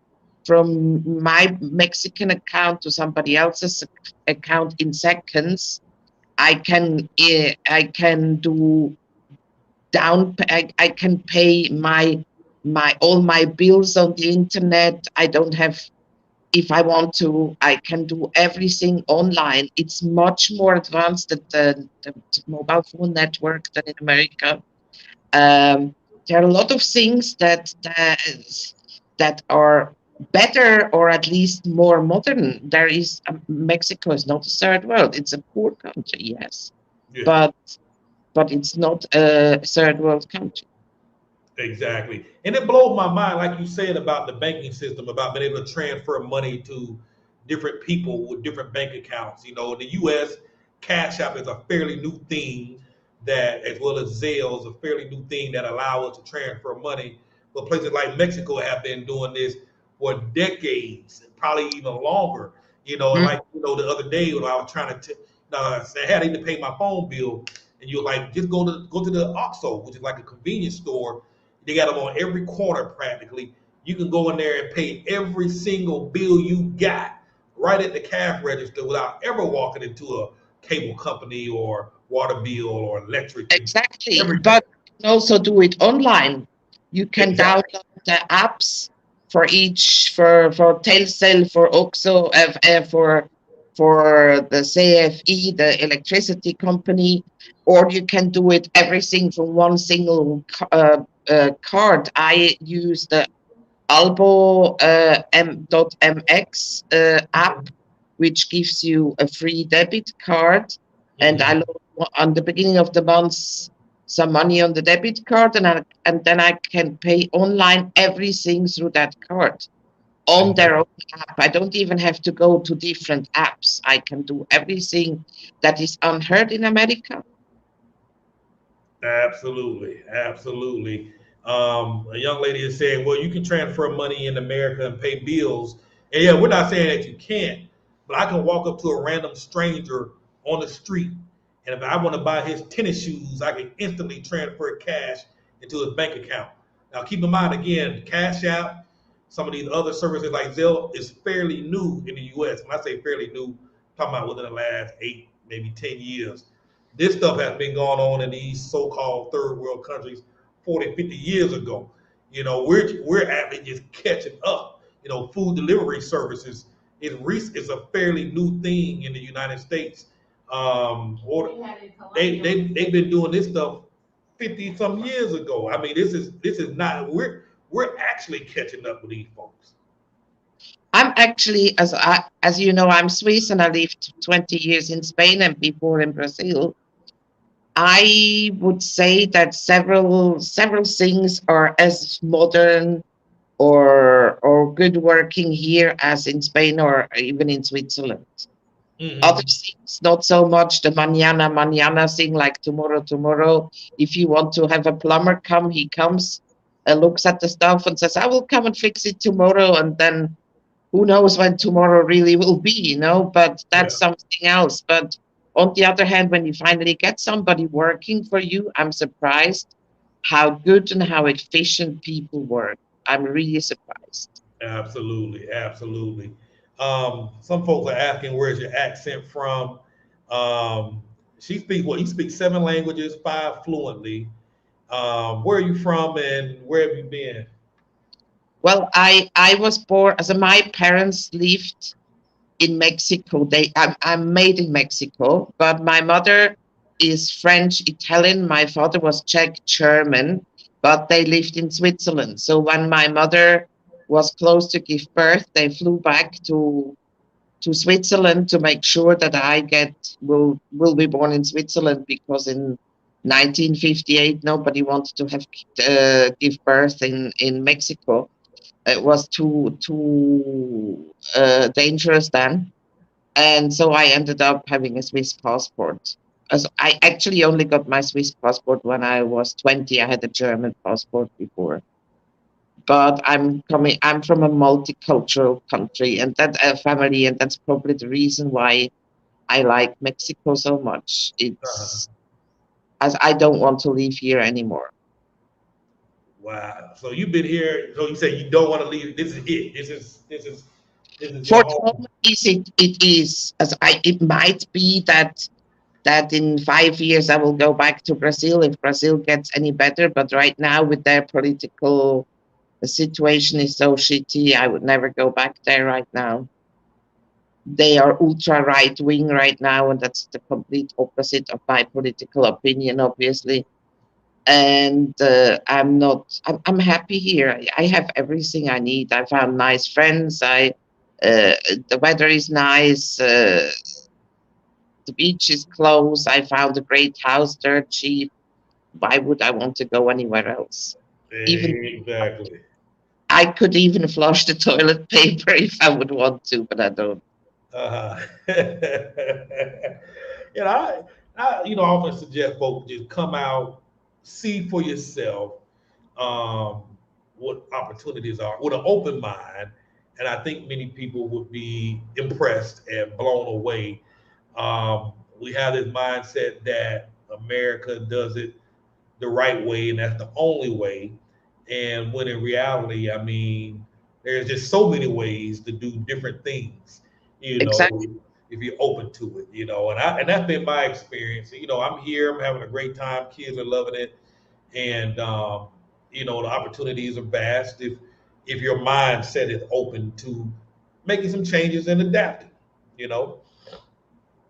S7: from my Mexican account to somebody else's account in seconds. I can do I can pay my all my bills on the internet. I don't have, if I want to, I can do everything online. It's much more advanced than the mobile phone network than in America. There are a lot of things that are better, or at least more modern. Mexico is not a third world. It's a poor country, yes,
S1: Yeah.
S7: but it's not a third world country.
S1: Exactly. And it blows my mind, like you said, about the banking system, about being able to transfer money to different people with different bank accounts. In the US, Cash App is a fairly new thing that, as well as Zelle, is a fairly new thing that allow us to transfer money. But places like Mexico have been doing this for decades, probably even longer. And like, the other day when I was trying to say, hey, I need to pay my phone bill. And you're like, just go to the OXXO, which is like a convenience store. They got them on every corner practically. You can go in there and pay every single bill you got right at the cash register without ever walking into a cable company or water bill or electric.
S7: Exactly. But you can also do it online. You can download the apps for Telcel, for OXXO, for the CFE, the electricity company, or you can do it everything from one single card. I use the Albo M.MX app, which gives you a free debit card. And I load on the beginning of the month some money on the debit card, and then I can pay online everything through that card on their own app. I don't even have to go to different apps. I can do everything that is unheard in America.
S1: Absolutely, absolutely. A young lady is saying, well, you can transfer money in America and pay bills. And yeah, we're not saying that you can't, but I can walk up to a random stranger on the street, and if I want to buy his tennis shoes, I can instantly transfer cash into his bank account. Now, keep in mind, again, Cash App, some of these other services like Zelle is fairly new in the U.S. When I say fairly new, I'm talking about within the last 8, maybe 10 years. This stuff has been going on in these so-called third world countries 40, 50 years ago. We're actually just catching up. Food delivery services is a fairly new thing in the United States. Or they've been doing this stuff 50 some years ago. I mean, this is not we're actually catching up with these folks.
S7: I'm actually, as you know, I'm Swiss and I lived 20 years in Spain and before in Brazil. I would say that several things are as modern or good working here as in Spain or even in Switzerland. Other things, not so much the mañana thing, like tomorrow. If you want to have a plumber come, he comes, looks at the stuff and says, I will come and fix it tomorrow. And then who knows when tomorrow really will be, but that's something else. But on the other hand, when you finally get somebody working for you, I'm surprised how good and how efficient people work. I'm really surprised.
S1: Absolutely, absolutely. Some folks are asking, where's your accent from? She speaks what? You speak 7 languages, 5 fluently. Where are you from, and where have you been?
S7: Well, I was born, as my parents lived in Mexico. I'm made in Mexico, but my mother is French, Italian. My father was Czech, German, but they lived in Switzerland. So when my mother was close to give birth, they flew back to Switzerland to make sure that will be born in Switzerland, because in 1958 nobody wanted to have give birth in Mexico. It was too dangerous then, and so I ended up having a Swiss passport. As I actually only got my Swiss passport when I was 20. I had a German passport before. But I'm from a multicultural country and that family, and that's probably the reason why I like Mexico so much. It's as I don't want to live here anymore.
S1: Wow. So you've been here. So you say you don't want to leave. This is it. This is your
S7: For the
S1: home.
S7: moment, it is as it might be that in 5 years I will go back to Brazil if Brazil gets any better. But right now, with their political situation is so shitty, I would never go back there right now. They are ultra right wing right now, and that's the complete opposite of my political opinion, obviously. And I'm not. I'm happy here. I have everything I need. I found nice friends. The weather is nice. The beach is close. I found a great house, dirt cheap. Why would I want to go anywhere else? Even
S1: Exactly.
S7: I could even flush the toilet paper if I would want to, but I don't.
S1: Uh-huh. I often suggest folks just come out, see for yourself um, what opportunities are with an open mind, and I think many people would be impressed and blown away. We have this mindset that America does it the right way and that's the only way. And when in reality, I mean, there's just so many ways to do different things, you
S7: Exactly.
S1: know, if you're open to it, and that's been my experience. I'm here, I'm having a great time, kids are loving it, and the opportunities are vast if your mindset is open to making some changes and adapting, you know.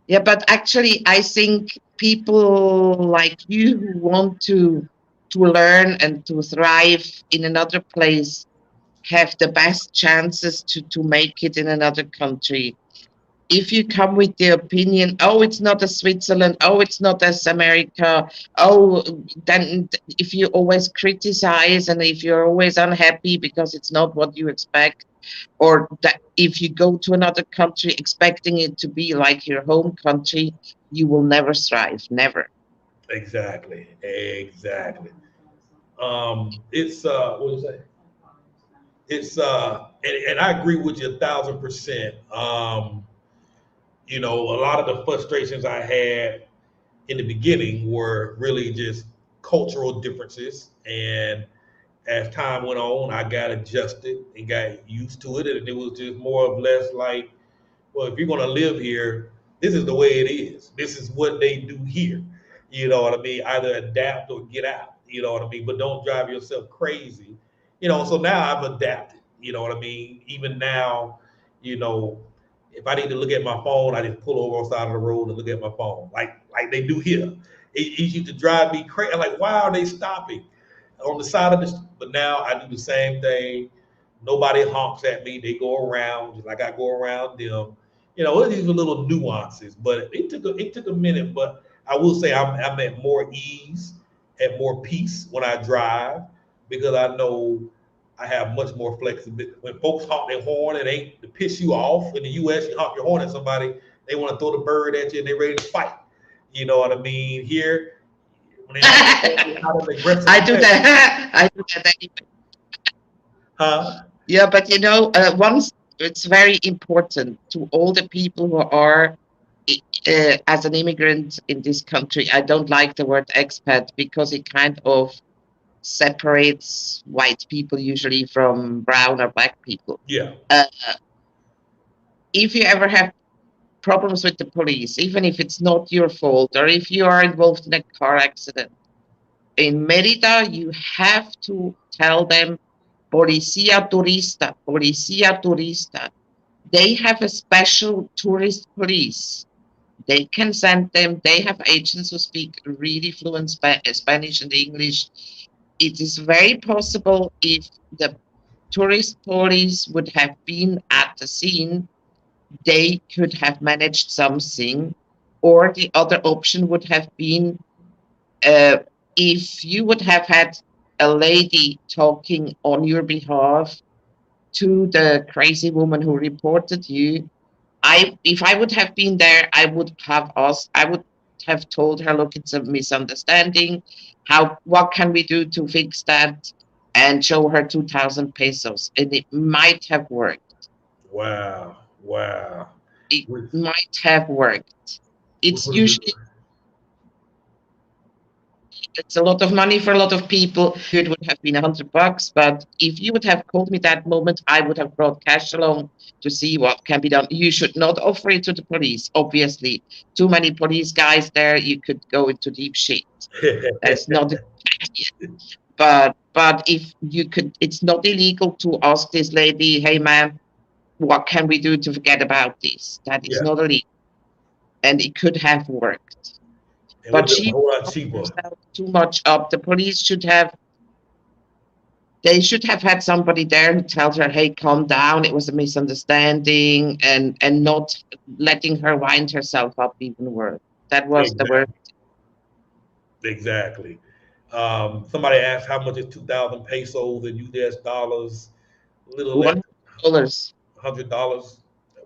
S7: Yeah, but actually, I think people like you who want to learn and to thrive in another place have the best chances to make it in another country. If you come with the opinion, oh, it's not as Switzerland, oh, it's not as America, oh, then if you always criticize and if you're always unhappy because it's not what you expect, or that if you go to another country expecting it to be like your home country, you will never thrive, never.
S1: Exactly. It's what do you say? And I agree with you 1,000%. A lot of the frustrations I had in the beginning were really just cultural differences, and as time went on, I got adjusted and got used to it, and it was just more or less like, well, if you're gonna live here, this is the way it is. This is what they do here. You know what I mean? Either adapt or get out. You know what I mean? But don't drive yourself crazy. So now I've adapted. You know what I mean? Even now, you know, if I need to look at my phone, I just pull over on the side of the road and look at my phone, like they do here. It used to drive me crazy. I'm like, why are they stopping on the side of this? But now I do the same thing. Nobody honks at me. They go around just like I go around them. These are little nuances, but it took a minute. But I will say I'm at more ease, at more peace when I drive because I know I have much more flexibility. When folks honk their horn, it ain't to piss you off. In the U.S., you honk your horn at somebody, they want to throw the bird at you and they're ready to fight. You know what I mean? Here, when they honk their horn, it's out of aggressive.
S7: I do that. I do that anyway.
S1: Huh?
S7: Yeah, but once it's very important to all the people who are as an immigrant in this country. I don't like the word expat because it kind of separates white people usually from brown or black people.
S1: Yeah.
S7: If you ever have problems with the police, even if it's not your fault, or if you are involved in a car accident, in Merida, you have to tell them Policía Turista, Policía Turista. They have a special tourist police. They can send them, they have agents who speak really fluent Spanish and English. It is very possible if the tourist police would have been at the scene, they could have managed something. Or the other option would have been if you would have had a lady talking on your behalf to the crazy woman who reported you, if I would have been there, I would have told her, look, it's a misunderstanding. What can we do to fix that? And show her 2,000 pesos. And it might have worked.
S1: Wow.
S7: It might have worked. It's usually, it's a lot of money for a lot of people. It would have been $100, but if you would have called me that moment, I would have brought cash along to see what can be done. You should not offer it to the police, obviously. Too many police guys there, you could go into deep shit. That's not a good idea. But if you could, it's not illegal to ask this lady, hey ma'am, what can we do to forget about this? That is not illegal. And it could have worked. But she too much up. The police should have had somebody there who tells her, hey, calm down, it was a misunderstanding, and not letting her wind herself up even worse. That was the word.
S1: Exactly. Somebody asked how much is 2,000 pesos in US dollars? A little less. $100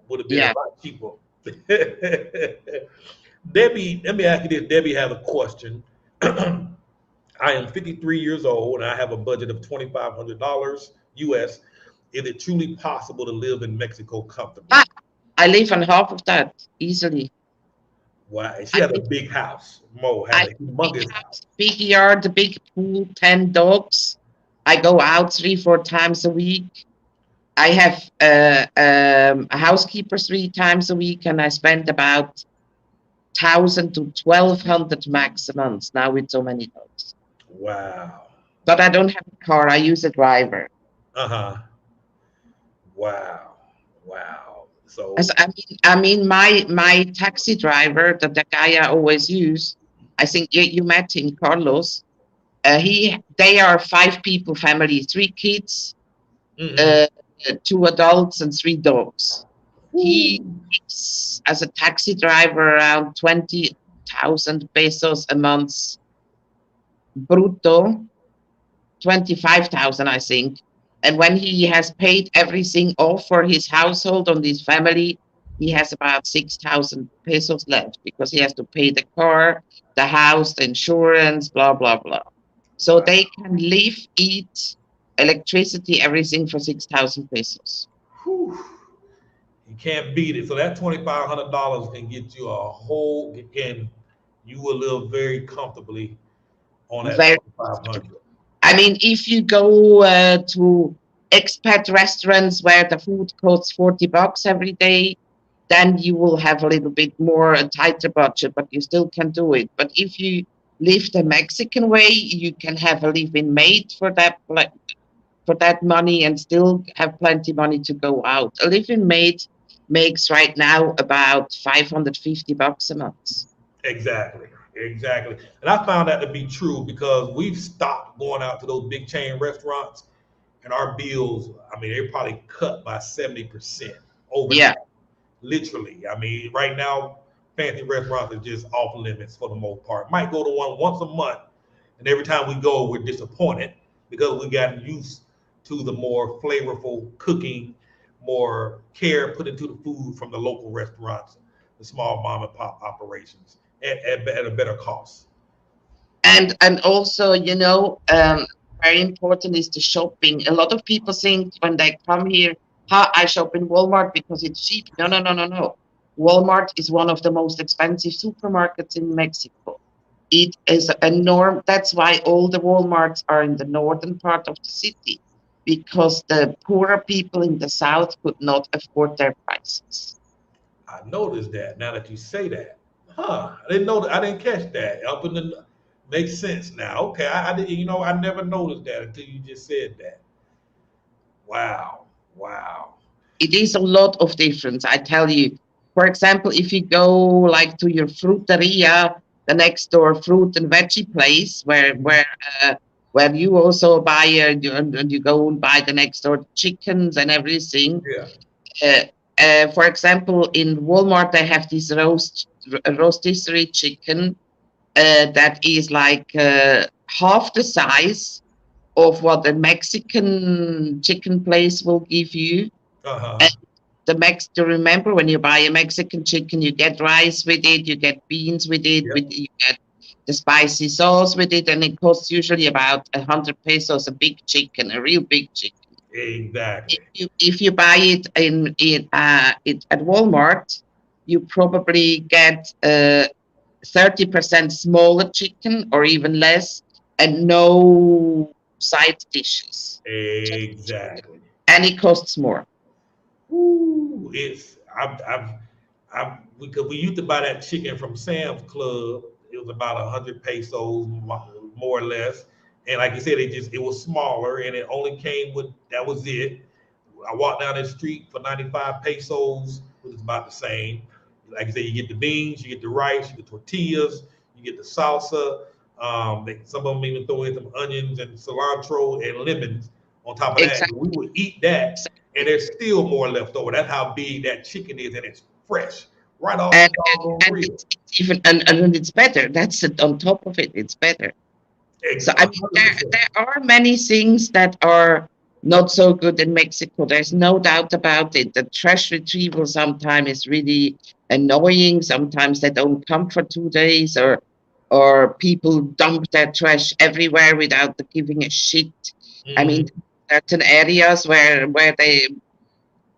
S1: would have been a lot cheaper. Debbie, let me ask you this. Debbie has a question. I am 53 years old and I have a budget of $2,500 US. Is it truly possible to live in Mexico comfortably?
S7: I live on half of that easily.
S1: Wow. She has a big house. Mo has a humongous house.
S7: Big yard, a big pool, 10 dogs. I go out 3-4 times a week. I have a housekeeper 3 times a week, and I spend about 1,000 to 1,200 max a month now with so many dogs.
S1: Wow.
S7: But I don't have a car. I use a driver.
S1: Wow. So
S7: I mean, my taxi driver, the guy I always use, I think you met him, Carlos. They are 5 people family, 3 kids, 2 adults, and 3 dogs. He makes, as a taxi driver, around 20,000 pesos a month, brutto, 25,000, I think. And when he has paid everything off for his household on his family, he has about 6,000 pesos left because he has to pay the car, the house, the insurance, blah, blah, blah. So they can live, eat, electricity, everything for 6,000 pesos.
S1: You can't beat it. So that $2,500 can get you you will live very comfortably on that $2,500.
S7: I mean, if you go to expat restaurants where the food costs $40 every day, then you will have a little bit more a tighter budget, but you still can do it. But if you live the Mexican way, you can have a live-in maid for that money and still have plenty money to go out. A live-in maid makes right now about $550 a month.
S1: Exactly. Exactly. And I found that to be true because we've stopped going out to those big chain restaurants and our bills, I mean, they're probably cut by 70%
S7: Yeah.
S1: overnight. Literally. I mean, right now, fancy restaurants are just off limits for the most part. Might go to one once a month, and every time we go, we're disappointed because we got used to the more flavorful cooking, more care put into the food from the local restaurants, the small mom and pop operations at a better cost.
S7: And also, very important is the shopping. A lot of people think when they come here, I shop in Walmart because it's cheap. No, no, no, no, no. Walmart is one of the most expensive supermarkets in Mexico. It is a norm. That's why all the Walmarts are in the northern part of the city, because the poorer people in the south could not afford their prices.
S1: I noticed that now that you say that. Huh. I didn't know that. I didn't catch that. Up in the makes sense now. Okay. I didn't, I never noticed that until you just said that. Wow. Wow.
S7: It is a lot of difference, I tell you. For example, if you go like to your fruteria, the next door fruit and veggie place, where you also buy and you go and buy the next door chickens and everything.
S1: Yeah.
S7: Uh, for example, in Walmart they have this rotisserie chicken that is like half the size of what a Mexican chicken place will give you.
S1: Uh-huh.
S7: To remember, when you buy a Mexican chicken, you get rice with it, you get beans with it,
S1: Yep.
S7: you get the spicy sauce with it, and it costs usually about 100 pesos a big chicken, a real big chicken.
S1: Exactly.
S7: If you buy it at Walmart, you probably get 30% smaller chicken or even less, and no side dishes,
S1: Exactly.
S7: and it costs more.
S1: Ooh, because we used to buy that chicken from Sam's Club. It was about 100 pesos, more or less. And like you said, it was smaller, and it only came with that was it. I walked down the street for 95 pesos, which is about the same. Like you said, you get the beans, you get the rice, you get tortillas, you get the salsa. Some of them even throw in some onions and cilantro and lemons on top of that.
S7: Exactly.
S1: We would eat that, and there's still more left over. That's how big that chicken is, and it's fresh, right off the
S7: and
S1: doggone
S7: and
S1: grill.
S7: it's even and it's better. That's it. On top of it, it's better. So I mean, there
S1: 100%.
S7: there are many things that are not so good in Mexico. There's no doubt about it. The trash retrieval sometimes is really annoying. Sometimes they don't come for 2 days, or people dump their trash everywhere without giving a shit. I mean,
S1: Mhm.
S7: certain areas where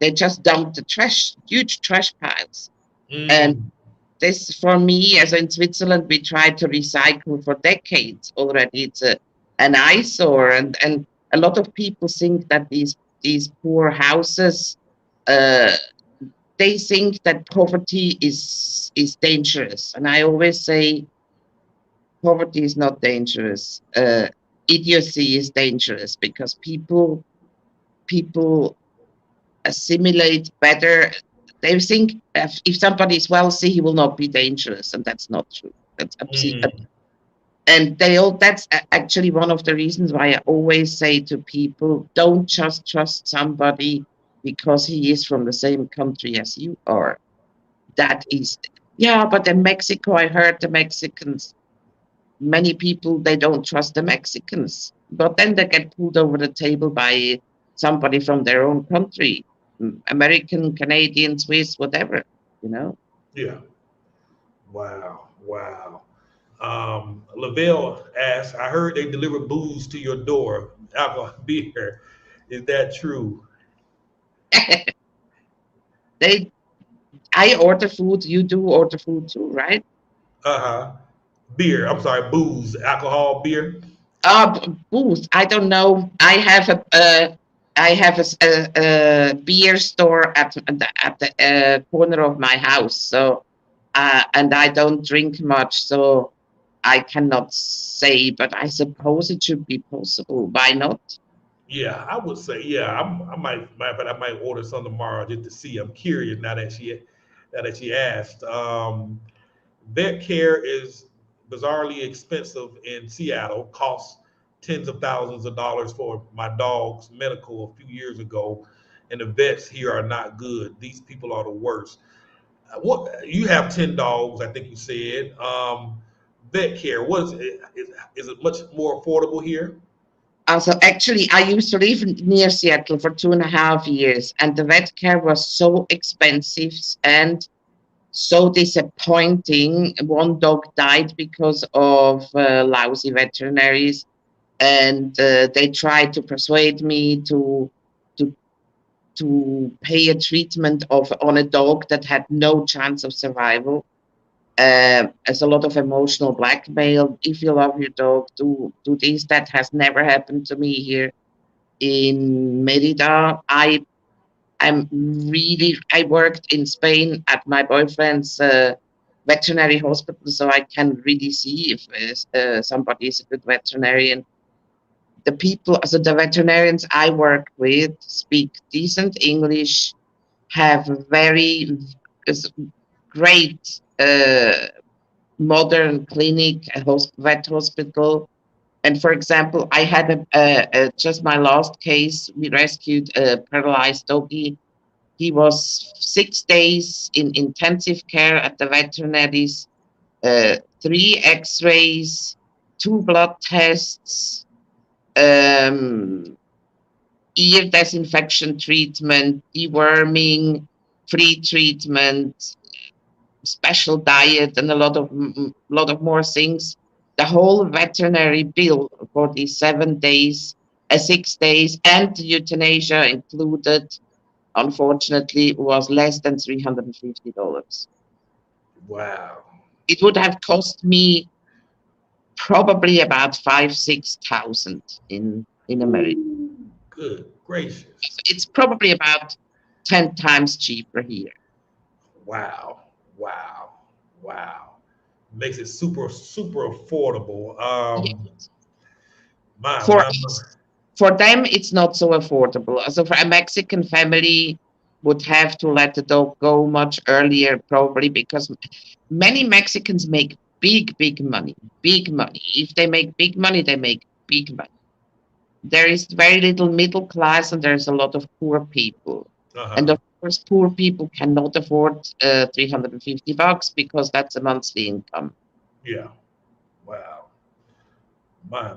S7: they just dump the trash, huge trash piles. And
S1: Mm.
S7: this, for me, as in Switzerland, we tried to recycle for decades already. It's an eyesore, and a lot of people think that these poor houses, uh, they think that poverty is dangerous. And I always say poverty is not dangerous. Idiocy is dangerous because people assimilate better. They think if somebody is wealthy, he will not be dangerous, and that's not true. That's absolutely.
S1: Mm.
S7: And that's actually one of the reasons why I always say to people, don't just trust somebody because he is from the same country as you are. That is, yeah, but in Mexico, I heard the Mexicans, many people, they don't trust the Mexicans, but then they get pulled over the table by somebody from their own country, American, Canadian, Swiss, whatever, you know.
S1: Yeah. Wow. Wow. Lavelle asks, I heard they deliver booze to your door, alcohol, beer. Is that true?
S7: they, I order food, you do order food too, right?
S1: Uh-huh. Beer. I'm sorry, booze, alcohol, beer.
S7: Booth. I don't know. I have a beer store at the corner of my house. So and I don't drink much, so I cannot say. But I suppose it should be possible. Why not?
S1: Yeah, I would say, yeah, I might, matter of fact, I might order some tomorrow just to see. I'm curious now that she asked. Vet care is bizarrely expensive in Seattle. Costs tens of thousands of dollars for my dog's medical a few years ago, and the vets here are not good. These people are the worst. What you have 10 dogs, I think you said. Vet care, what is it? Is it much more affordable here?
S7: Also, actually, I used to live near Seattle for 2.5 years, and the vet care was so expensive and so disappointing. One dog died because of lousy veterinaries, and they tried to persuade me to pay a treatment of on a dog that had no chance of survival. As a lot of emotional blackmail. If you love your dog, do this. That has never happened to me here in Merida. I worked in Spain at my boyfriend's veterinary hospital, so I can really see if somebody is a good veterinarian. The people, so the veterinarians I work with, speak decent English, have very great modern clinic, vet hospital. And for example, I had just my last case. We rescued a paralyzed doggy. He was 6 days in intensive care at the veterinaries, 3 X-rays, 2 blood tests, um, ear disinfection treatment, deworming, free treatment, special diet, and a lot of more things. The whole veterinary bill for these 7 days, 6 days, and euthanasia included, unfortunately, was less than $350.
S1: Wow.
S7: It would have cost me probably about 5,000-6,000 in America.
S1: Good gracious.
S7: It's probably about 10 times cheaper here.
S1: Wow. Wow. Wow. Makes it super affordable.
S7: Yeah.
S1: My,
S7: For
S1: my, my.
S7: us, for them, it's not so affordable. So for a Mexican family, would have to let the dog go much earlier, probably because many Mexicans make big money. Big money. If they make big money, they make big money. There is very little middle class, and there's a lot of poor people. And
S1: Uh-huh.
S7: of course, poor people cannot afford $350 because that's a monthly income.
S1: Yeah. Wow. My.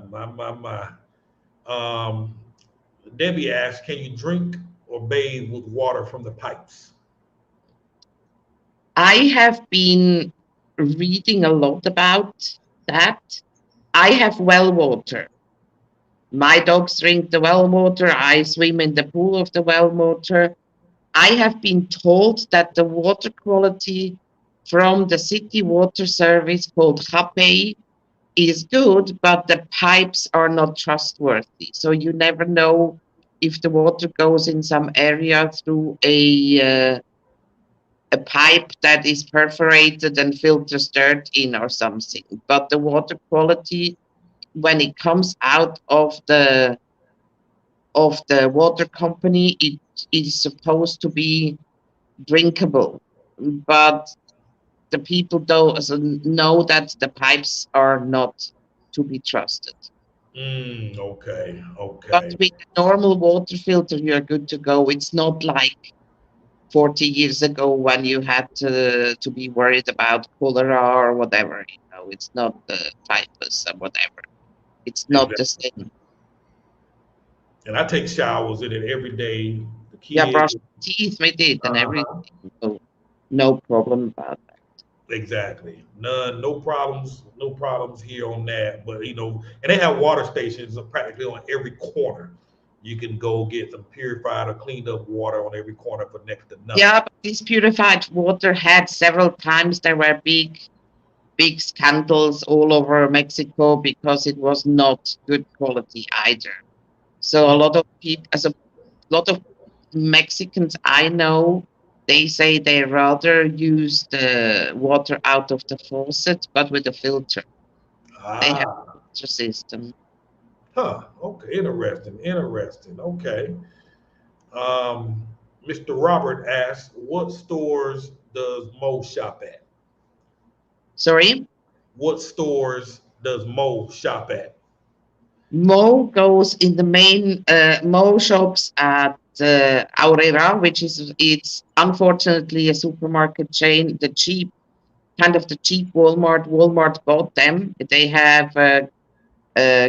S1: Um, Debbie asked, can you drink or bathe with water from the pipes?
S7: I have been reading a lot about that. I have well water. My dogs drink the well water. I swim in the pool of the well water. I have been told that the water quality from the city water service called Japay is good, but the pipes are not trustworthy. So you never know if the water goes in some area through a pipe that is perforated and filters dirt in or something. But the water quality, when it comes out of the water company, it is supposed to be drinkable. But the people don't know that the pipes are not to be trusted.
S1: Okay.
S7: But
S1: Okay.
S7: with a normal water filter, you're good to go. It's not like 40 years ago when you had to be worried about cholera or whatever. It's not the typhus or whatever. It's not the
S1: Exactly.
S7: same.
S1: And I take showers in it every day. The
S7: Yeah,
S1: kids.
S7: brush teeth with it and everything.
S1: Uh-huh.
S7: So no problem about that.
S1: Exactly. None, no problems here on that. But and they have water stations practically on every corner. You can go get some purified or cleaned up water on every corner for next to nothing.
S7: Yeah, but this purified water had several times there were big scandals all over Mexico because it was not good quality either. So a
S1: Mm.
S7: lot of people, as a lot of Mexicans I know, they say they rather use the water out of the faucet, but with a filter. They have
S1: Ah,
S7: a filter system.
S1: Huh. Okay. Interesting. Interesting. Okay. Um, Mr. Robert asks, what stores does Mo shop at?
S7: Sorry?
S1: What stores does Mo shop at?
S7: Mo goes in the main Mo shops at Aurrera, which is it's unfortunately a supermarket chain. The cheap kind of the cheap Walmart. Walmart bought them. They have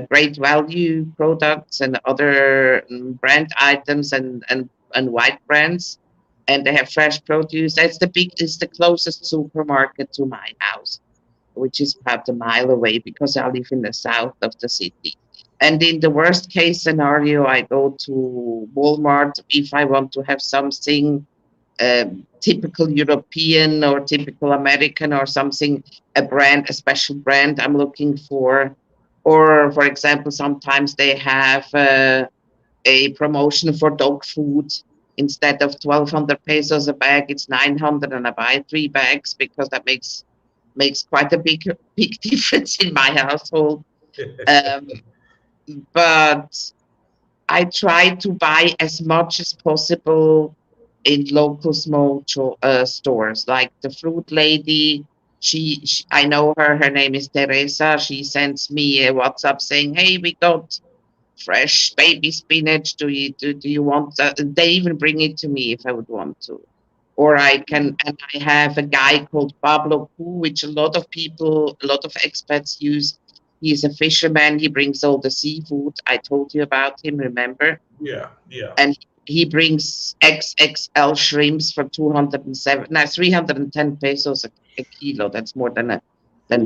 S7: great value products and other brand items and white brands, and they have fresh produce. It's the closest supermarket to my house, which is about a mile away because I live in the south of the city. And in the worst case scenario, I go to Walmart if I want to have something typical European or typical American or something, a special brand I'm looking for. Or, for example, sometimes they have a promotion for dog food. Instead of 1,200 pesos a bag, it's 900, and I buy 3 bags because that makes quite a big difference in my household. Um, but I try to buy as much as possible in local stores, like the fruit lady. I know her. Her name is Teresa. She sends me a WhatsApp saying, "Hey, we got fresh baby spinach. Do you want that?" They even bring it to me if I would want to. Or and I have a guy called Pablo Pu, which a lot of expats use. He's a fisherman. He brings all the seafood. I told you about him, remember?
S1: Yeah. Yeah.
S7: And he brings XXL shrimps for 310 pesos a kilo. That's more than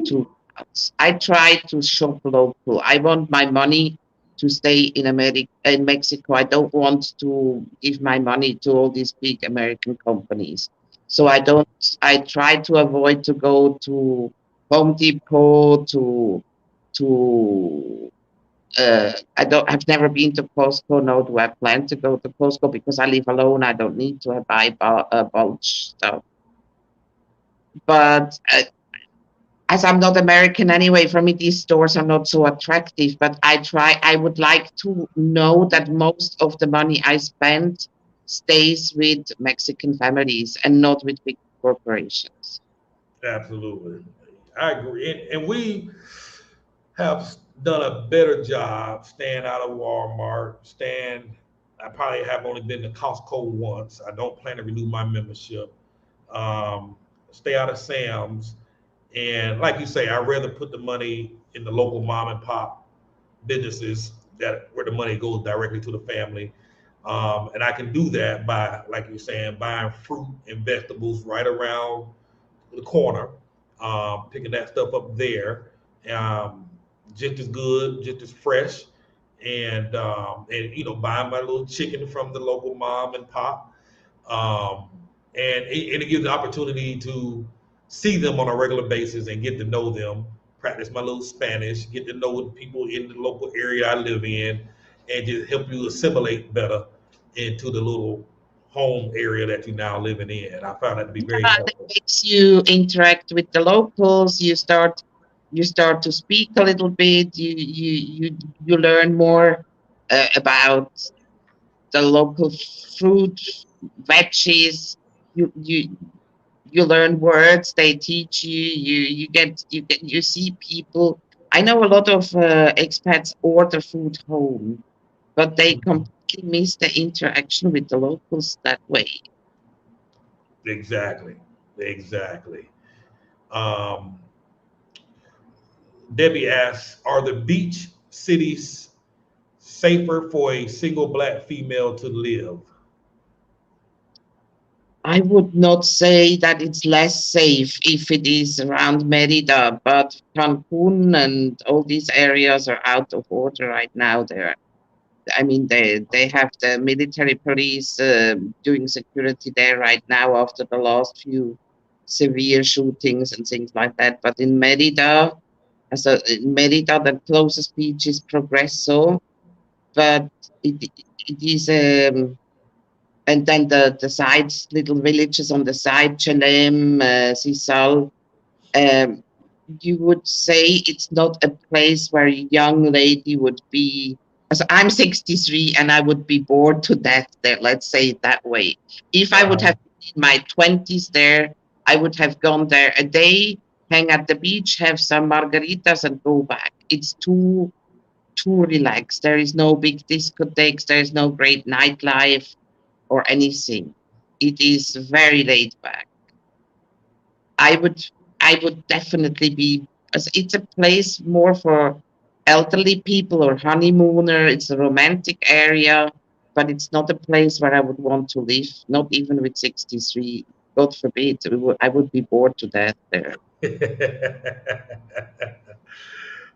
S7: 2 pounds. I try to shop local. I want my money to stay in Mexico. I don't want to give my money to all these big American companies. So I try to avoid to go to Home Depot to I've never been to Costco, nor do I plan to go to Costco because I live alone. I don't need to buy bulk stuff. But as I'm not American anyway, for me, these stores are not so attractive. But I would like to know that most of the money I spend stays with Mexican families and not with big corporations.
S1: Absolutely. I agree. And we have done a better job staying out of Walmart. I probably have only been to Costco once. I don't plan to renew my membership. Um, Stay out of Sam's. And like you say, I'd rather put the money in the local mom and pop businesses that where the money goes directly to the family. And I can do that by, like you're saying, buying fruit and vegetables right around the corner, picking that stuff up there, um, just as good, just as fresh, and buying my little chicken from the local mom and pop, and it gives the opportunity to see them on a regular basis and get to know them, practice my little Spanish, get to know the people in the local area I live in, and just help you assimilate better into the little home area that you're now living in. I found that to be very
S7: It
S1: helpful.
S7: makes you interact with the locals. You start to speak a little bit. You learn more about the local fruit, veggies. You you learn words. They teach you. You see people. I know a lot of expats order food home, but they
S1: Mhm.
S7: completely miss the interaction with the locals that way.
S1: Exactly. Exactly. Um, Debbie asks, are the beach cities safer for a single black female to live?
S7: I would not say that it's less safe if it is around Merida, but Cancun and all these areas are out of order right now. I mean, they have the military police doing security there right now after the last few severe shootings and things like that. But in Merida, the closest beach is Progreso, but it is and then the sides, little villages on the side, Chelem, Sisal, um, you would say it's not a place where a young lady would be. As I'm 63 and I would be bored to death there, let's say it that way. If I would have been in my 20s there, I would have gone there a day, hang at the beach, have some margaritas, and go back. It's too relaxed. There is no big discotheques, there is no great nightlife or anything. It is very laid back. I would I would definitely be, as it's a place more for elderly people or honeymooner. It's a romantic area, but it's not a place where I would want to live, not even with 63. God forbid, I would be bored to death there.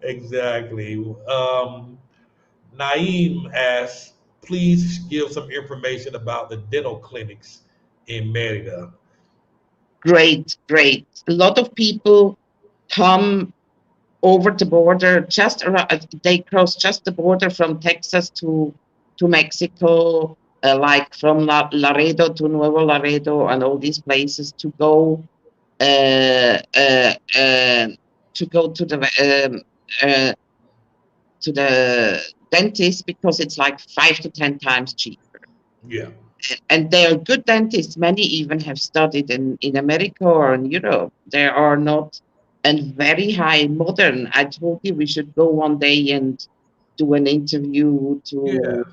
S1: Exactly. Naeem asks, please give some information about the dental clinics in Merida.
S7: Great, great. A lot of people come over the border, just around, they cross just the border from Texas to Mexico, like from Laredo to Nuevo Laredo and all these places uh, uh, uh, to go uh, to the dentist because it's like 5 to 10 times cheaper.
S1: Yeah.
S7: And they are good dentists. Many even have studied in America or in Europe. They are not and very high modern. I told you we should go one day and do an interview
S1: Yeah.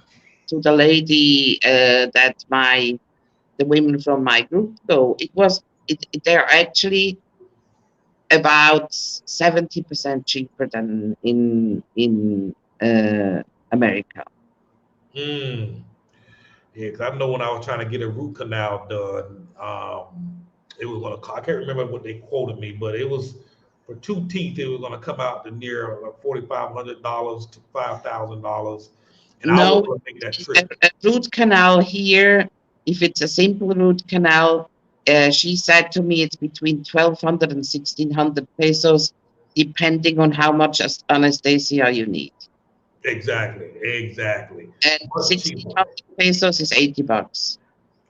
S7: to the lady that the women from my group go. They're actually about 70% cheaper than in America.
S1: Mm. Yeah, because I know when I was trying to get a root canal done, it was gonna. I can't remember what they quoted me, but it was for 2 teeth. It was gonna come out to near like $4,500 to $5,000, and I was
S7: No,
S1: gonna make that trip.
S7: a root canal here, if it's a simple root canal, she said to me it's between 1,200 and 1,600 pesos, depending on how much anesthesia you need.
S1: Exactly, exactly.
S7: And
S1: Much cheaper.
S7: 1,600 pesos is 80 bucks.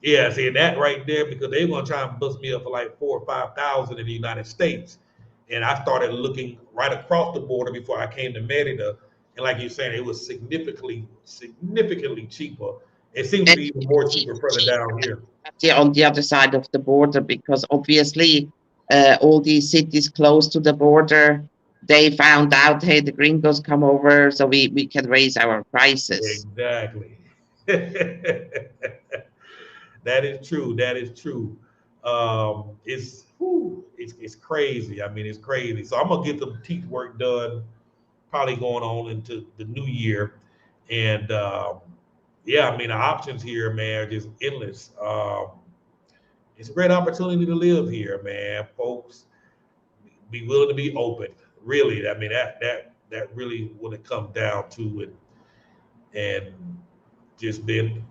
S1: Yeah, see that right there because they gonna try and bust me up for like 4 or 5 thousand in the United States, and I started looking right across the border before I came to Merida, and like you're saying, it was significantly cheaper. It seems to
S7: And
S1: be even more cheaper further down here.
S7: on the other side of the border, because obviously all these cities close to the border, they found out, hey, the gringos come over, so we can raise our prices.
S1: Exactly. That is true. That is true. It's crazy. I mean, it's crazy. So I'm gonna get the teeth work done, probably going on into the new year, and yeah, I mean the options here, man, are just endless. It's a great opportunity to live here, man. Folks, be willing to be open. Really, I mean that really what it comes down to, and just being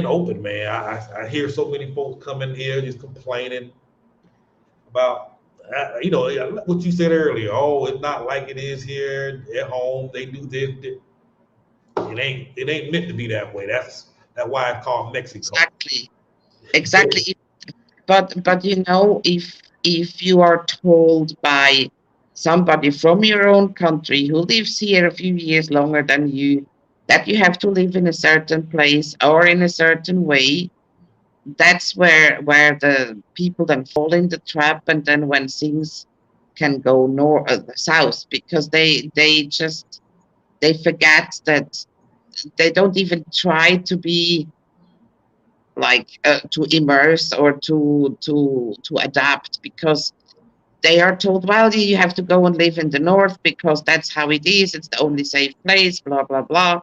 S1: open, man. I hear so many folks coming here just complaining about what you said earlier. Oh, it's not like it is here at home. They do this. It ain't meant to be that way. That's why it's called Mexico.
S7: Exactly, exactly. But if you are told by somebody from your own country who lives here a few years longer than you that you have to live in a certain place or in a certain way, that's where the people then fall in the trap, and then when things can go north south because they forget that they don't even try to be like to immerse or to adapt because they are told, well, you have to go and live in the north because that's how it is, it's the only safe place, blah blah blah.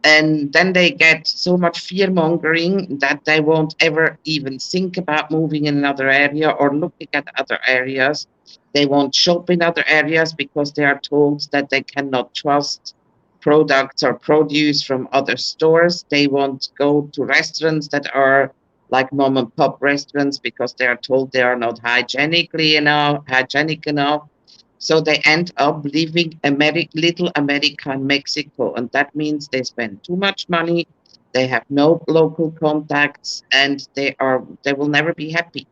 S7: And then they get so much fear mongering that they won't ever even think about moving in another area or looking at other areas. They won't shop in other areas because they are told that they cannot trust products or produce from other stores. They won't go to restaurants that are like mom and pop restaurants because they are told they are not hygienic enough. So they end up living little America in Mexico, and that means they spend too much money. They have no local contacts, and they will never be happy.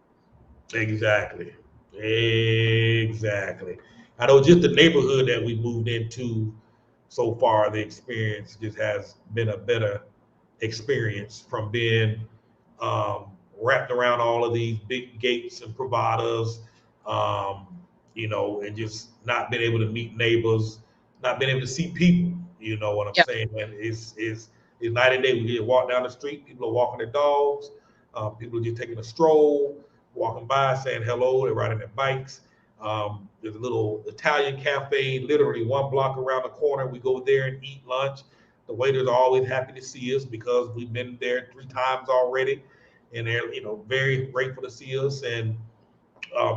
S1: Exactly. Exactly. I know just the neighborhood that we moved into so far, the experience just has been a better experience from being um, wrapped around all of these big gates and providers, um, and just not being able to meet neighbors, not being able to see people. You know what I'm
S7: Yeah.
S1: saying? And it's night and day. We just walk down the street, people are walking their dogs, people are just taking a stroll, walking by, saying hello, they're riding their bikes. There's a little Italian cafe, literally 1 block around the corner. We go there and eat lunch. The waiters are always happy to see us because we've been there 3 times already, and they're very grateful to see us. And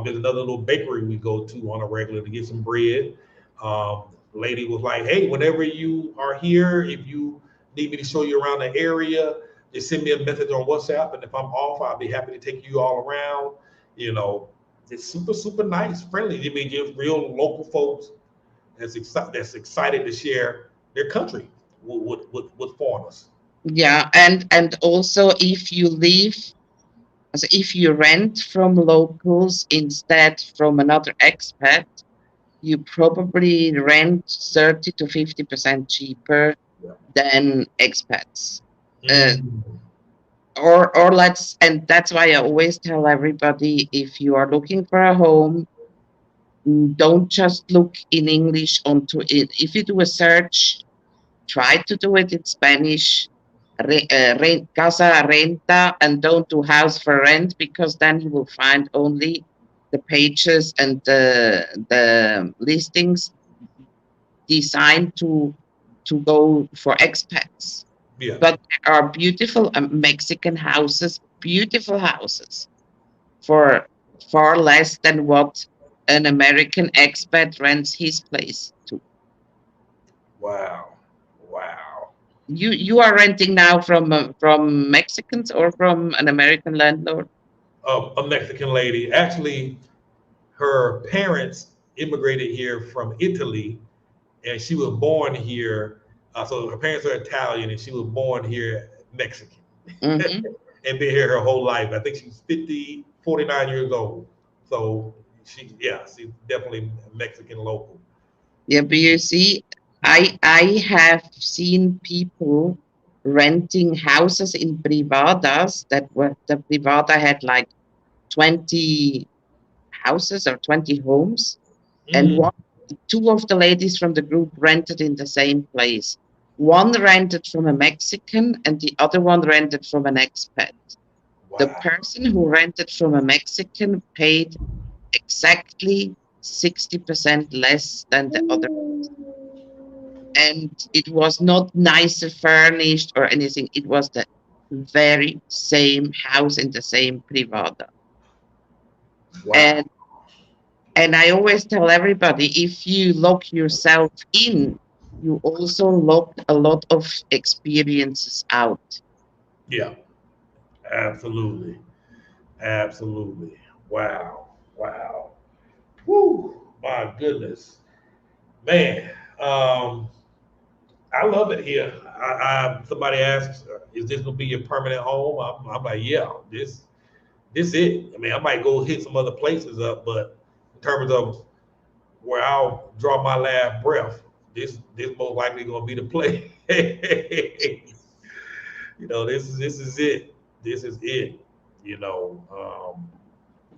S1: there's another little bakery we go to on a regular to get some bread. Lady was like, "Hey, whenever you are here, if you need me to show you around the area, just send me a message on WhatsApp, and if I'm off, I'll be happy to take you all around." You know, it's super super nice, friendly. I mean, just real local folks that's excited to share their country with foreigners.
S7: Yeah, and also if you live, so if you rent from locals instead from another expat, you probably rent 30 to 50% cheaper
S1: Yeah.
S7: than expats.
S1: Mm.
S7: Or and that's why I always tell everybody, if you are looking for a home, don't just look in English onto it. If you do a search, try to do it in Spanish, casa renta, and don't do house for rent, because then you will find only the pages and the listings designed to go for expats.
S1: Yeah.
S7: But there are beautiful beautiful houses for far less than what an American expat rents his place to.
S1: Wow. Wow.
S7: You are renting now from Mexicans or from an American landlord?
S1: A Mexican lady. Actually, her parents immigrated here from Italy, and she was born here. So her parents are Italian, and she was born here Mexican,
S7: Hmm.
S1: and been here her whole life. I think she's 49 years old. So she's definitely Mexican local.
S7: Yeah, but you see, I have seen people renting houses in privadas that were the privada had like 20 houses or 20 homes, and
S1: Mm,
S7: two of the ladies from the group rented in the same place. One rented from a Mexican and the other one rented from an expat. The
S1: wow.
S7: person who rented from a Mexican paid exactly 60% less than the other. And it was not nicer furnished or anything. It was the very same house in the same privada.
S1: Wow.
S7: And And I always tell everybody, if you lock yourself in, you also lock a lot of experiences out.
S1: Yeah. Absolutely. Absolutely. Wow. Wow. Woo. My goodness. Man. I love it here. Somebody asks, "Is this gonna be your permanent home?" I'm like, "Yeah, this it." I mean, I might go hit some other places up, but in terms of where I'll draw my last breath, this most likely gonna be the place. This is it. This is it.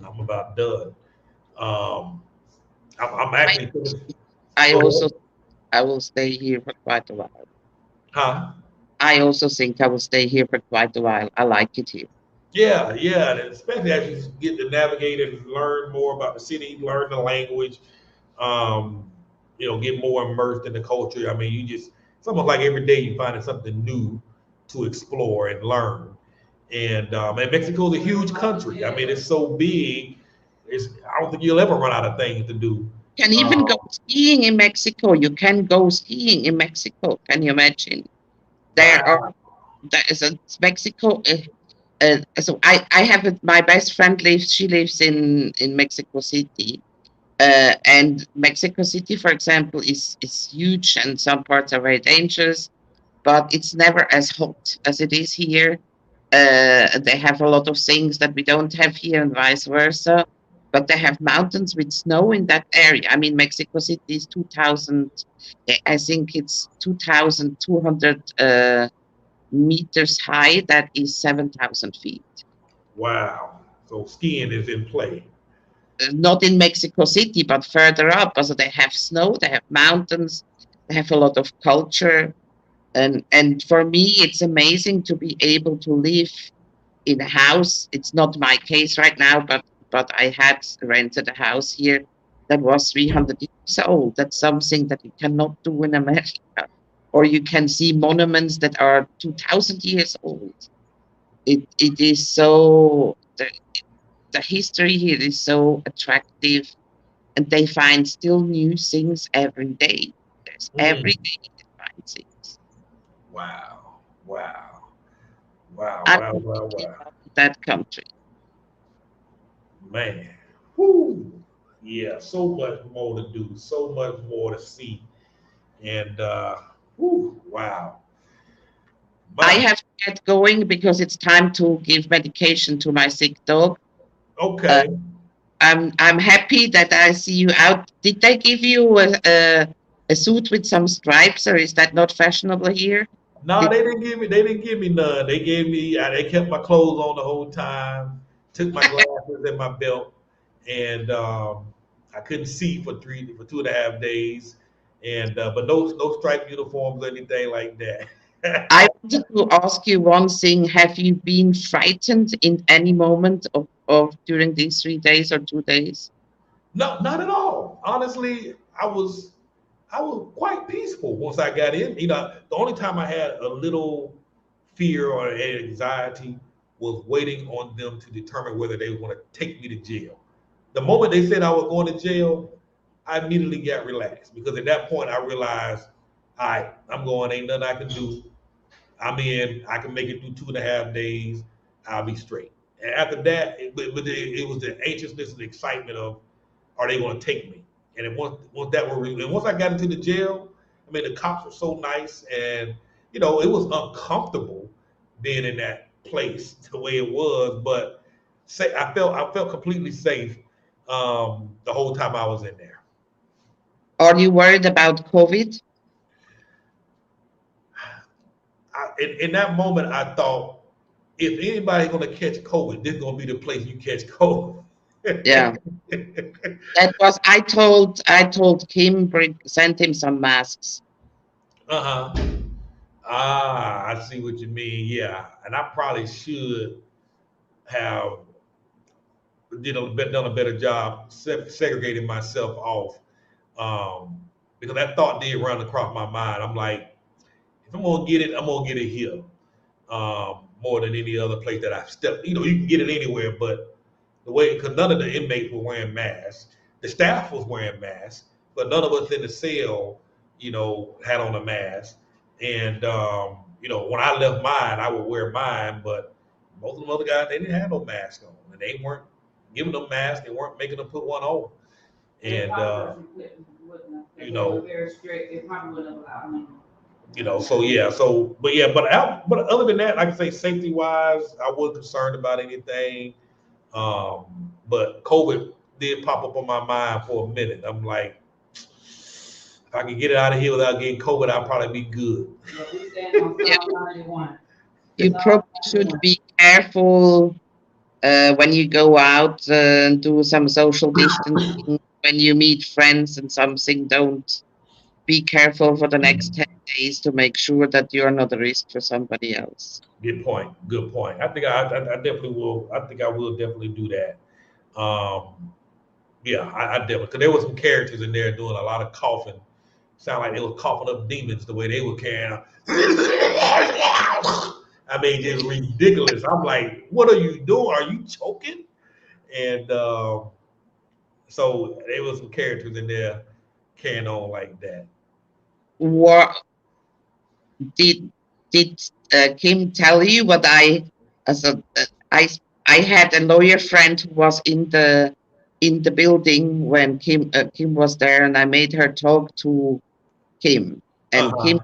S1: I'm about done. Um, I'm
S7: I,
S1: actually thinking.
S7: I
S1: Go
S7: also
S1: ahead.
S7: I will stay here for quite a while.
S1: Huh?
S7: I also think I will stay here for quite a while. I like it here.
S1: Yeah, yeah, and especially as you get to navigate and learn more about the city, learn the language, um, get more immersed in the culture. I mean, it's almost like every day you find something new to explore and learn. And Mexico is a huge country. I mean, it's so big. I don't think you'll ever run out of things to do.
S7: You can even go skiing in Mexico. You can go skiing in Mexico. Can you imagine? There are
S1: Wow.
S7: there is a Mexico. So I have my best friend she lives in Mexico City. And Mexico City, for example, is huge, and some parts are very dangerous, but it's never as hot as it is here. They have a lot of things that we don't have here, and vice versa. but they have mountains with snow in that area. I mean, Mexico City is 2,000, I think it's 2,200 meters high. That is 7,000 feet.
S1: Wow. So skiing is in play.
S7: Not in Mexico City, but further up. Also, they have snow, they have mountains, they have a lot of culture. And for me, it's amazing to be able to live in a house. It's not my case right now, but I had rented a house here that was 300 years old. That's something that you cannot do in America. Or you can see monuments that are 2,000 years old. It is so the history here is so attractive, and they find still new things every day. There's every
S1: Mm.
S7: day they find things.
S1: Wow. Wow. Wow.
S7: I
S1: Wow. Wow.
S7: really
S1: Wow.
S7: love that country.
S1: Man. Whoo. Yeah. So much more to do. So much more to see. And whoo, wow.
S7: I
S1: My
S7: have to get going because it's time to give medication to my sick dog. Uh,
S1: okay.
S7: I'm happy that I see you out. Did they give you a suit with some stripes, or is that not fashionable here?
S1: No,
S7: Did,
S1: they didn't give me none. They gave me they kept my clothes on the whole time, took my glasses and my belt, and I couldn't see for 2.5 days. And but no striped uniforms or anything like that.
S7: I wanted to ask you one thing. Have you been frightened in any moment of during these 3 days or 2 days?
S1: No, not at all. Honestly, I was quite peaceful once I got in. The only time I had a little fear or anxiety was waiting on them to determine whether they want to take me to jail. The moment they said I was going to jail, I immediately got relaxed because at that point I realized, all right, I'm going, ain't nothing I can do. I'm in, I can make it through 2.5 days, I'll be straight. And after that, it was the anxiousness and the excitement of, are they going to take me? And then once I got into the jail, I mean, the cops were so nice, and it was uncomfortable being in that place the way it was, but I felt completely safe the whole time I was in there.
S7: Are you worried about COVID?
S1: In that moment, I thought, if anybody's going to catch COVID, this is going to be the place you catch COVID.
S7: Yeah. That was I told Kim send him some masks.
S1: Uh-huh. I see what you mean. Yeah, and I probably should have done a better job segregating myself off, um, because that thought did run across my mind. I'm like, if I'm gonna get it, I'm gonna get it here, more than any other place that I've stepped. You can get it anywhere, but the way, because none of the inmates were wearing masks, the staff was wearing masks, but none of us in the cell, had on a mask. And when I left mine, I would wear mine, but most of the other guys, they didn't have no mask on, and they weren't giving them masks. They weren't making them put one on. And you know,
S2: very strict. It probably wouldn't allow me.
S1: so yeah, but other than that, like I say, safety wise, I wasn't concerned about anything. But COVID did pop up on my mind for a minute. I'm like, if I could get it out of here without getting COVID, I'll probably be good.
S2: We stand on
S7: You,
S2: Psalm 91.
S7: you
S2: Psalm
S7: probably should
S2: 91.
S7: be careful when you go out and do some social distancing. When you meet friends and something, don't be careful for the next 10 days to make sure that you're not a risk for somebody else.
S1: Good point. Good point. I think I definitely will. I think I will definitely do that. Um, yeah, I definitely, because there were some characters in there doing a lot of coughing. Sound like they were coughing up demons the way they were carrying on. I mean, just ridiculous. I'm like, what are you doing? Are you choking? And so there was some characters in there carrying on like that.
S7: What did did Kim tell you what as a I had a lawyer friend who was in the building when Kim was there, and I made her talk to Kim, and
S1: Uh-huh.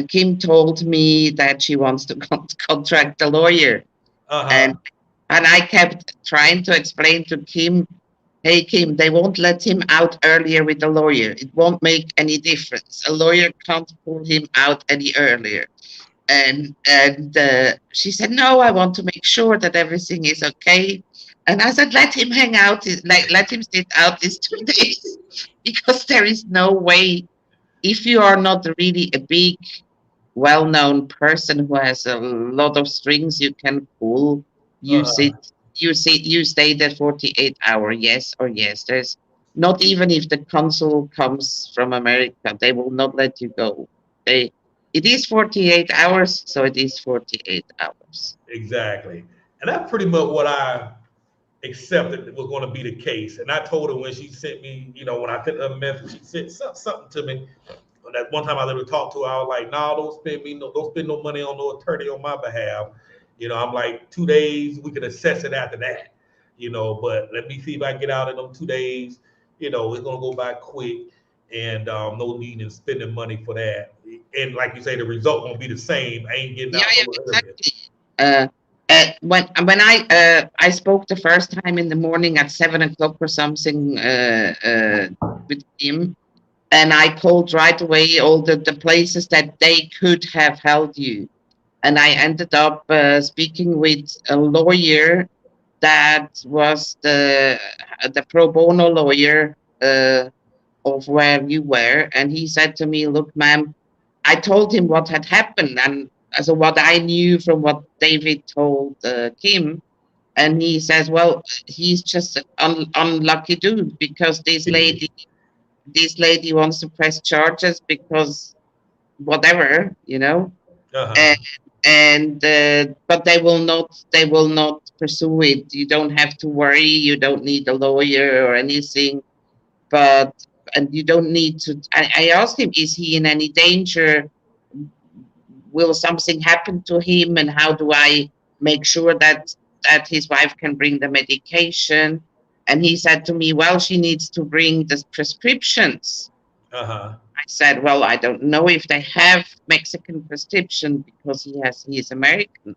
S7: Kim told me that she wants to contract a lawyer,
S1: Uh-huh.
S7: and I kept trying to explain to Kim Hey, Kim, they won't let him out earlier with a lawyer. It won't make any difference. A lawyer can't pull him out any earlier. And she said, no, I want to make sure that everything is okay. And I said, let him hang out, let him sit out these 2 days, because there is no way, if you are not really a big, well-known person who has a lot of strings you can pull, you sit, you stay there 48 hours, yes or yes. There's not, even if the consul comes from America, they will not let you go. It is 48 hours, so it is 48 hours.
S1: Exactly. And that's pretty much what I accepted was going to be the case. And I told her when she sent me, when I sent her a message, she sent something to me. That one time I literally talked to her, I was like, "No, don't spend no money on no attorney on my behalf." I'm like, 2 days, we can assess it after that. But let me see if I get out in them 2 days. It's gonna go by quick, and no need in spending money for that. And like you say, the result won't be the same. I ain't getting
S7: Yeah,
S1: out
S7: yeah,
S1: no earlier.
S7: exactly. When I spoke the first time in the morning at 7 o'clock or something with him, and I called right away all the places that they could have held you, and I ended up speaking with a lawyer that was the pro bono lawyer of where you were, and he said to me, "Look, ma'am," I told him what had happened, and so what I knew from what David told Kim, and he says, "Well, he's just an unlucky dude, because this lady wants to press charges because whatever,
S1: Uh-huh.
S7: and but they will not pursue it. You don't have to worry. You don't need a lawyer or anything, but and you don't need to." I asked him, is he in any danger? Will something happen to him, and how do I make sure that his wife can bring the medication? And he said to me, well, she needs to bring the prescriptions.
S1: Uh-huh.
S7: I said, well, I don't know if they have Mexican prescription, because he is American.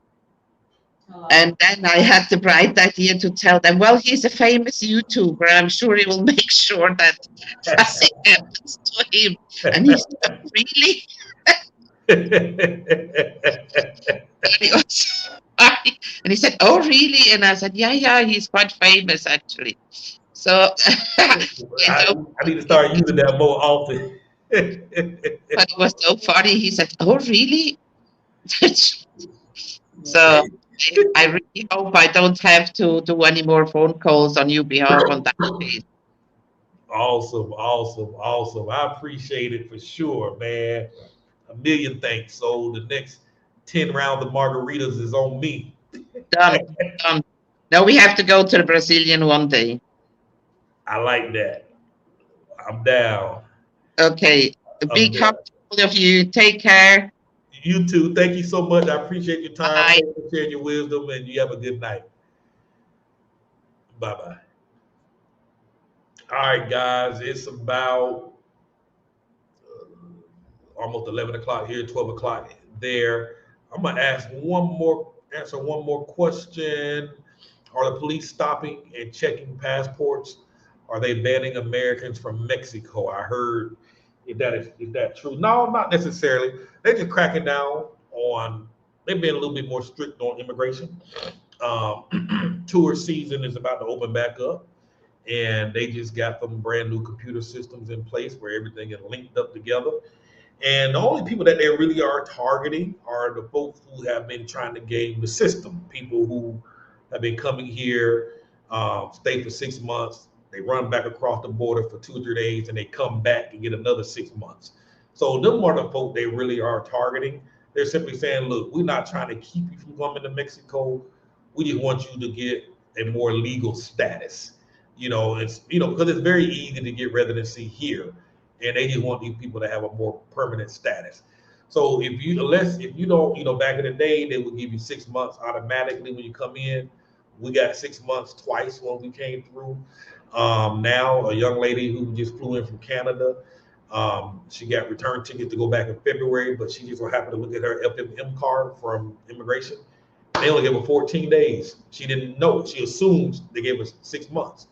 S7: And then I had the bright idea to tell them, well, he's a famous YouTuber. I'm sure he will make sure that nothing happens to him. And he said, "Oh, really?" And he was sorry. And he said, "Oh, really?" And I said, yeah, yeah, he's quite famous, actually. So,
S1: I, I need to start using that more often.
S7: but it was so funny. He said, "Oh, really?" So I really hope I don't have to do any more phone calls on your behalf on that case.
S1: Awesome, awesome, awesome. I appreciate it for sure, man. A million thanks. So the next 10 rounds of margaritas is on me.
S7: Done, done. Now we have to go to the Brazilian one day.
S1: I like that. I'm down.
S7: Okay. A
S1: I'm
S7: big hug
S1: down.
S7: to all of you. Take care.
S1: You too. Thank you so much. I appreciate your time.
S7: Bye.
S1: Thank you for sharing your wisdom, and you have a good night. Bye bye. All right, guys. It's about almost 11 o'clock here, 12 o'clock there. I'm gonna answer one more question. Are the police stopping and checking passports? Are they banning Americans from Mexico? I heard, is that true? No, not necessarily. They're just cracking down on. They've been a little bit more strict on immigration. Tour season is about to open back up, and they just got some brand new computer systems in place where everything is linked up together. And the only people that they really are targeting are the folks who have been trying to game the system. People who have been coming here, stay for 6 months, they run back across the border for 2 or 3 days, and they come back and get another 6 months. So them are the folk they really are targeting. They're simply saying, look, we're not trying to keep you from coming to Mexico. We just want you to get a more legal status. Because it's very easy to get residency here, and they just want these people to have a more permanent status. So if you don't, back in the day they would give you 6 months automatically when you come in. We got 6 months twice when we came through. Now a young lady who just flew in from Canada, she got return tickets to go back in February, but she just so happened to look at her FMM card from immigration. They only gave her 14 days. She didn't know it. She assumed they gave her 6 months.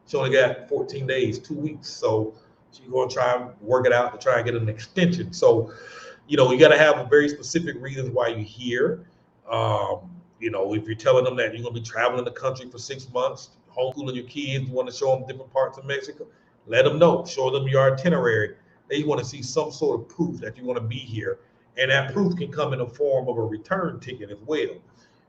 S1: She only got 14 days, 2 weeks. So she's going to try and work it out to try and get an extension. So, you know, you got to have a very specific reasons why you're here. You know, if you're telling them that you're going to be traveling the country for 6 months, homeschooling your kids, you want to show them different parts of Mexico, let them know. Show them your itinerary. They want to see some sort of proof that you want to be here. And that proof can come in the form of a return ticket as well.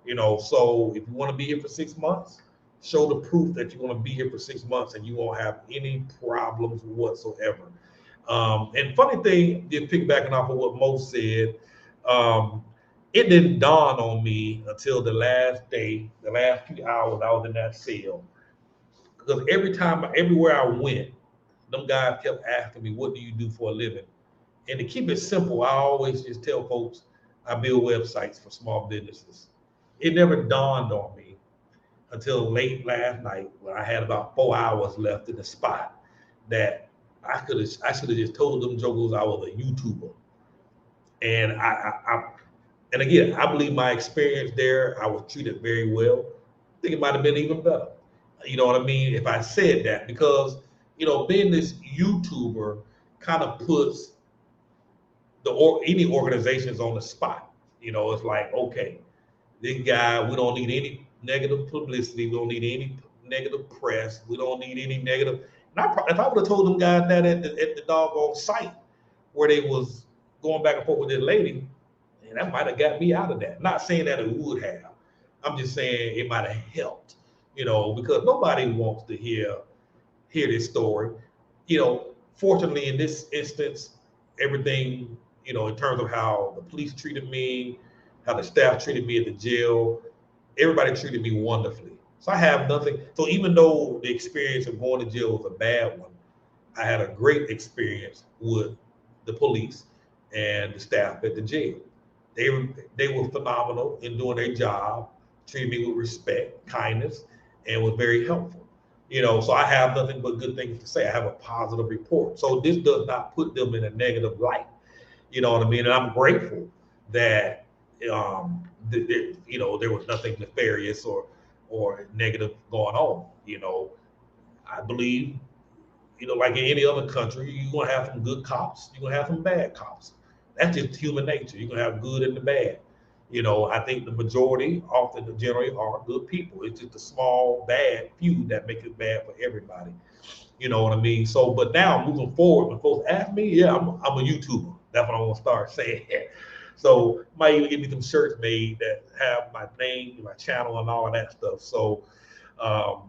S1: You know, so if you want to be here for 6 months, show the proof that you want to be here for 6 months and you won't have any problems whatsoever. And funny thing, just piggybacking off of what Mo said, it didn't dawn on me until the last day, the last few hours I was in that cell. Because everywhere I went, them guys kept asking me, what do you do for a living? And to keep it simple, I always just tell folks I build websites for small businesses. It never dawned on me until late last night when I had about 4 hours left in the spot that I should have just told them jokers I was a YouTuber. And and again, I believe my experience there, I was treated very well. I think it might have been even better. You know what I mean? If I said that, because, you know, being this YouTuber kind of puts any organizations on the spot. You know, it's like, okay, this guy, we don't need any negative publicity. We don't need any negative press. We don't need any negative. And if I would have told them guys that at the doggone site where they was going back and forth with this lady, and that might have got me out of that. Not saying that it would have. I'm just saying it might have helped, you know, because nobody wants to hear this story. You know, fortunately in this instance, everything, you know, in terms of how the police treated me, how the staff treated me at the jail, everybody treated me wonderfully. So I have nothing. So even though the experience of going to jail was a bad one, I had a great experience with the police and the staff at the jail. They were phenomenal in doing their job, treated me with respect, kindness, and was very helpful. You know, so I have nothing but good things to say. I have a positive report. So this does not put them in a negative light. You know what I mean? And I'm grateful that you know, there was nothing nefarious or negative going on. You know, I believe, you know, like in any other country, you're gonna have some good cops, you're gonna have some bad cops. That's just human nature. You're gonna have good and the bad. You know, I think the majority, often generally, are good people. It's just a small bad few that make it bad for everybody. You know what I mean? So, but now moving forward, when folks ask me, yeah, I'm a YouTuber. That's what I'm gonna start saying. So, might even get me some shirts made that have my name, my channel, and all of that stuff. So,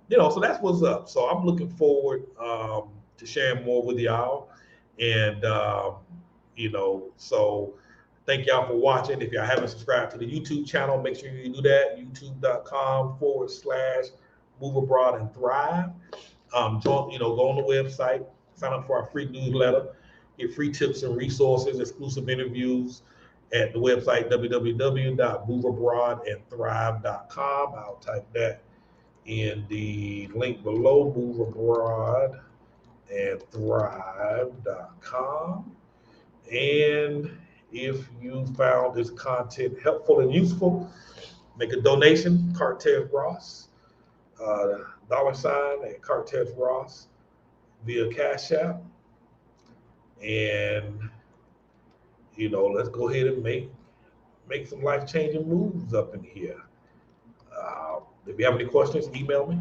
S1: you know, so that's what's up. So I'm looking forward to sharing more with y'all, and you know, so thank y'all for watching. If y'all haven't subscribed to the YouTube channel, make sure you do that. YouTube.com/Move Abroad and Thrive. Join, you know, go on the website, sign up for our free newsletter, get free tips and resources, exclusive interviews at the website www.moveabroadandthrive.com. I'll type that in the link below, moveabroadandthrive.com. And if you found this content helpful and useful, make a donation, Cartez Ross, $ at Cartez Ross via Cash App. And, you know, let's go ahead and make some life-changing moves up in here. If you have any questions, email me.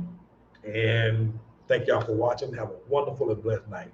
S1: And thank y'all for watching. Have a wonderful and blessed night.